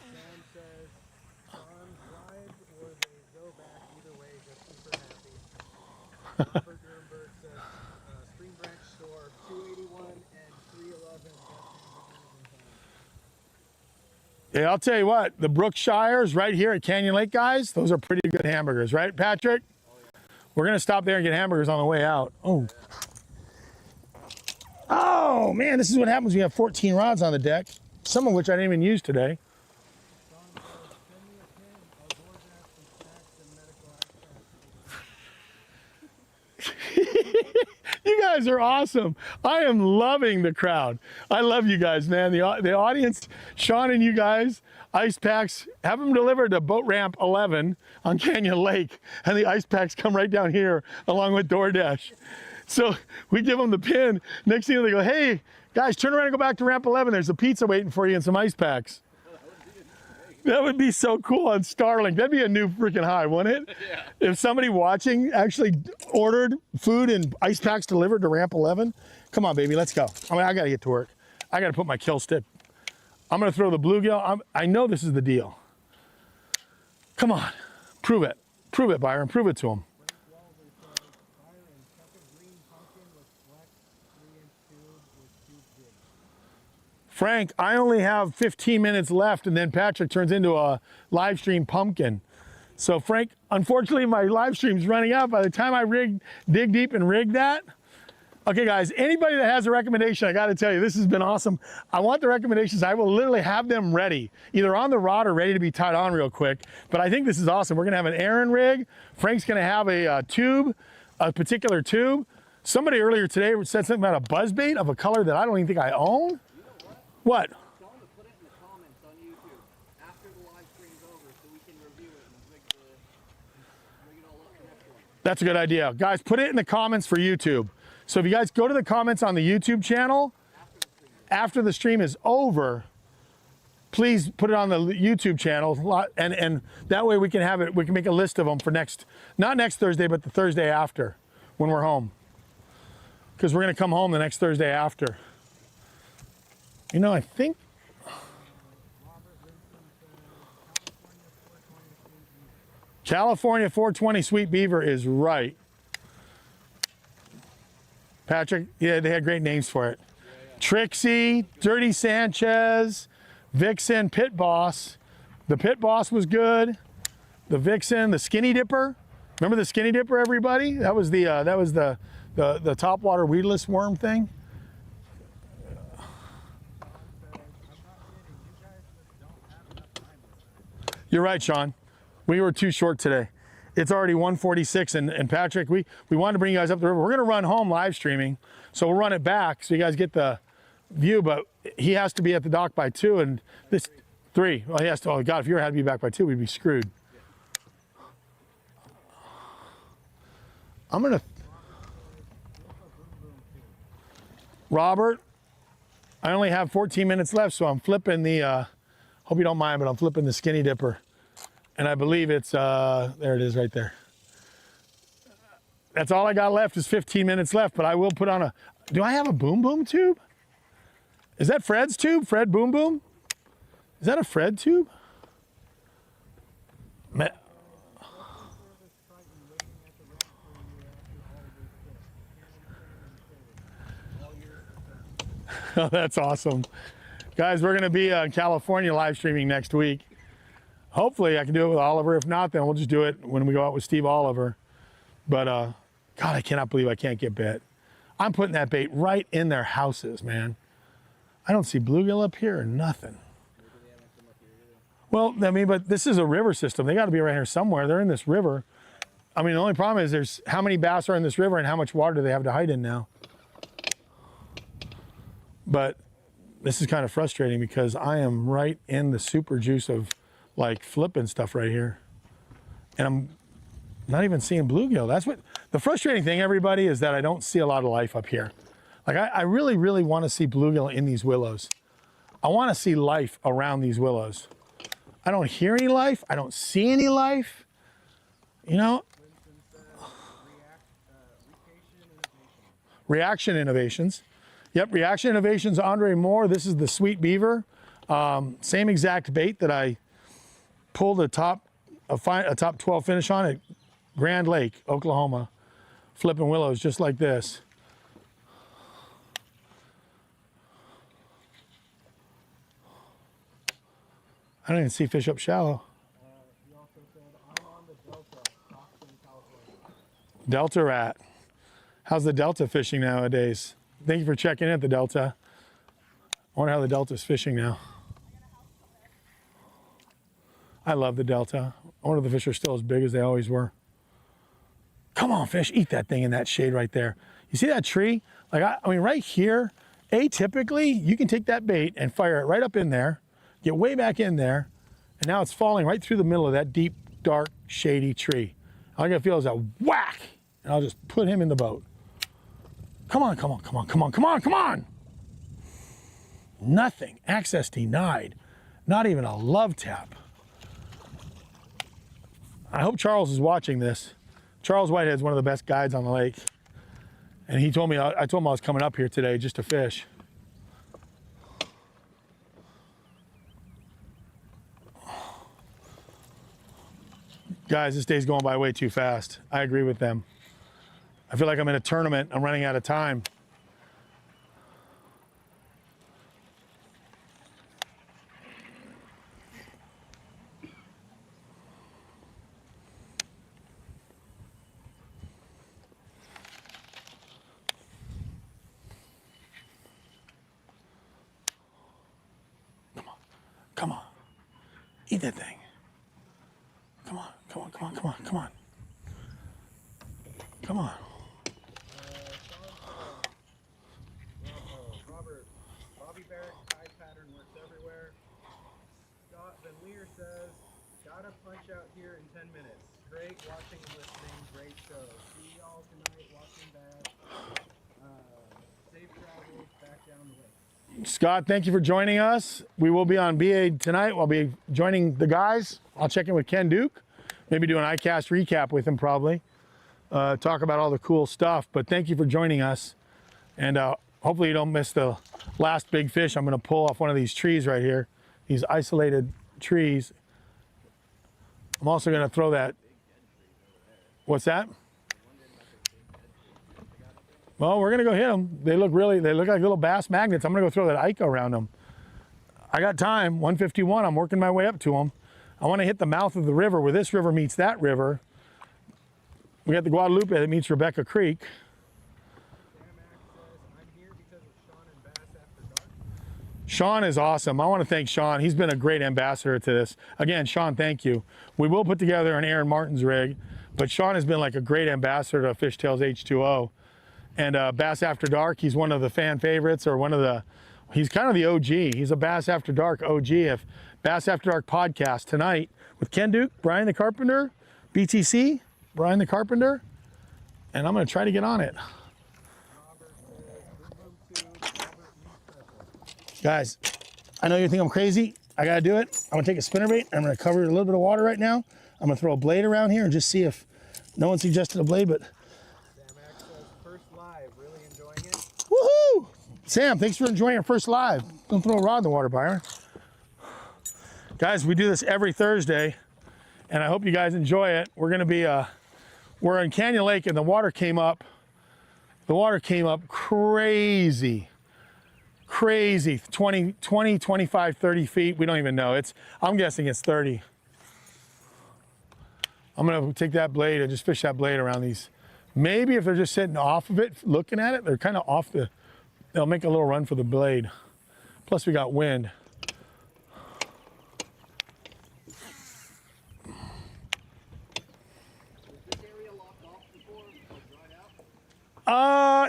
says, Sean drives or they go back. Either way, just super happy. Robert Nuremberg says, Spring Branch store, 281 and 311. Yeah, I'll tell you what, the Brookshires right here at Canyon Lake, guys, those are pretty good hamburgers, right, Patrick? Oh, yeah. We're gonna stop there and get hamburgers on the way out. Oh. Oh, man, this is what happens when you have 14 rods on the deck, some of which I didn't even use today. Sean says, send me a pin. I'll DoorDash some snacks and medical access. You guys are awesome. I am loving the crowd. I love you guys, man. The audience, Sean and you guys, ice packs, have them delivered to boat ramp 11 on Canyon Lake, and the ice packs come right down here along with DoorDash. So we give them the pin. Next thing they go, hey, guys, turn around and go back to ramp 11. There's a pizza waiting for you and some ice packs. That would be so cool on Starlink. That'd be a new freaking high, wouldn't it? Yeah. If somebody watching actually ordered food and ice packs delivered to ramp 11. Come on, baby, let's go. I mean, I gotta get to work. I gotta put my kill stick. I'm gonna throw the bluegill. I know this is the deal. Come on, prove it. Prove it, Byron, prove it to him. Frank, I only have 15 minutes left, and then Patrick turns into a live stream pumpkin. So Frank, unfortunately my live stream's running out by the time I dig deep and rig that. Okay guys, anybody that has a recommendation, I gotta tell you, this has been awesome. I want the recommendations. I will literally have them ready, either on the rod or ready to be tied on real quick. But I think this is awesome. We're gonna have an Aaron rig. Frank's gonna have a tube, a particular tube. Somebody earlier today said something about a buzzbait of a color that I don't even think I own. What? Tell them to put it in the comments on YouTube after the live stream's over so we can review it and rig it all up for next one. That's a good idea. Guys, put it in the comments for YouTube. So if you guys go to the comments on the YouTube channel, after the stream is over, please put it on the YouTube channel, and that way we can have it, we can make a list of them for not next Thursday, but the Thursday after when we're home. Because we're gonna come home the next Thursday after. You know, I think, California 420 Sweet Beaver is right. Patrick, yeah, they had great names for it. Trixie, Dirty Sanchez, Vixen, Pit Boss. The Pit Boss was good. The Vixen, the Skinny Dipper. Remember the Skinny Dipper, everybody? That was the topwater weedless worm thing. You're right, Sean. We were too short today. It's already 1:46, and Patrick, we wanted to bring you guys up the river. We're gonna run home live streaming, so we'll run it back so you guys get the view, but he has to be at the dock by 2, and this 3. Well, he has to, oh God, if you had to be back by 2, we'd be screwed. I'm gonna, Robert, I only have 14 minutes left, so I'm flipping the, hope you don't mind, but I'm flipping the Skinny Dipper. And I believe it's, there it is right there. That's all I got left is 15 minutes left, but I will put on do I have a Boom Boom tube? Is that Fred's tube? Fred Boom Boom? Is that a Fred tube? Oh, that's awesome. Guys, we're going to be in California live streaming next week. Hopefully I can do it with Oliver. If not, then we'll just do it when we go out with Steve Oliver. But God, I cannot believe I can't get bit. I'm putting that bait right in their houses, man. I don't see bluegill up here or nothing. Well, I mean, but this is a river system. They got to be around here somewhere. They're in this river. I mean, the only problem is there's how many bass are in this river and how much water do they have to hide in now. But this is kind of frustrating because I am right in the super juice of like flipping stuff right here. And I'm not even seeing bluegill. That's what the frustrating thing, everybody, is that I don't see a lot of life up here. Like I really, really want to see bluegill in these willows. I want to see life around these willows. I don't hear any life. I don't see any life. You know? Reaction Innovations. Yep, Reaction Innovations, Andre Moore. This is the Sweet Beaver. Same exact bait that I pulled a top 12 finish on at Grand Lake, Oklahoma. Flipping willows just like this. I don't even see fish up shallow. He also said, I'm on the Delta, Stockton, California. Delta rat. How's the Delta fishing nowadays? Thank you for checking in at the Delta. I wonder how the Delta's fishing now. I love the Delta. I wonder if the fish are still as big as they always were. Come on, fish, eat that thing in that shade right there. You see that tree? Like, I mean, right here, atypically, you can take that bait and fire it right up in there, get way back in there, and now it's falling right through the middle of that deep, dark, shady tree. All I gotta feel is a whack, and I'll just put him in the boat. Come on, come on, come on, come on, come on, come on. Nothing, access denied. Not even a love tap. I hope Charles is watching this. Charles Whitehead's one of the best guides on the lake. And he told me, I told him I was coming up here today just to fish. Guys, this day's going by way too fast. I agree with them. I feel like I'm in a tournament. I'm running out of time. Come on. Eat that thing. Come on, come on, come on, come on, come on. Come on. Robert, Bobby Barrett tide pattern works everywhere. Scott Van Leer says, gotta punch out here in 10 minutes. Great watching and listening, great show. See y'all tonight watching that. Safe travels back down the way. Scott, thank you for joining us. We will be on BA tonight. I'll be joining the guys. I'll check in with Ken Duke. Maybe do an ICAST recap with him probably. Talk about all the cool stuff. But thank you for joining us. And hopefully you don't miss the last big fish. I'm going to pull off one of these trees right here. These isolated trees. I'm also going to throw that. What's that? Well, we're gonna go hit them. They look like little bass magnets. I'm gonna go throw that Ica around them. I got time, 151, I'm working my way up to them. I wanna hit the mouth of the river where this river meets that river. We got the Guadalupe that meets Rebecca Creek. Sean is awesome. I wanna thank Sean. He's been a great ambassador to this. Again, Sean, thank you. We will put together an Aaron Martin's rig, but Sean has been like a great ambassador to Fish Tales H2O. And Bass After Dark, he's one of the fan favorites, or he's kind of the OG. He's a Bass After Dark OG. If Bass After Dark podcast tonight with Ken Duke, Brian the Carpenter, BTC, Brian the Carpenter, and I'm gonna try to get on it. Guys, I know you think I'm crazy. I gotta do it. I'm gonna take a spinnerbait. I'm gonna cover it in a little bit of water right now. I'm gonna throw a blade around here and just see if, no one suggested a blade, but woohoo! Sam, thanks for enjoying our first live. Don't throw a rod in the water, Byron. Guys, we do this every Thursday, and I hope you guys enjoy it. We're gonna be, we're in Canyon Lake, and the water came up crazy. crazy. 20, 25, 30 feet. We don't even know. I'm guessing it's 30. I'm gonna take that blade and just fish that blade around these. Maybe if they're just sitting off of it, looking at it, they're kind of off they'll make a little run for the blade. Plus we got wind.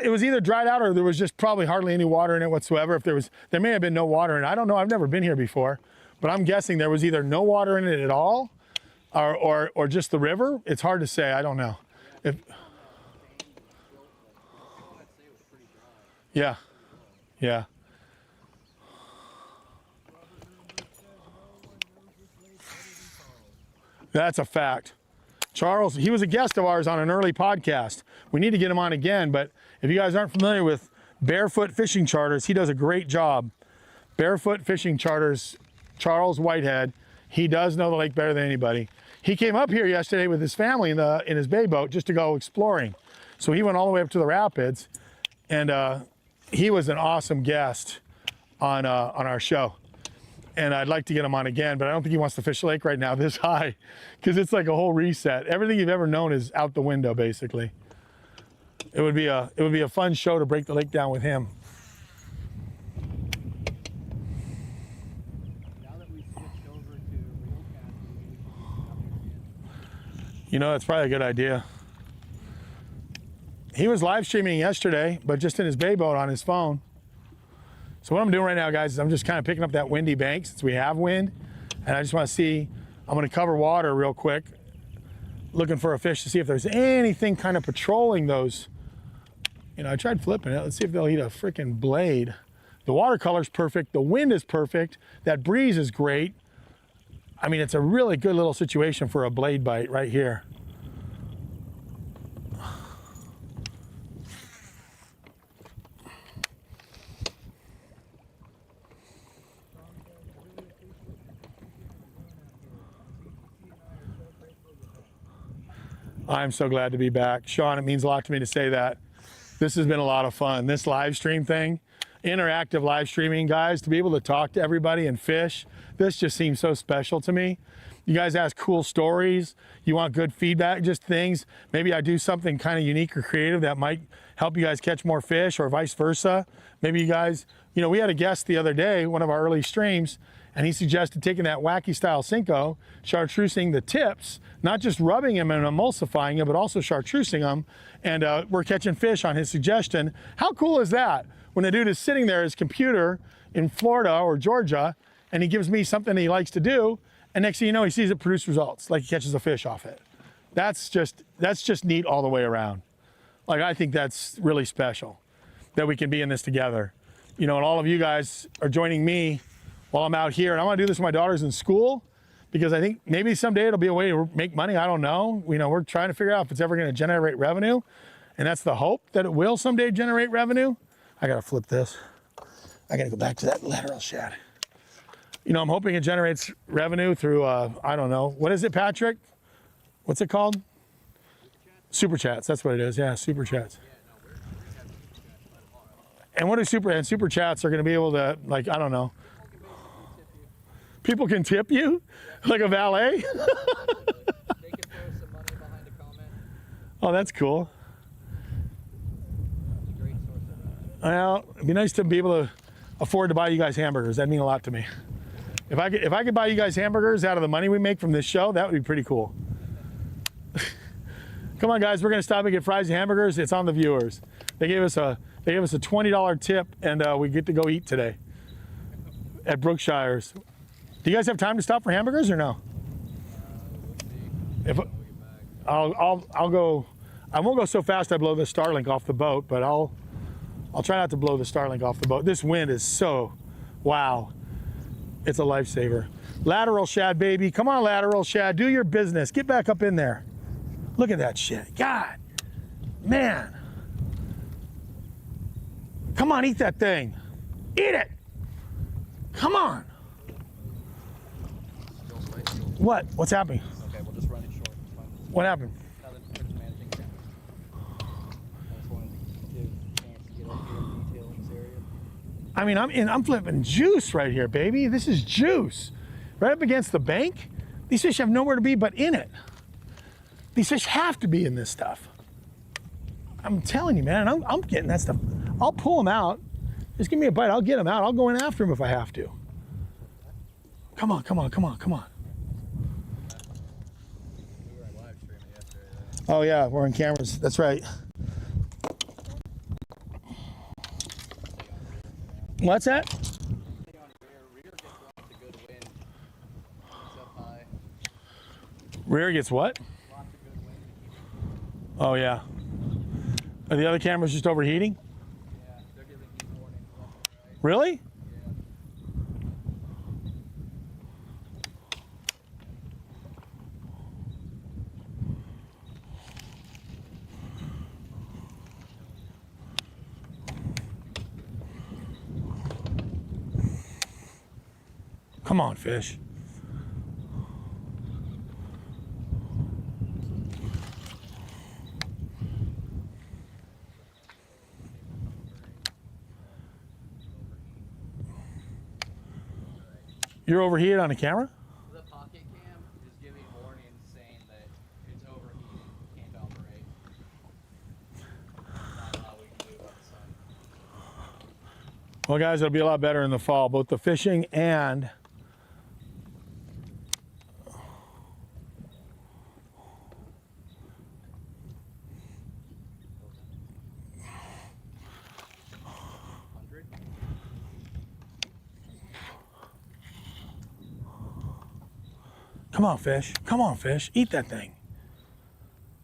It was either dried out or there was just probably hardly any water in it whatsoever. There may have been no water in it. I don't know. I've never been here before, but I'm guessing there was either no water in it at all, or just the river. It's hard to say. I don't know. Yeah, yeah. That's a fact. Charles, he was a guest of ours on an early podcast. We need to get him on again, but if you guys aren't familiar with Barefoot Fishing Charters, he does a great job. Barefoot Fishing Charters, Charles Whitehead, he does know the lake better than anybody. He came up here yesterday with his family in his bay boat just to go exploring. So he went all the way up to the rapids, and he was an awesome guest on our show. And I'd like to get him on again, but I don't think he wants to fish the lake right now this high, because it's like a whole reset. Everything you've ever known is out the window, basically. It would be a fun show to break the lake down with him. Now that we've switched over to reel casting, we should do some upper You know, that's probably a good idea. He was live streaming yesterday, but just in his bay boat on his phone. So what I'm doing right now, guys, is I'm just kind of picking up that windy bank since we have wind. And I just want to see, I'm going to cover water real quick, looking for a fish to see if there's anything kind of patrolling those. You know, I tried flipping it. Let's see if they'll eat a freaking blade. The watercolor's perfect. The wind is perfect. That breeze is great. I mean, it's a really good little situation for a blade bite right here. I'm so glad to be back. Sean, it means a lot to me to say that. This has been a lot of fun. This live stream thing, interactive live streaming, guys, to be able to talk to everybody and fish, this just seems so special to me. You guys ask cool stories. You want good feedback, just things. Maybe I do something kind of unique or creative that might help you guys catch more fish, or vice versa. Maybe you guys, you know, we had a guest the other day, one of our early streams, and he suggested taking that wacky style Cinco, chartreusing the tips, not just rubbing them and emulsifying them, but also chartreusing them. And we're catching fish on his suggestion. How cool is that? When the dude is sitting there at his computer in Florida or Georgia, and he gives me something he likes to do, and next thing you know, he sees it produce results, like he catches a fish off it. That's just neat all the way around. Like, I think that's really special that we can be in this together. You know, and all of you guys are joining me while I'm out here. And I want to do this with my daughters in school, because I think maybe someday it'll be a way to make money. I don't know. You know, we're trying to figure out if it's ever going to generate revenue. And that's the hope, that it will someday generate revenue. I got to flip this. I got to go back to that lateral shad. You know, I'm hoping it generates revenue through, I don't know. What is it, Patrick? What's it called? Super chats. That's what it is. Yeah, super chats. And what are super chats are going to be able to, like, I don't know. People can tip you? Like a valet? They can throw some money behind a comment. Oh, that's cool. It's a great source of Well, it'd be nice to be able to afford to buy you guys hamburgers. That'd mean a lot to me. If I could buy you guys hamburgers out of the money we make from this show, that would be pretty cool. Come on, guys, we're gonna stop and get fries and hamburgers. It's on the viewers. They gave us a $20 tip, and we get to go eat today at Brookshire's. Do you guys have time to stop for hamburgers or no? If I'll go, I won't go so fast I blow the Starlink off the boat, but I'll try not to blow the Starlink off the boat. This wind is so, wow, it's a lifesaver. Lateral shad, baby. Come on, lateral shad, do your business. Get back up in there. Look at that shit. God, man. Come on, eat that thing. Eat it. Come on. What? What's happening? Okay, we'll just run it short. It's fine. What happened? Nothing. We're just managing cameras. I just wanted to give a chance to get up here and detail in this area. I mean, I'm flipping juice right here, baby. This is juice. Right up against the bank. These fish have nowhere to be but in it. These fish have to be in this stuff. I'm telling you, man, I'm getting that stuff. I'll pull them out. Just give me a bite. I'll get them out. I'll go in after them if I have to. Come on, come on, come on, come on. We were live streaming yesterday. Oh yeah, we're on cameras. That's right. What's that? Rear gets lots of good wind. It's up high. Rear gets what? Lots of good wind. Oh yeah. Are the other cameras just overheating? Yeah, they're giving heat warnings left and right. Really? Yeah. Come on, fish. You're overheated on the camera? The pocket cam is giving warnings saying that it's overheating, can't operate. Not a lot we can do about the sun. Well, guys, it'll be a lot better in the fall, both the fishing and come on, fish. Come on, fish. Eat that thing.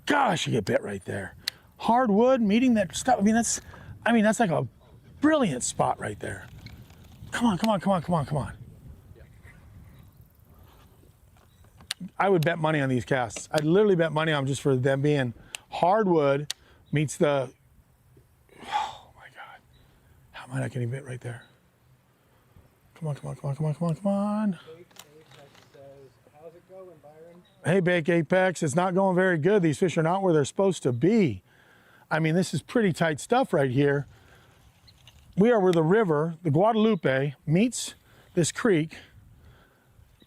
Gosh, you get bit right there. Hardwood, meeting that stuff. I mean, that's like a brilliant spot right there. Come on, come on, come on, come on, come on. I would bet money on these casts. I'd literally bet money on them just for them being hardwood meets the, oh my God. How am I not getting bit right there? Come on, come on, come on, come on, come on, come on. How's it going, Byron? Hey, Bake Apex, it's not going very good. These fish are not where they're supposed to be. I mean, this is pretty tight stuff right here. We are where the river, the Guadalupe, meets this creek.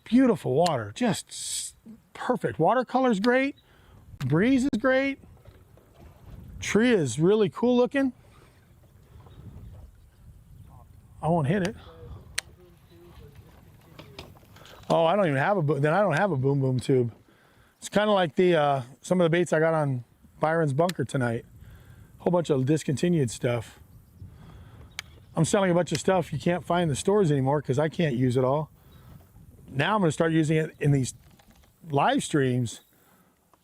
Beautiful water, just perfect. Watercolor's great, breeze is great. Tree is really cool looking. I won't hit it. Oh, I don't even have then I don't have a boom boom tube. It's kind of like the some of the baits I got on Byron's bunker tonight. Whole bunch of discontinued stuff. I'm selling a bunch of stuff you can't find in the stores anymore because I can't use it all. Now I'm going to start using it in these live streams,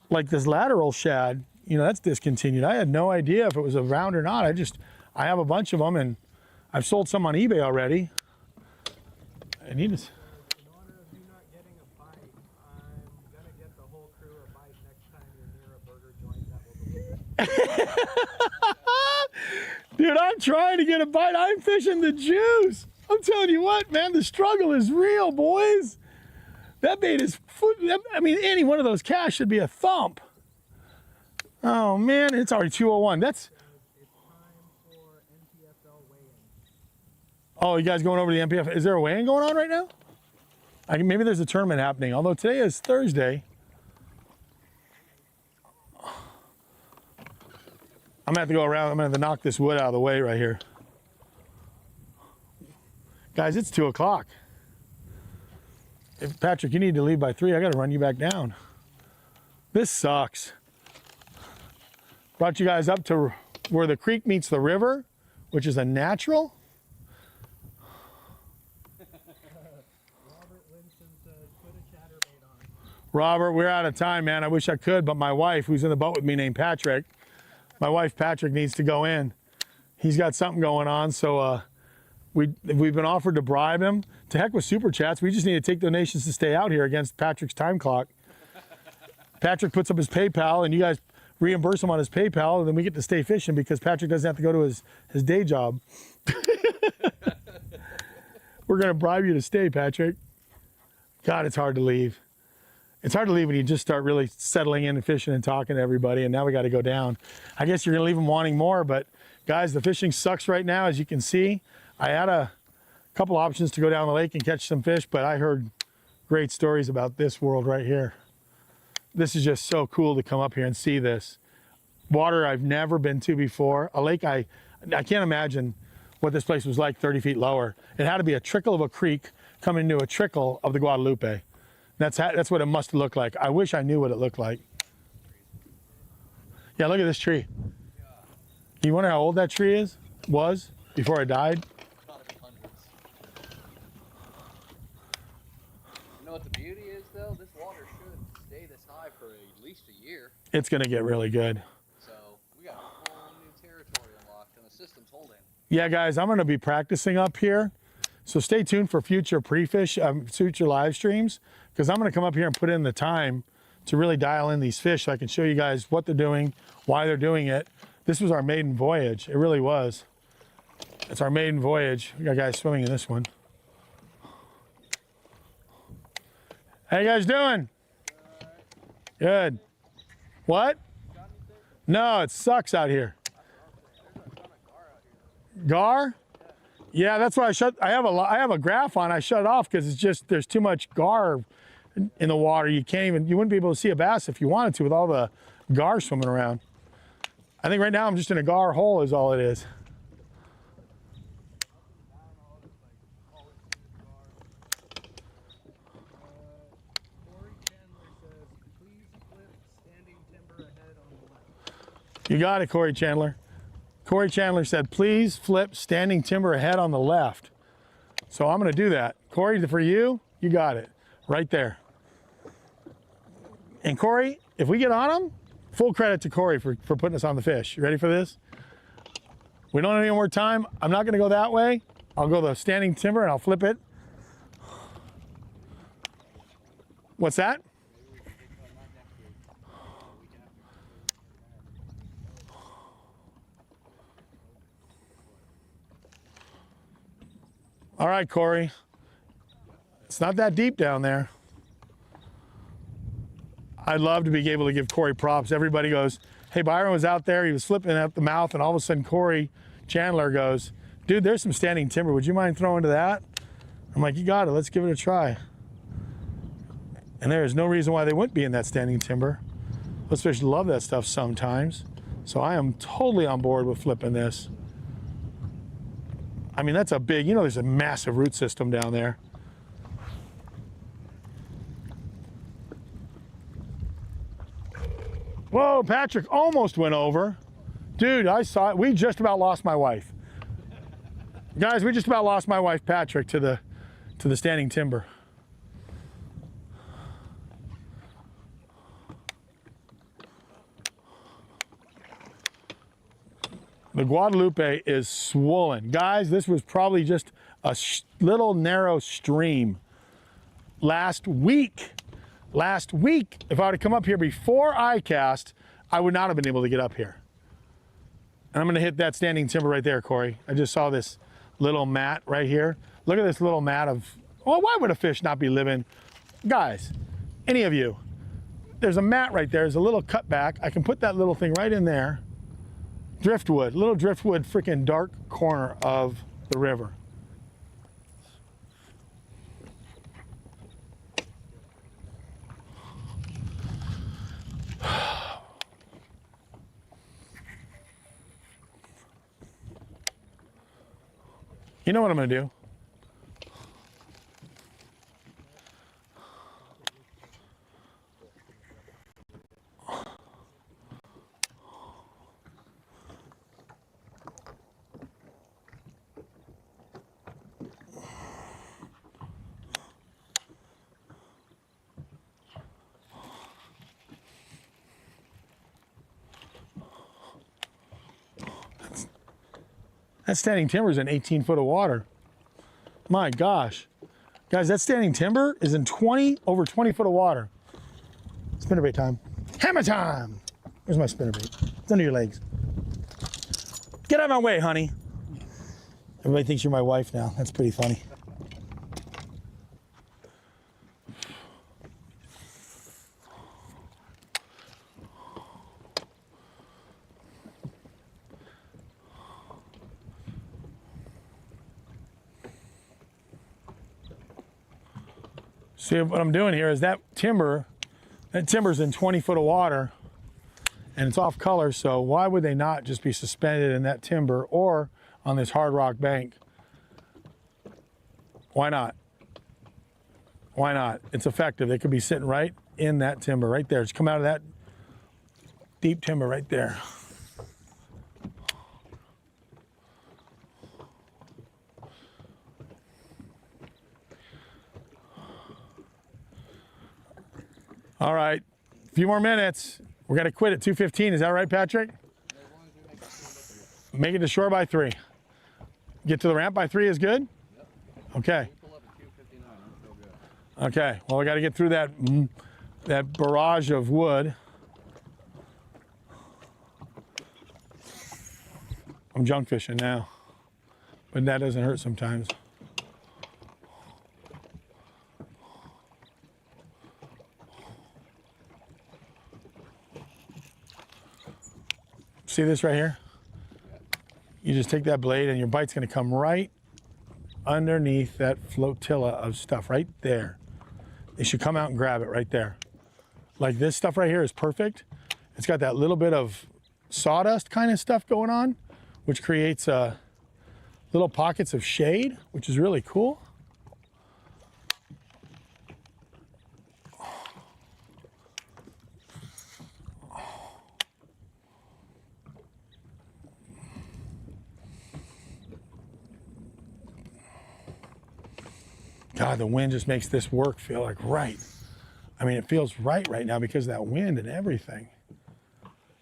like this lateral shad. You know, that's discontinued. I had no idea if it was around or not. I have a bunch of them, and I've sold some on eBay already. I need to. In honor of you not getting a bite, I'm gonna get the whole crew a bite next time you're near a burger joint that will deliver. Dude, I'm trying to get a bite. I'm fishing the juice. I'm telling you what, man, the struggle is real, boys. That bait is, I mean, any one of those casts should be a thump. Oh, man, it's already 2:01. That's, It's time for NPFL weigh-in. oh, you guys going over to the MPF? Is there a weigh-in going on right now? Maybe there's a tournament happening, although today is Thursday. I'm gonna have to go around. I'm gonna have to knock this wood out of the way right here. Guys, it's 2 o'clock. If Patrick, you need to leave by 3. I gotta run you back down. This sucks. Brought you guys up to where the creek meets the river, which is a natural. Robert Winston says, put a chatterbait on. Robert, we're out of time, man. I wish I could, but my wife, who's in the boat with me named Patrick, my wife Patrick needs to go in. He's got something going on, so we've been offered to bribe him. To heck with super chats. We just need to take donations to stay out here against Patrick's time clock. Patrick puts up his PayPal, and you guys reimburse him on his PayPal, and then we get to stay fishing because Patrick doesn't have to go to his day job. We're gonna bribe you to stay, Patrick. God, it's hard to leave. It's hard to leave when you just start really settling in and fishing and talking to everybody, and now we got to go down. I guess you're gonna leave them wanting more, but guys, the fishing sucks right now, as you can see. I had a couple options to go down the lake and catch some fish, but I heard great stories about this world right here. This is just so cool to come up here and see this. Water I've never been to before. A lake I can't imagine what this place was like 30 feet lower. It had to be a trickle of a creek coming into a trickle of the Guadalupe. That's what it must look like. I wish I knew what it looked like. Yeah, look at this tree. You wonder how old that tree was before it died? Gotta be hundreds. You know what the beauty is though? This water should stay this high for at least a year. It's gonna get really good. So we got a whole new territory unlocked and the system's holding. Yeah, guys, I'm gonna be practicing up here. So stay tuned for future future live streams, because I'm gonna come up here and put in the time to really dial in these fish so I can show you guys what they're doing, why they're doing it. This was our maiden voyage. It really was. It's our maiden voyage. We got guys swimming in this one. How you guys doing? Good. What? No, it sucks out here. Gar? Yeah, that's why I have a graph on. I shut it off because it's just there's too much gar in the water. You wouldn't be able to see a bass if you wanted to with all the gar swimming around. I think right now I'm just in a gar hole is all it is. Corey Chandler says, please flip standing timber ahead on the left. You got it, Corey Chandler. Corey Chandler said, please flip standing timber ahead on the left. So I'm gonna do that. Corey, for you, you got it. Right there. And Corey, if we get on them, full credit to Corey for putting us on the fish. You ready for this? We don't have any more time. I'm not gonna go that way. I'll go the standing timber and I'll flip it. What's that? All right, Corey. It's not that deep down there. I'd love to be able to give Corey props. Everybody goes, hey, Byron was out there. He was flipping at the mouth, and all of a sudden Corey Chandler goes, dude, there's some standing timber. Would you mind throwing to that? I'm like, you got it. Let's give it a try. And there is no reason why they wouldn't be in that standing timber. Those fish love that stuff sometimes. So I am totally on board with flipping this. I mean, that's a big, there's a massive root system down there. Whoa, Patrick almost went over. Dude, I saw it. We just about lost my wife. Guys, we just about lost my wife, Patrick, to the standing timber. The Guadalupe is swollen. Guys, this was probably just a little narrow stream. Last week, if I would have come up here before I cast, I would not have been able to get up here. And I'm gonna hit that standing timber right there, Corey. I just saw this little mat right here. Look at this little mat of, why would a fish not be living? Guys, any of you, there's a mat right there. There's a little cutback. I can put that little thing right in there. Driftwood, little driftwood, freaking dark corner of the river. You know what I'm gonna do? That standing timber is in 18 foot of water. My gosh. Guys, that standing timber is in over 20 foot of water. Spinnerbait time. Hammer time! Where's my spinnerbait? It's under your legs. Get out of my way, honey. Everybody thinks you're my wife now. That's pretty funny. See, what I'm doing here is that timber's in 20 foot of water and it's off color, so why would they not just be suspended in that timber or on this hard rock bank? Why not? Why not? It's effective. They could be sitting right in that timber, right there. Just come out of that deep timber right there. All right, a few more minutes. We're gonna quit at 2:15. Is that right, Patrick? Make it to shore by 3. Get to the ramp by 3 is good? Yep. Okay. We'll pull up at 2:59. I'm so good. Okay, well, we got to get through that barrage of wood. I'm junk fishing now, but that doesn't hurt sometimes. See this right here? You just take that blade and your bite's going to come right underneath that flotilla of stuff right there. It should come out and grab it right there. Like this stuff right here is perfect. It's got that little bit of sawdust kind of stuff going on, which creates little pockets of shade, which is really cool. God, the wind just makes this work feel like right. I mean, it feels right now because of that wind and everything.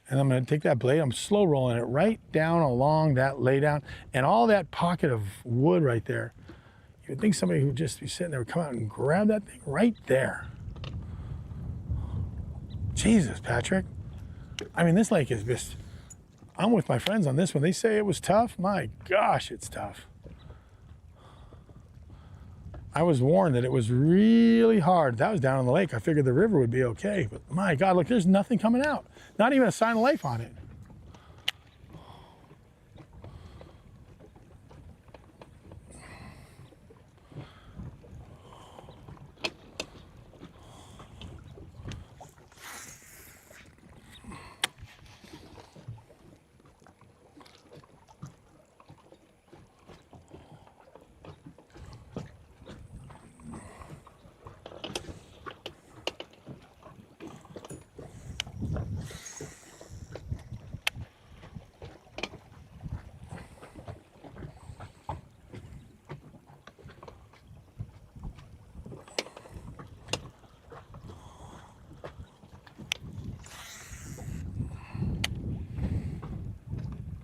And I'm gonna take that blade, I'm slow rolling it right down along that lay down and all that pocket of wood right there. You would think somebody who would just be sitting there would come out and grab that thing right there. Jesus, Patrick. I mean, this lake is just, I'm with my friends on this one. They say it was tough. My gosh, it's tough. I was warned that it was really hard. That was down on the lake. I figured the river would be okay, but my God, look, there's nothing coming out. Not even a sign of life on it.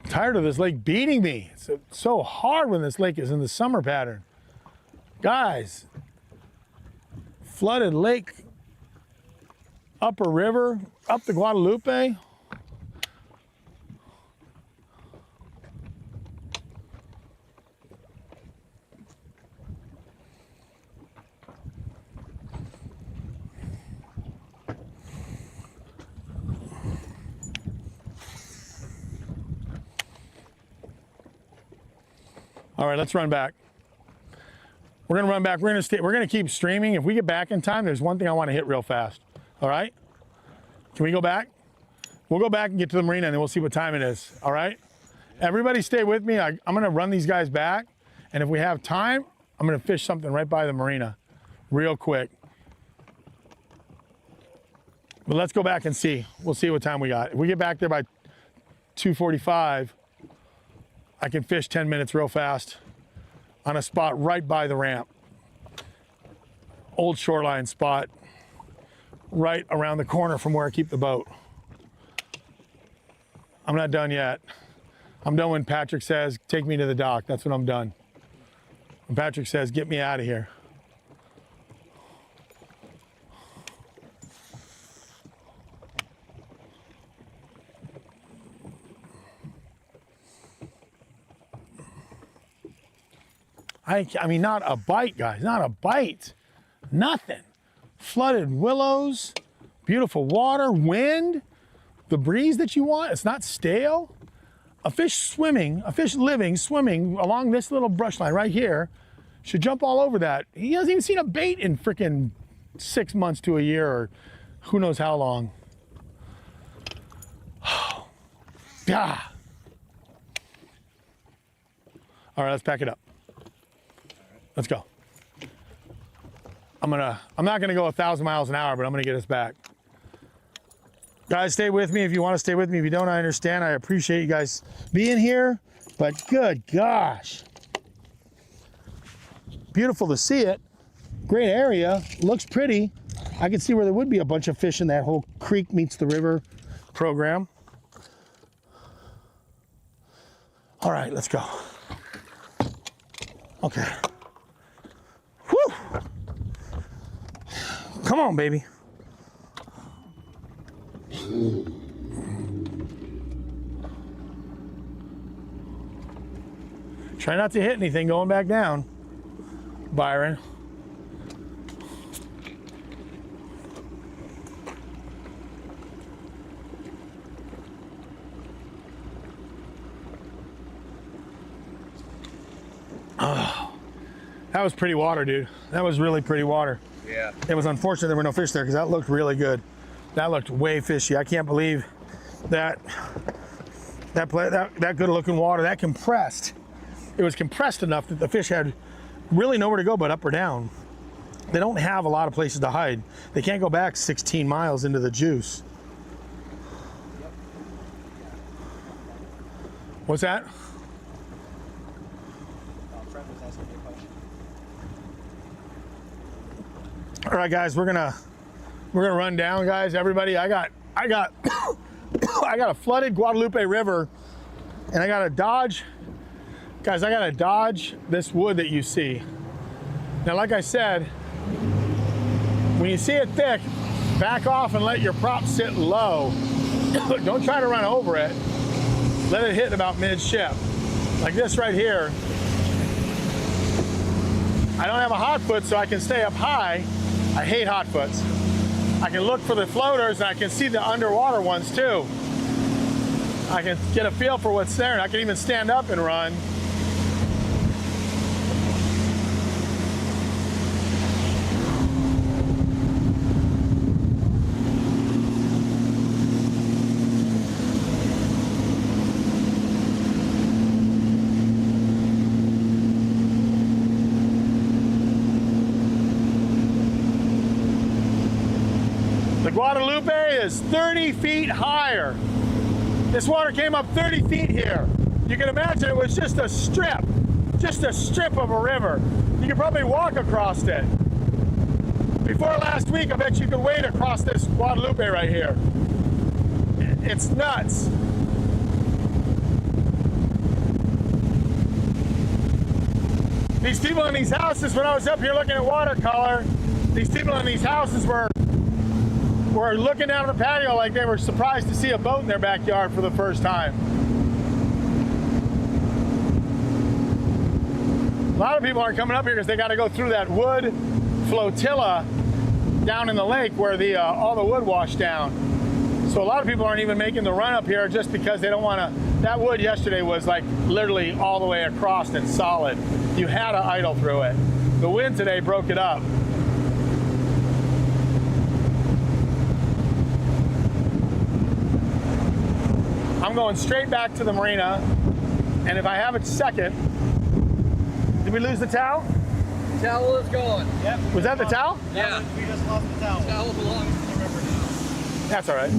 Tired of this lake beating me. It's so hard when this lake is in the summer pattern. Guys, flooded lake, upper river, up the Guadalupe. All right, let's run back. We're gonna run back. We're gonna keep streaming. If we get back in time, there's one thing I want to hit real fast. All right? Can we go back? We'll go back and get to the marina, and then we'll see what time it is. All right? Everybody, stay with me. I'm gonna run these guys back, and if we have time, I'm gonna fish something right by the marina, real quick. But let's go back and see. We'll see what time we got. If we get back there by 2:45. I can fish 10 minutes real fast on a spot right by the ramp. Old shoreline spot, right around the corner from where I keep the boat. I'm not done yet. I'm done when Patrick says, take me to the dock. That's when I'm done. When Patrick says, get me out of here. I mean, not a bite, guys, not a bite. Nothing. Flooded willows, beautiful water, wind, the breeze that you want. It's not stale. A fish living, swimming along this little brush line right here should jump all over that. He hasn't even seen a bait in freaking 6 months to a year, or who knows how long. Yeah. All right, let's pack it up. Let's go. I'm not gonna go 1,000 miles an hour, but I'm gonna get us back. Guys, stay with me if you want to stay with me. If you don't, I understand. I appreciate you guys being here, but good gosh. Beautiful to see it. Great area, looks pretty. I can see where there would be a bunch of fish in that whole creek meets the river program. All right, let's go. Okay. Whew. Come on, baby. Try not to hit anything going back down, Byron. Oh, that was pretty water, dude. That was really pretty water. Yeah. It was unfortunate there were no fish there because that looked really good. That looked way fishy. I can't believe that good looking water, that compressed. It was compressed enough that the fish had really nowhere to go but up or down. They don't have a lot of places to hide. They can't go back 16 miles into the juice. What's that? All right, guys, we're gonna run down, guys. Everybody, I got I got a flooded Guadalupe River, and I gotta dodge, guys. I gotta dodge this wood that you see. Now, like I said, when you see it thick, back off and let your prop sit low. Don't try to run over it. Let it hit about midship, like this right here. I don't have a hot foot, so I can stay up high. I hate hot foots. I can look for the floaters, and I can see the underwater ones too. I can get a feel for what's there, and I can even stand up and run. Guadalupe is 30 feet higher. This water came up 30 feet here. You can imagine it was just a strip of a river. You could probably walk across it. Before last week, I bet you could wade across this Guadalupe right here. It's nuts. These people in these houses, when I was up here looking at watercolor, these people in these houses were looking down the patio like they were surprised to see a boat in their backyard for the first time. A lot of people aren't coming up here because they got to go through that wood flotilla down in the lake where all the wood washed down. So a lot of people aren't even making the run up here just because they don't want to. That wood yesterday was like literally all the way across and solid. You had to idle through it. The wind today broke it up. I'm going straight back to the marina, and if I have a second, did we lose the towel? Towel is gone. Yep. Was that the towel? Yeah. We just lost the towel. Towel belongs to the river now. That's all right.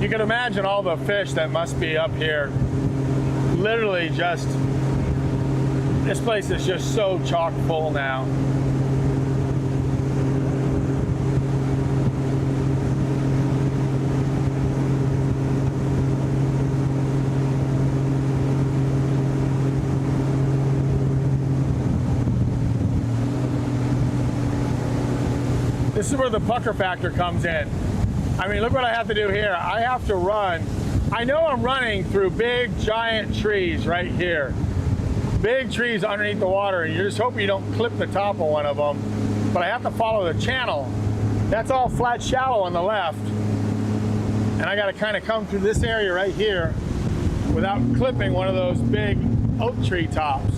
You can imagine all the fish that must be up here. Literally just, this place is just so chock full now. This is where the pucker factor comes in. I mean, look what I have to do here. I have to run. I know I'm running through big, giant trees right here. Big trees underneath the water, and you just hope you don't clip the top of one of them. But I have to follow the channel. That's all flat shallow on the left. And I gotta kind of come through this area right here without clipping one of those big oak tree tops.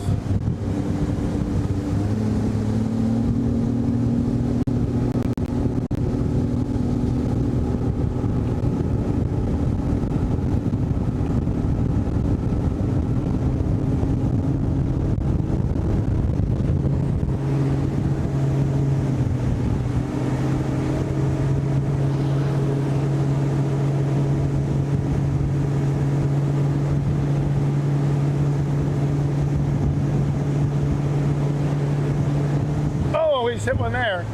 Hit one there.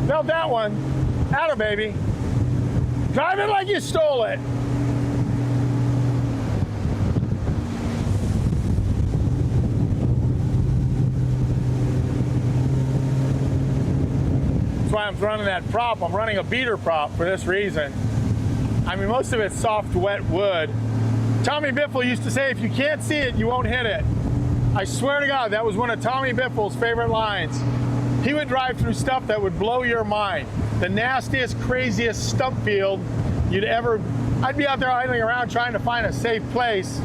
Felt that one. Atta baby. Drive it like you stole it. That's why I'm running that prop. I'm running a beater prop for this reason. I mean, most of it's soft, wet wood. Tommy Biffle used to say, if you can't see it, you won't hit it. I swear to God, that was one of Tommy Biffle's favorite lines. He would drive through stuff that would blow your mind. The nastiest, craziest stump field you'd ever... I'd be out there idling around trying to find a safe place,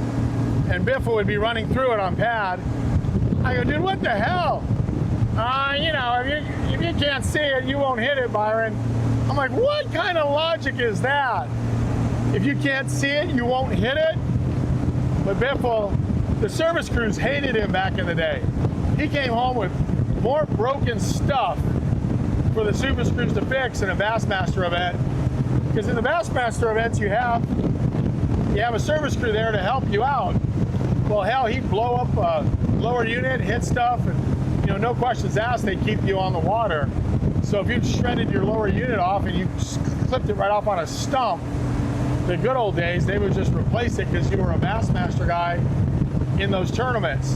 and Biffle would be running through it on pad. I go, dude, what the hell? You know, if you can't see it, you won't hit it, Byron. I'm like, what kind of logic is that? If you can't see it, you won't hit it? But Biffle, the service crews hated him back in the day. He came home with more broken stuff for the super screws to fix in a Bassmaster event. Because in the Bassmaster events you have a service crew there to help you out. Well, hell, he'd blow up a lower unit, hit stuff, and you know, no questions asked, they'd keep you on the water. So if you'd shredded your lower unit off and you clipped it right off on a stump, the good old days, they would just replace it because you were a Bassmaster guy in those tournaments.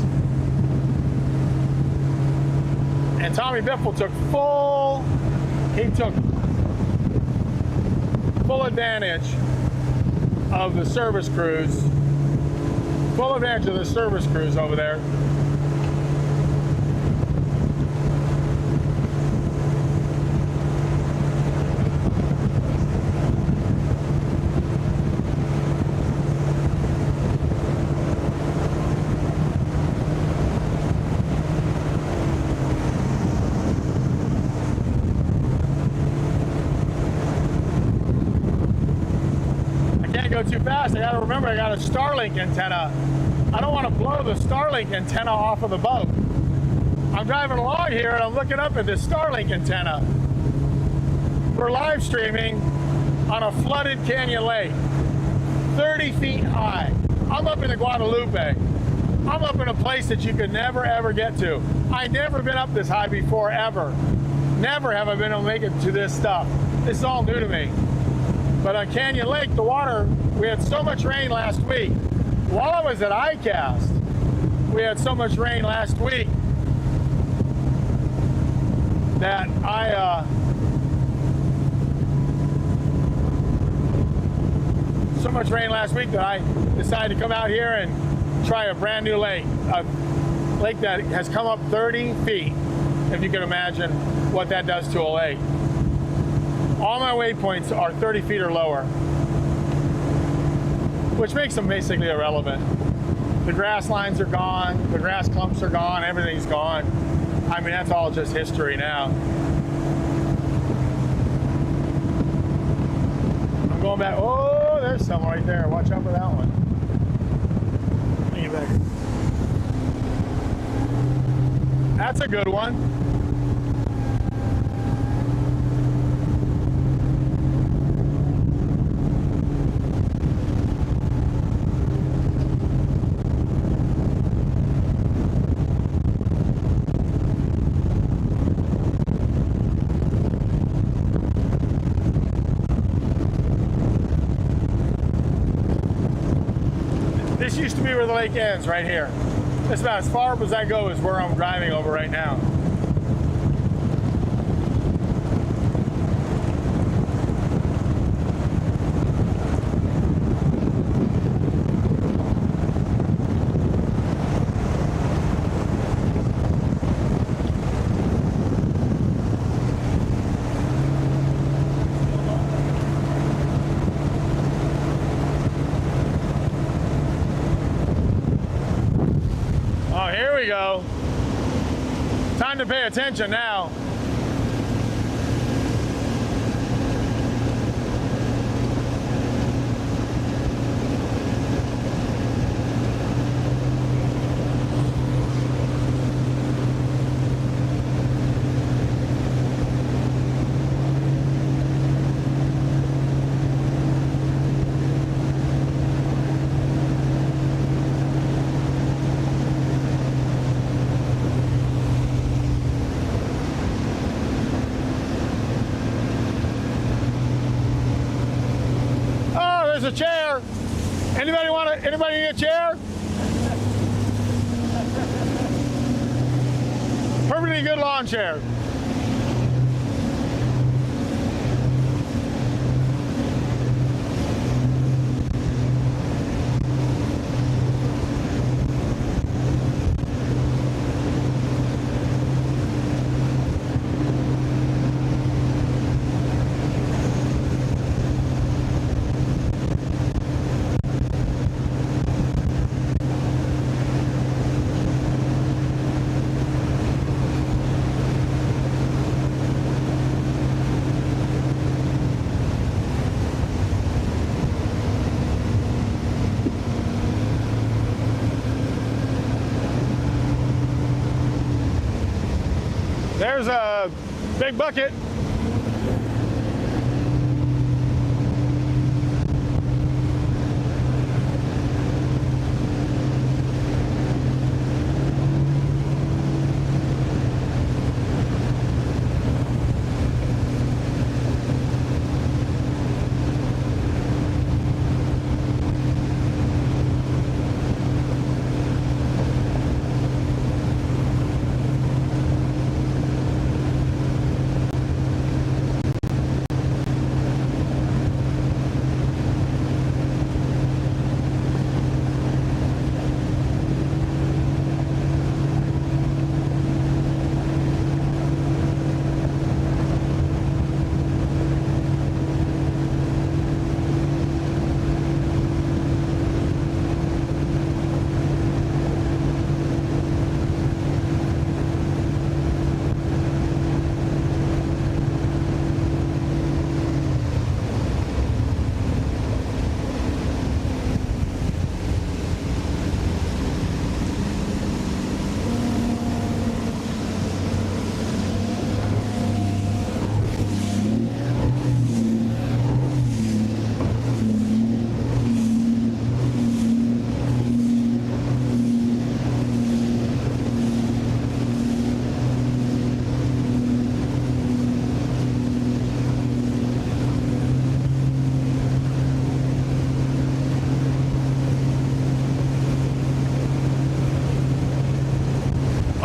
And Tommy Biffle took full advantage of the service crews. Full advantage of the service crews over there. Go too fast. I gotta remember I got a Starlink antenna. I don't want to blow the Starlink antenna off of the boat. I'm driving along here and I'm looking up at this Starlink antenna. We're live streaming on a flooded canyon lake, 30 feet high. I'm up in the Guadalupe. I'm up in a place that you could never ever get to. I've never been up this high before, ever. Never have I been able to make it to this stuff. This is all new to me. But on Canyon Lake, the water, we had so much rain last week. While I was at ICAST, we had so much rain last week that I decided to come out here and try a brand new lake. A lake that has come up 30 feet, if you can imagine what that does to a lake. All my waypoints are 30 feet or lower, which makes them basically irrelevant. The grass lines are gone, the grass clumps are gone, everything's gone. I mean, that's all just history now. I'm going back. Oh, there's some right there. Watch out for that one. Bring it back. That's a good one. This used to be where the lake ends, right here. That's about as far as I go is where I'm driving over right now. we go. Time to pay attention now. There's a chair. Anybody need a chair? Perfectly good lawn chair. There's a big bucket.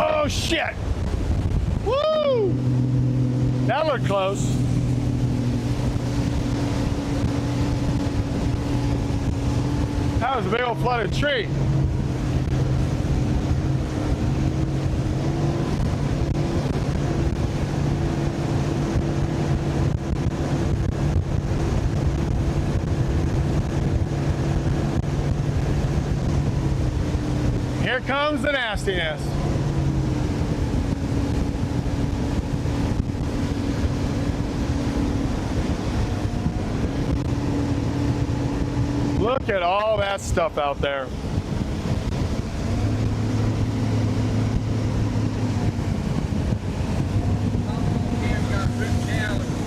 Oh shit! Woo! That looked close. That was a big old flooded tree. Here comes the nastiness. Look at all that stuff out there.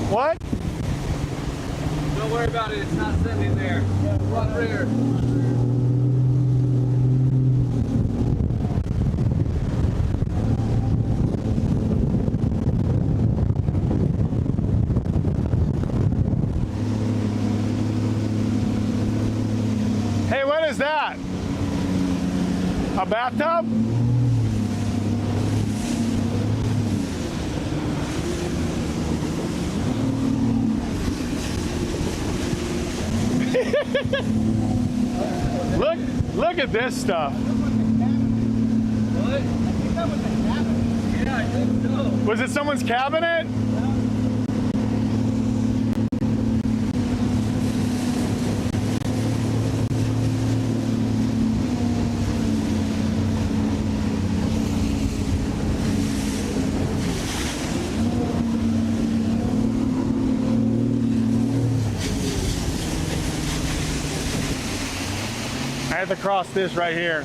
What? Don't worry about it, it's not sitting there. Front rear. Hey, what is that? A bathtub? Look at this stuff. What? I think that was a cabinet. Yeah, I think so. Was it someone's cabinet? I have to cross this right here.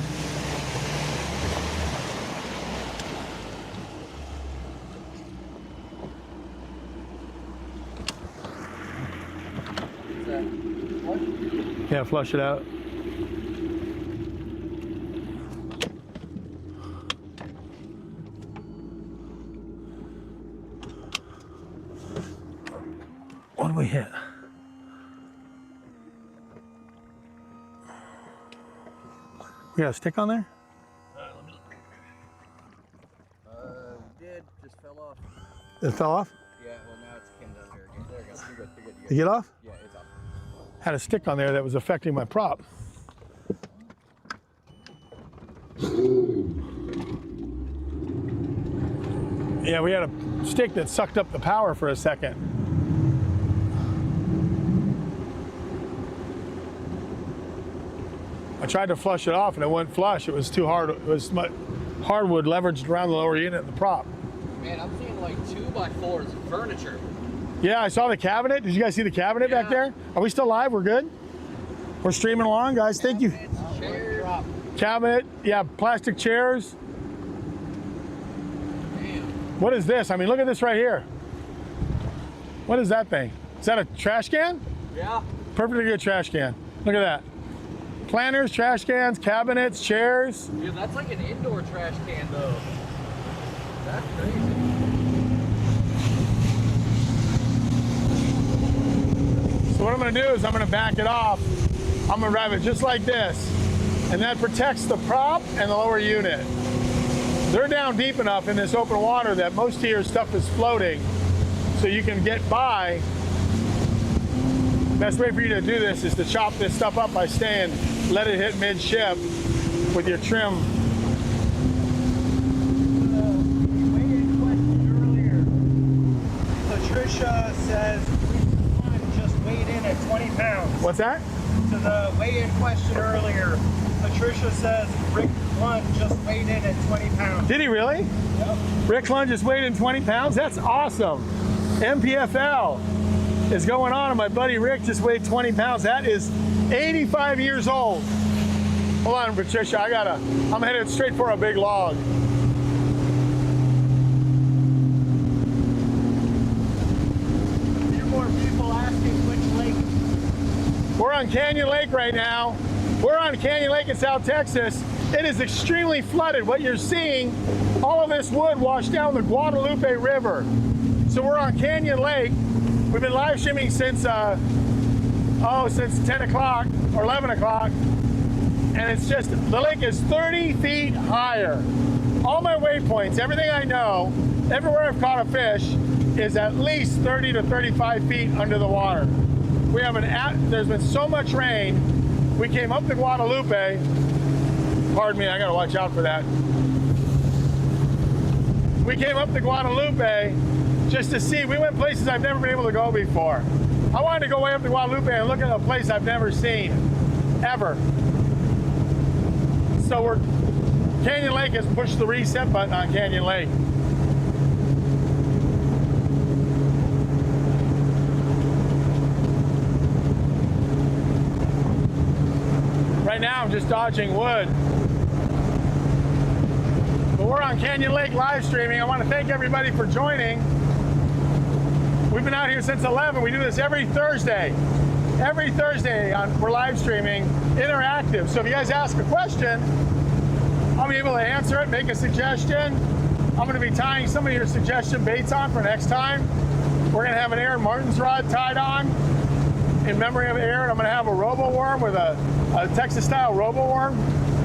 Yeah, flush it out. What do we hit? We got a stick on there? Did just fell off. It fell off? Yeah, well now it's pinned under again. There you go. You're good. You're good. You get off? Yeah, it's off. Had a stick on there that was affecting my prop. Yeah, we had a stick that sucked up the power for a second. I tried to flush it off and it wouldn't flush. It was too hard. It was hardwood leveraged around the lower unit of the prop. Man, I'm seeing like 2x4s of furniture. Yeah, I saw the cabinet. Did you guys see the cabinet back there? Are we still live? We're good? We're streaming along, guys. Thank you. Chairs. Cabinet, yeah, plastic chairs. Damn. What is this? I mean, look at this right here. What is that thing? Is that a trash can? Yeah. Perfectly good trash can. Look at that. Planters, trash cans, cabinets, chairs. Dude, that's like an indoor trash can though. That's crazy. So what I'm gonna do is I'm gonna back it off. I'm gonna drive it just like this. And that protects the prop and the lower unit. They're down deep enough in this open water that most of your stuff is floating. So you can get by. Best way for you to do this is to chop this stuff up by staying, let it hit midship with your trim. Weigh-in question earlier. Patricia says one just weighed in at 20 pounds. What's that? To the weigh-in question earlier, Patricia says Rick Lund just weighed in at 20 pounds. Did he really? Yep. Rick Lund just weighed in 20 pounds? That's awesome. MPFL is going on and my buddy Rick just weighed 20 pounds. That is 85 years old. Hold on, Patricia, I'm headed straight for a big log. A few more people asking which lake. We're on Canyon Lake right now. We're on Canyon Lake in South Texas. It is extremely flooded. What you're seeing, all of this wood washed down the Guadalupe River. So we're on Canyon Lake. We've been live streaming since 10 o'clock or 11 o'clock. And it's just, the lake is 30 feet higher. All my waypoints, everything I know, everywhere I've caught a fish is at least 30 to 35 feet under the water. There's been so much rain. We came up the Guadalupe. Pardon me, I gotta watch out for that. We came up the Guadalupe just to see. We went places I've never been able to go before. I wanted to go way up the Guadalupe and look at a place I've never seen, ever. So Canyon Lake has pushed the reset button on Canyon Lake. Right now I'm just dodging wood. But we're on Canyon Lake live streaming. I want to thank everybody for joining. We've been out here since 11. We do this every Thursday. Every Thursday we're live streaming, interactive. So if you guys ask a question, I'll be able to answer it, make a suggestion. I'm going to be tying some of your suggestion baits on for next time. We're going to have an Aaron Martin's rod tied on in memory of Aaron. I'm going to have a robo-worm with a Texas-style robo-worm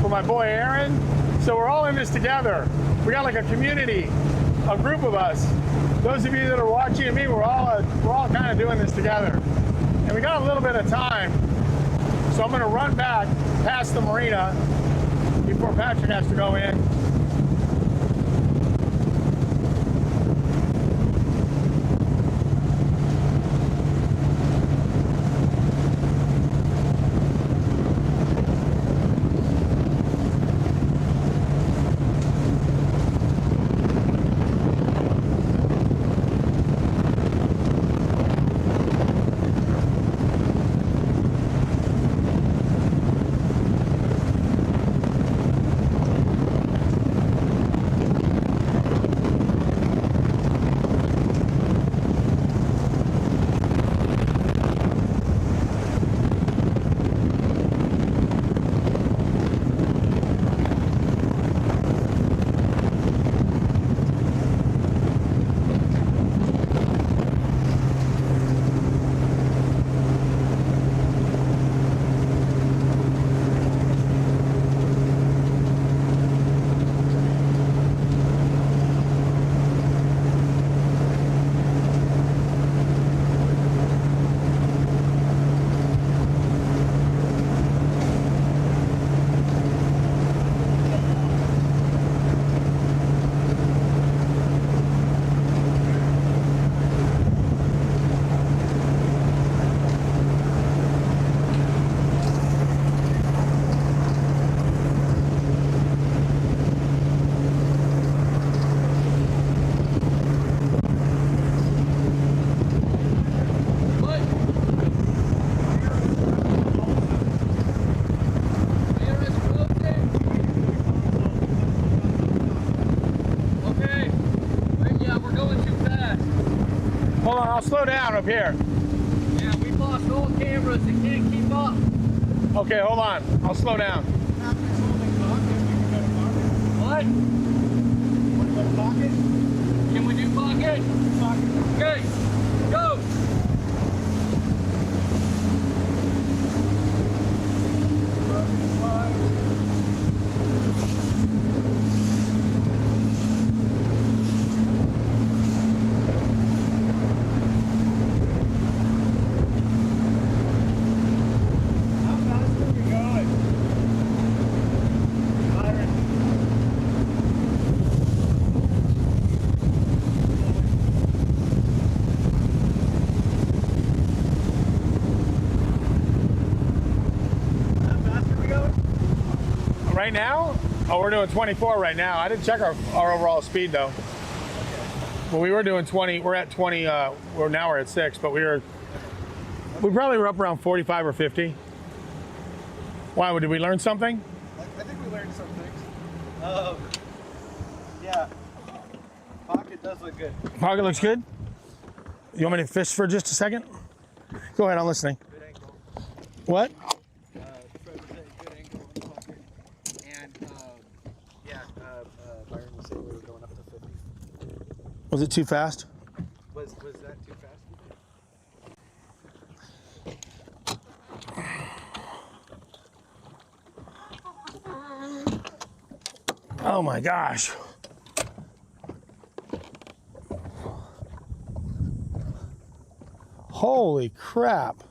for my boy Aaron. So we're all in this together. We got like a community, a group of us. Those of you that are watching me, we're all kind of doing this together. And we got a little bit of time. So I'm going to run back past the marina before Patrick has to go in. on, I'll slow down up here. Yeah, we lost all cameras. They can't keep up. Okay, hold on. I'll slow down. What? Want to go to pocket? Can we do pocket? Okay, go. How fast are we going? Byron. How fast are we going? Right now? Oh, we're doing 24 right now. I didn't check our overall speed though. Well, we were doing 20. We're at 20. Now we're at 6, but we probably were up around 45 or 50. Why? Did we learn something? I think we learned some things. Yeah. Pocket does look good. Pocket looks good. You want me to fish for just a second? Go ahead. I'm listening. Good angle. What? Fred was saying good angle on the pocket. And yeah, Byron was saying we were going up to 50. Was it too fast? Was that too fast? Oh my gosh. Holy crap.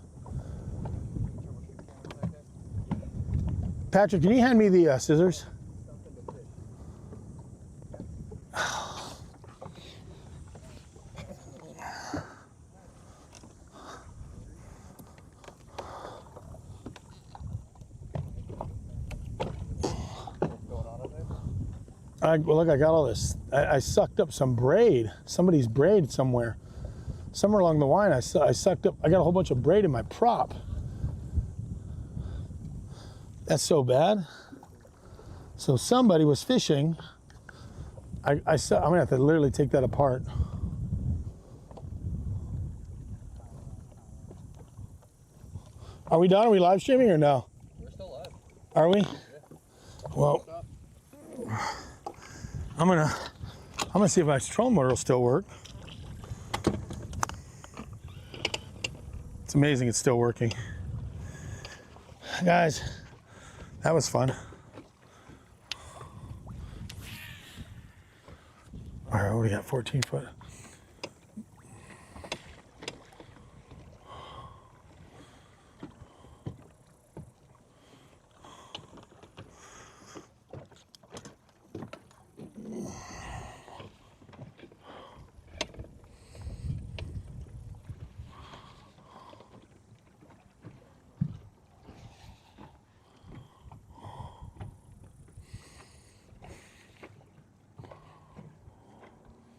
Patrick, can you hand me the scissors? Well, look, I got all this. I sucked up some braid, somebody's braid somewhere along the line. I sucked up. I got a whole bunch of braid in my prop. That's so bad. So somebody was fishing. I'm gonna have to literally take that apart. Are we done? Are we live streaming or no? We're still live. Are we? Well, I'm gonna see if my trolling motor will still work. It's amazing it's still working. Guys, that was fun. All right, what do we got? 14 foot.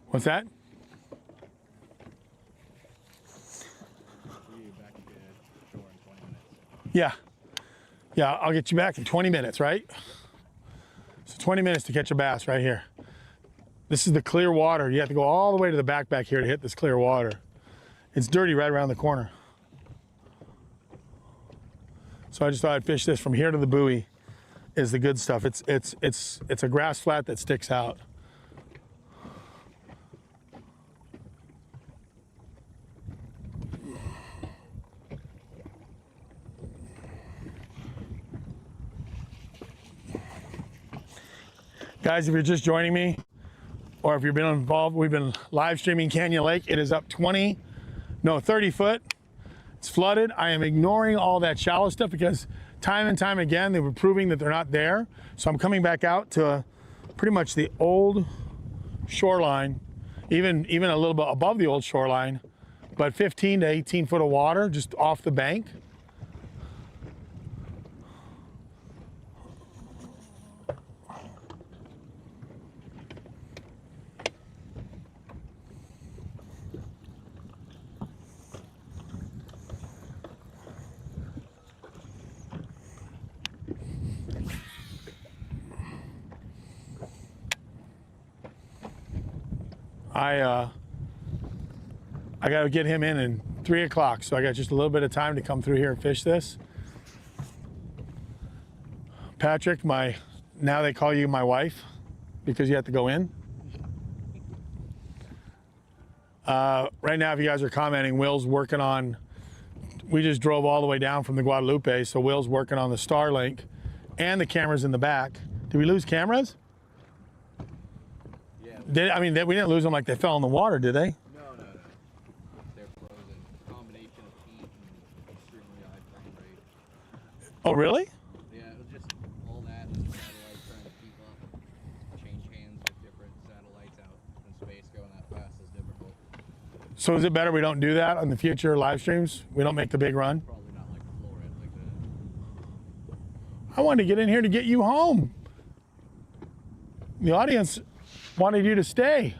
What's that? Yeah. Yeah, I'll get you back in 20 minutes, right? So 20 minutes to catch a bass right here. This is the clear water. You have to go all the way to the back here to hit this clear water. It's dirty right around the corner. So I just thought I'd fish this from here to the buoy is the good stuff. It's a grass flat that sticks out. Guys, if you're just joining me, or if you've been involved, we've been live streaming Canyon Lake. It is up 30 foot. It's flooded. I am ignoring all that shallow stuff because time and time again, they were proving that they're not there. So I'm coming back out to pretty much the old shoreline, even a little bit above the old shoreline, but 15 to 18 foot of water just off the bank. I got to get him in 3 o'clock, so I got just a little bit of time to come through here and fish this. Patrick, now they call you my wife because you have to go in. Right now, if you guys are commenting, Will's working on, we just drove all the way down from the Guadalupe, so Will's working on the Starlink and the cameras in the back. Did we lose cameras? Yeah. We didn't lose them like they fell in the water, did they? No. They're frozen. Combination of heat and extremely high frame rate. Oh, really? Yeah, it was just all that and satellites trying to keep up. Change hands with different satellites out in space going that fast is difficult. So is it better we don't do that on the future live streams? We don't make the big run? Probably not like floor it like that. I wanted to get in here to get you home. The audience wanted you to stay.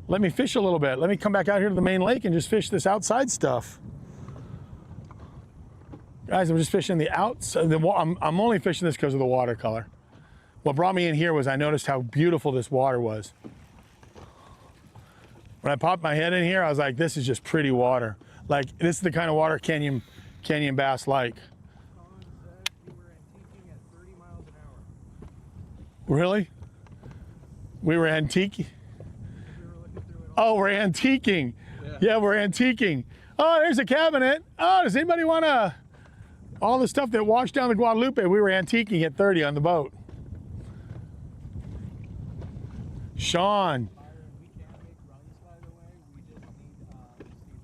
Let me fish a little bit. Let me come back out here to the main lake and just fish this outside stuff. Guys, I'm just fishing the outside. I'm only fishing this because of the watercolor. What brought me in here was I noticed how beautiful this water was. When I popped my head in here, I was like, this is just pretty water. Like, this is the kind of water canyon bass like. Colin said you were antiquing at 30 miles an hour. Really? We were antiquing? We were looking through it all. Oh, we're antiquing. Yeah, we're antiquing. Oh, there's a cabinet. Oh, does anybody want to... All the stuff that washed down the Guadalupe, we were antiquing at 30 on the boat. Sean. Byron, we can make runs, by the way. We just need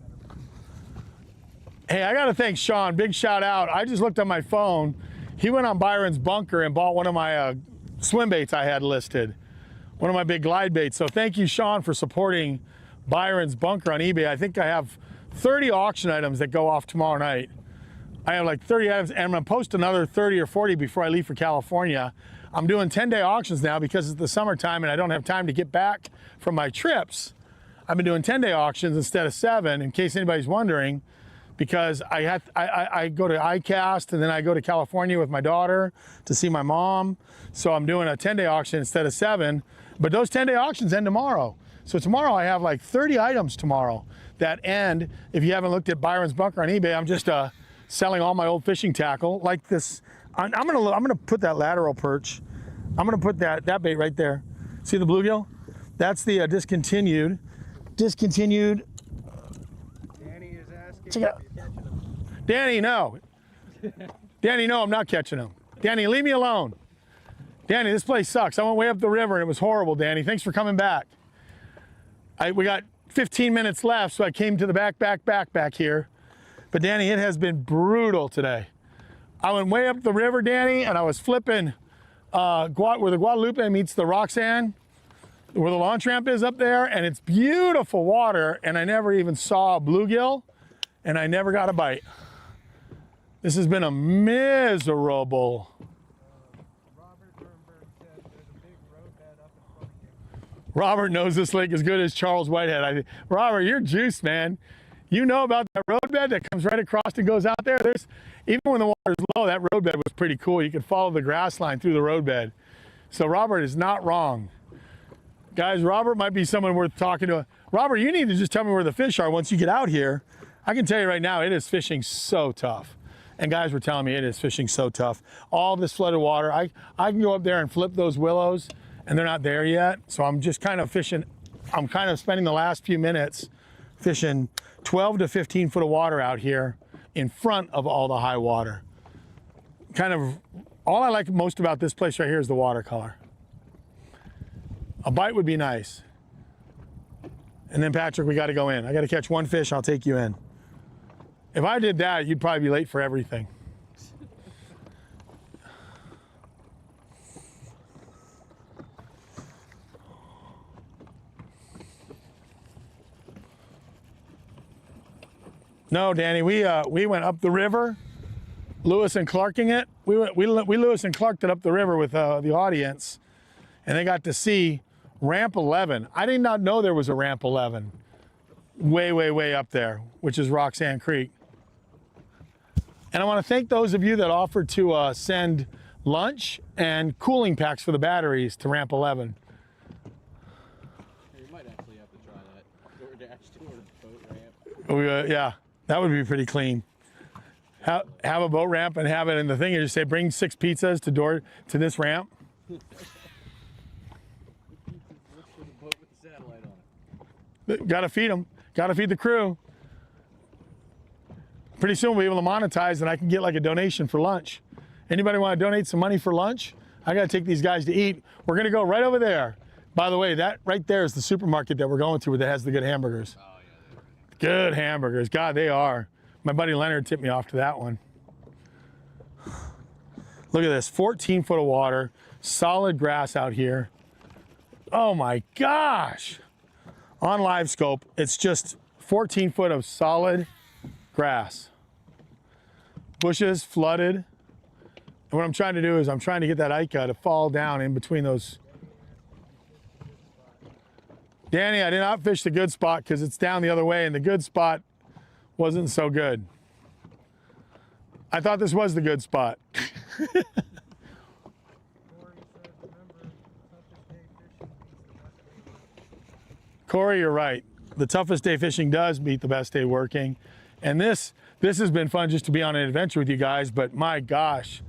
better runs. Hey, I got to thank Sean. Big shout out. I just looked on my phone. He went on Byron's bunker and bought one of my swim baits I had listed. One of my big glide baits. So thank you, Sean, for supporting Byron's bunker on eBay. I think I have 30 auction items that go off tomorrow night. I have like 30 items, and I'm gonna post another 30 or 40 before I leave for California. I'm doing 10-day auctions now because it's the summertime and I don't have time to get back from my trips. I've been doing 10-day auctions instead of 7, in case anybody's wondering, because I go to ICAST and then I go to California with my daughter to see my mom. So I'm doing a 10-day auction instead of 7, but those 10-day auctions end tomorrow. So tomorrow I have like 30 items tomorrow that end. If you haven't looked at Byron's bunker on eBay, I'm just selling all my old fishing tackle like this. I'm gonna put that lateral perch. I'm gonna put that bait right there. See the bluegill? That's the discontinued. Danny is asking Check it out. if you're catching them. Danny, no. Danny, no, I'm not catching them. Danny, leave me alone. Danny, this place sucks. I went way up the river and it was horrible, Danny. Thanks for coming back. We got 15 minutes left, so I came to the back here. But Danny, it has been brutal today. I went way up the river, Danny, and I was flipping where the Guadalupe meets the Roxanne, where the launch ramp is up there, and it's beautiful water, and I never even saw a bluegill, and I never got a bite. This has been a miserable. Robert Nuremberg said there's a big roadbed up in front of you. Robert knows this lake as good as Charles Whitehead. Robert, you're juiced, man. You know about that roadbed that comes right across and goes out there? Even when the water's low, that roadbed was pretty cool. You could follow the grass line through the roadbed. So Robert is not wrong. Guys, Robert might be someone worth talking to. Robert, you need to just tell me where the fish are once you get out here. I can tell you right now, it is fishing so tough. And guys were telling me it is fishing so tough. All this flooded water, I can go up there and flip those willows, and they're not there yet. So I'm just kind of fishing. I'm kind of spending the last few minutes fishing 12 to 15 foot of water out here in front of all the high water. Kind of, all I like most about this place right here is the watercolor. A bite would be nice. And then Patrick, we got to go in. I got to catch one fish, I'll take you in. If I did that, you'd probably be late for everything. No, Danny, we went up the river, Lewis and Clarking it. We Lewis and Clarked it up the river with the audience, and they got to see ramp 11. I did not know there was a ramp 11 way up there, which is Roxanne Creek. And I want to thank those of you that offered to send lunch and cooling packs for the batteries to ramp 11. You might actually have to try that DoorDash to the boat ramp. Yeah, that would be pretty clean. Have a boat ramp and have it in the thing and just say, bring 6 pizzas to this ramp. Looks for the boat with the satellite on it. Got to feed them. Got to feed the crew. Pretty soon we'll be able to monetize and I can get like a donation for lunch. Anybody want to donate some money for lunch? I got to take these guys to eat. We're going to go right over there. By the way, that right there is the supermarket that we're going to that has the good hamburgers. Oh, yeah, Good hamburgers. God, they are. My buddy Leonard tipped me off to that one. Look at this, 14 foot of water, solid grass out here. Oh my gosh. On live scope, it's just 14 foot of solid grass. Bushes flooded. And what I'm trying to do is I'm trying to get that Ica to fall down in between those. Danny, I did not fish the good spot because it's down the other way and the good spot wasn't so good. I thought this was the good spot. Corey, you're right. The toughest day fishing does beat the best day working. And this has been fun just to be on an adventure with you guys, but my gosh,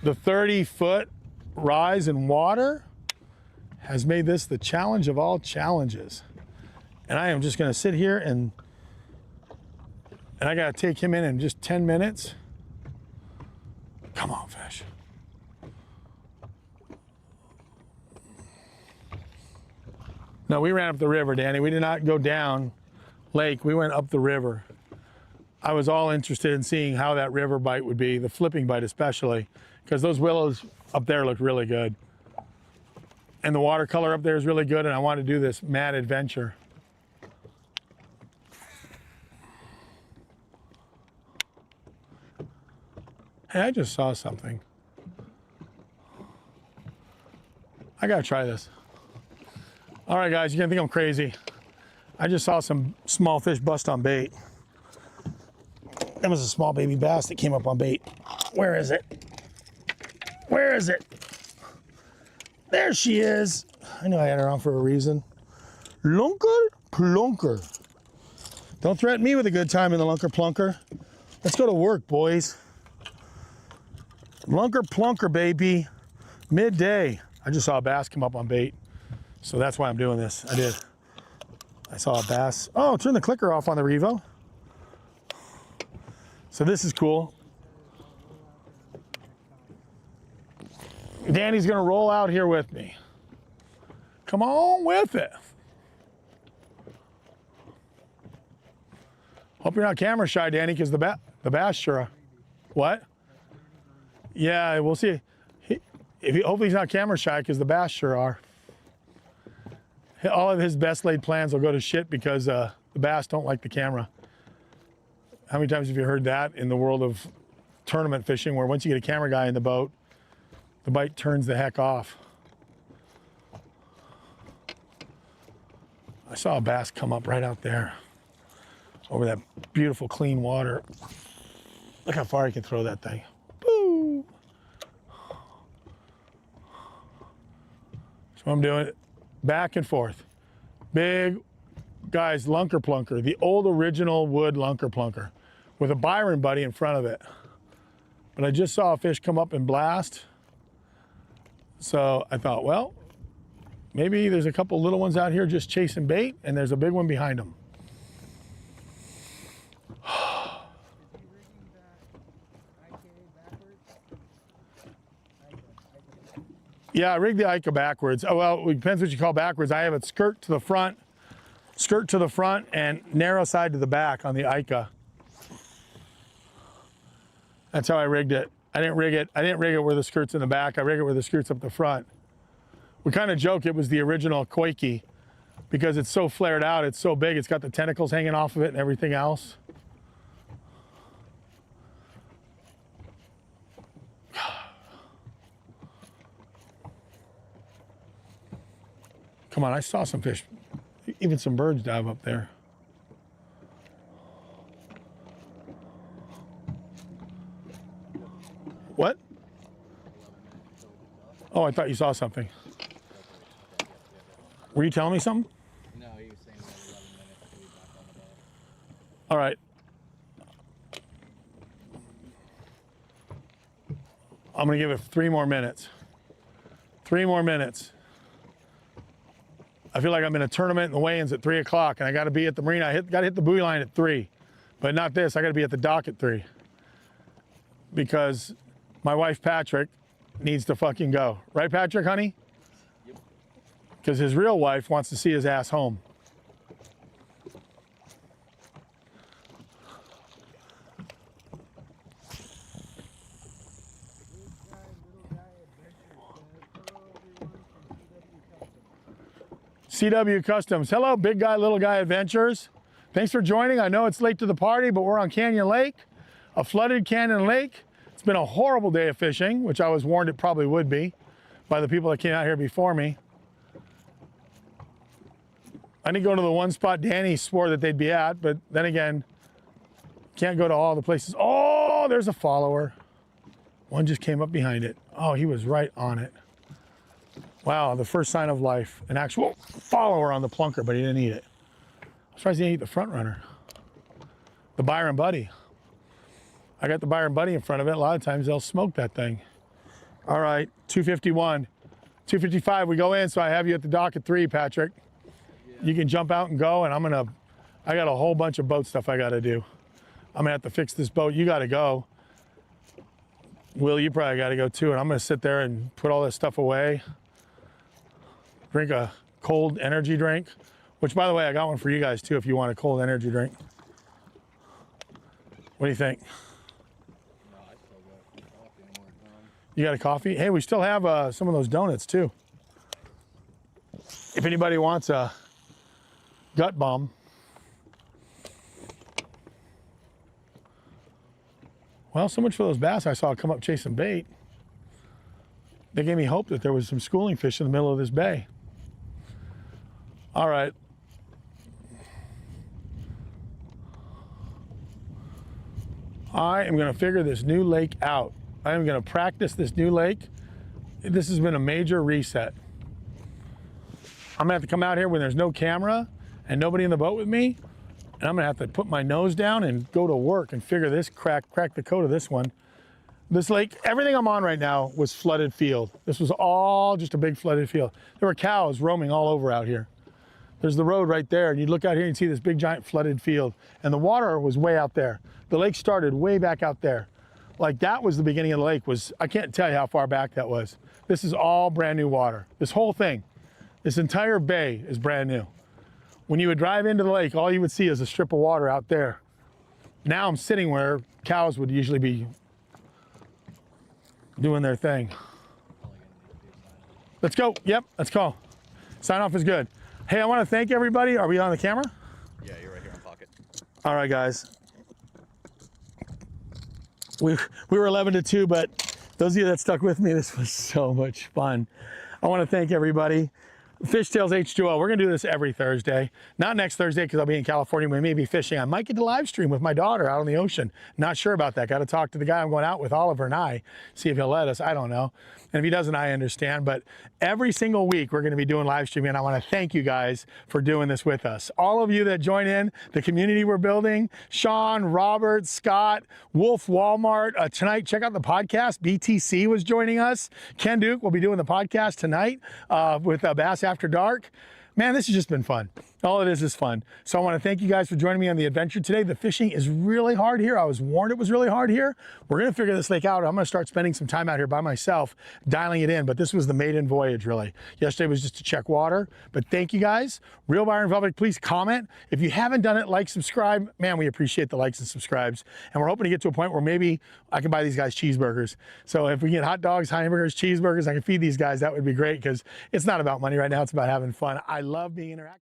the 30-foot rise in water has made this the challenge of all challenges. And I am just gonna sit here and I gotta take him in just 10 minutes. Come on, fish. No, we ran up the river, Danny. We did not go down lake, we went up the river. I was all interested in seeing how that river bite would be, the flipping bite especially, because those willows up there look really good. And the watercolor up there is really good, and I want to do this mad adventure. Hey, I just saw something. I gotta try this. All right, guys, you're gonna think I'm crazy. I just saw some small fish bust on bait. That was a small baby bass that came up on bait. Where is it? Where is it? There she is. I knew I had her on for a reason. Lunker plunker. Don't threaten me with a good time in the lunker plunker. Let's go to work, boys. Lunker plunker, baby. Midday. I just saw a bass come up on bait. So that's why I'm doing this. I did. I saw a bass. Oh, turn the clicker off on the Revo. So this is cool. Danny's gonna roll out here with me. Come on with it. Hope you're not camera shy, Danny, because the bass sure are. What? Yeah, we'll see. Hopefully he's not camera shy because the bass sure are. All of his best laid plans will go to shit because the bass don't like the camera. How many times have you heard that in the world of tournament fishing, where once you get a camera guy in the boat, the bite turns the heck off? I saw a bass come up right out there over that beautiful clean water. Look how far I can throw that thing. Boo! So I'm doing it back and forth. Big, guys, lunker plunker, the old original wood lunker plunker with a Byron buddy in front of it. But I just saw a fish come up and blast. So I thought, well, maybe there's a couple little ones out here just chasing bait and there's a big one behind them. Yeah, I rigged the Ica backwards. Oh, well, it depends what you call backwards. I have it skirt to the front, and narrow side to the back on the Ica. That's how I rigged it. I didn't rig it where the skirt's in the back. I rigged it where the skirt's up the front. We kind of joke it was the original Quakey because it's so flared out, it's so big, it's got the tentacles hanging off of it and everything else. Come on, I saw some fish, even some birds dive up there. What? Oh, I thought you saw something. Were you telling me something? No, he was saying about 11 minutes to be back on the boat. All right. I'm gonna give it 3 more minutes. 3 more minutes. I feel like I'm in a tournament in the weigh-ins at 3 o'clock and I gotta be at the marina. Gotta hit the buoy line at 3, but not this. I gotta be at the dock at 3 because my wife, Patrick, needs to fucking go. Right, Patrick, honey? Yep. Because his real wife wants to see his ass home. CW Customs. Hello, big guy, little guy adventures. Thanks for joining. I know it's late to the party, but we're on Canyon Lake, a flooded Canyon Lake. It's been a horrible day of fishing, which I was warned it probably would be by the people that came out here before me. I didn't go to the one spot Danny swore that they'd be at, but then again, can't go to all the places. Oh, there's a follower. One just came up behind it. Oh, he was right on it. Wow, the first sign of life. An actual follower on the plunker, but he didn't eat it. I'm surprised he didn't eat the front runner. The Byron Buddy. I got the Byron Buddy in front of it. A lot of times they'll smoke that thing. All right, 251. 255, we go in, so I have you at the dock at 3, Patrick. Yeah. You can jump out and go, and I got a whole bunch of boat stuff I gotta do. I'm gonna have to fix this boat. You gotta go. Will, you probably gotta go too, and I'm gonna sit there and put all this stuff away. Drink a cold energy drink, which by the way, I got one for you guys too if you want a cold energy drink. What do you think? No, I still got coffee and we're done. You got a coffee? Hey, we still have some of those donuts too. If anybody wants a gut bomb. Well, so much for those bass I saw come up chasing bait. They gave me hope that there was some schooling fish in the middle of this bay. All right. I am gonna figure this new lake out. I am gonna practice this new lake. This has been a major reset. I'm gonna have to come out here when there's no camera and nobody in the boat with me, and I'm gonna have to put my nose down and go to work and figure this, crack the code of this one. This lake, everything I'm on right now was flooded field. This was all just a big flooded field. There were cows roaming all over out here. There's the road right there, and you look out here and see this big giant flooded field, and the water was way out there. The lake started way back out there. Like that was the beginning of the lake. I can't tell you how far back that was. This is all brand new water. This whole thing, this entire bay is brand new. When you would drive into the lake, all you would see is a strip of water out there. Now I'm sitting where cows would usually be doing their thing. Let's go. Yep, let's go. Sign off is good. Hey, I want to thank everybody. Are we on the camera? Yeah, you're right here in pocket. All right, guys. We were 11 to 2, but those of you that stuck with me, this was so much fun. I want to thank everybody. Fish Tales H2O. We're gonna do this every Thursday. Not next Thursday because I'll be in California. We may be fishing. I might get to live stream with my daughter out on the ocean. Not sure about that. Got to talk to the guy I'm going out with, Oliver, and I, see if he'll let us. I don't know. And if he doesn't, I understand. But every single week we're going to be doing live streaming, and I want to thank you guys for doing this with us. All of you that join in, the community we're building, Sean, Robert, Scott, Wolf, Walmart. Tonight, check out the podcast. BTC was joining us. Ken Duke will be doing the podcast tonight with Bass After Dark. Man, this has just been fun. All it is fun. So I want to thank you guys for joining me on the adventure today. The fishing is really hard here. I was warned it was really hard here. We're going to figure this lake out. I'm going to start spending some time out here by myself, dialing it in. But this was the maiden voyage, really. Yesterday was just to check water. But thank you guys. Real Byron Velvet, please comment. If you haven't done it, like, subscribe. Man, we appreciate the likes and subscribes. And we're hoping to get to a point where maybe I can buy these guys cheeseburgers. So if we get hot dogs, hamburgers, cheeseburgers, I can feed these guys. That would be great because it's not about money right now. It's about having fun. I love being interactive.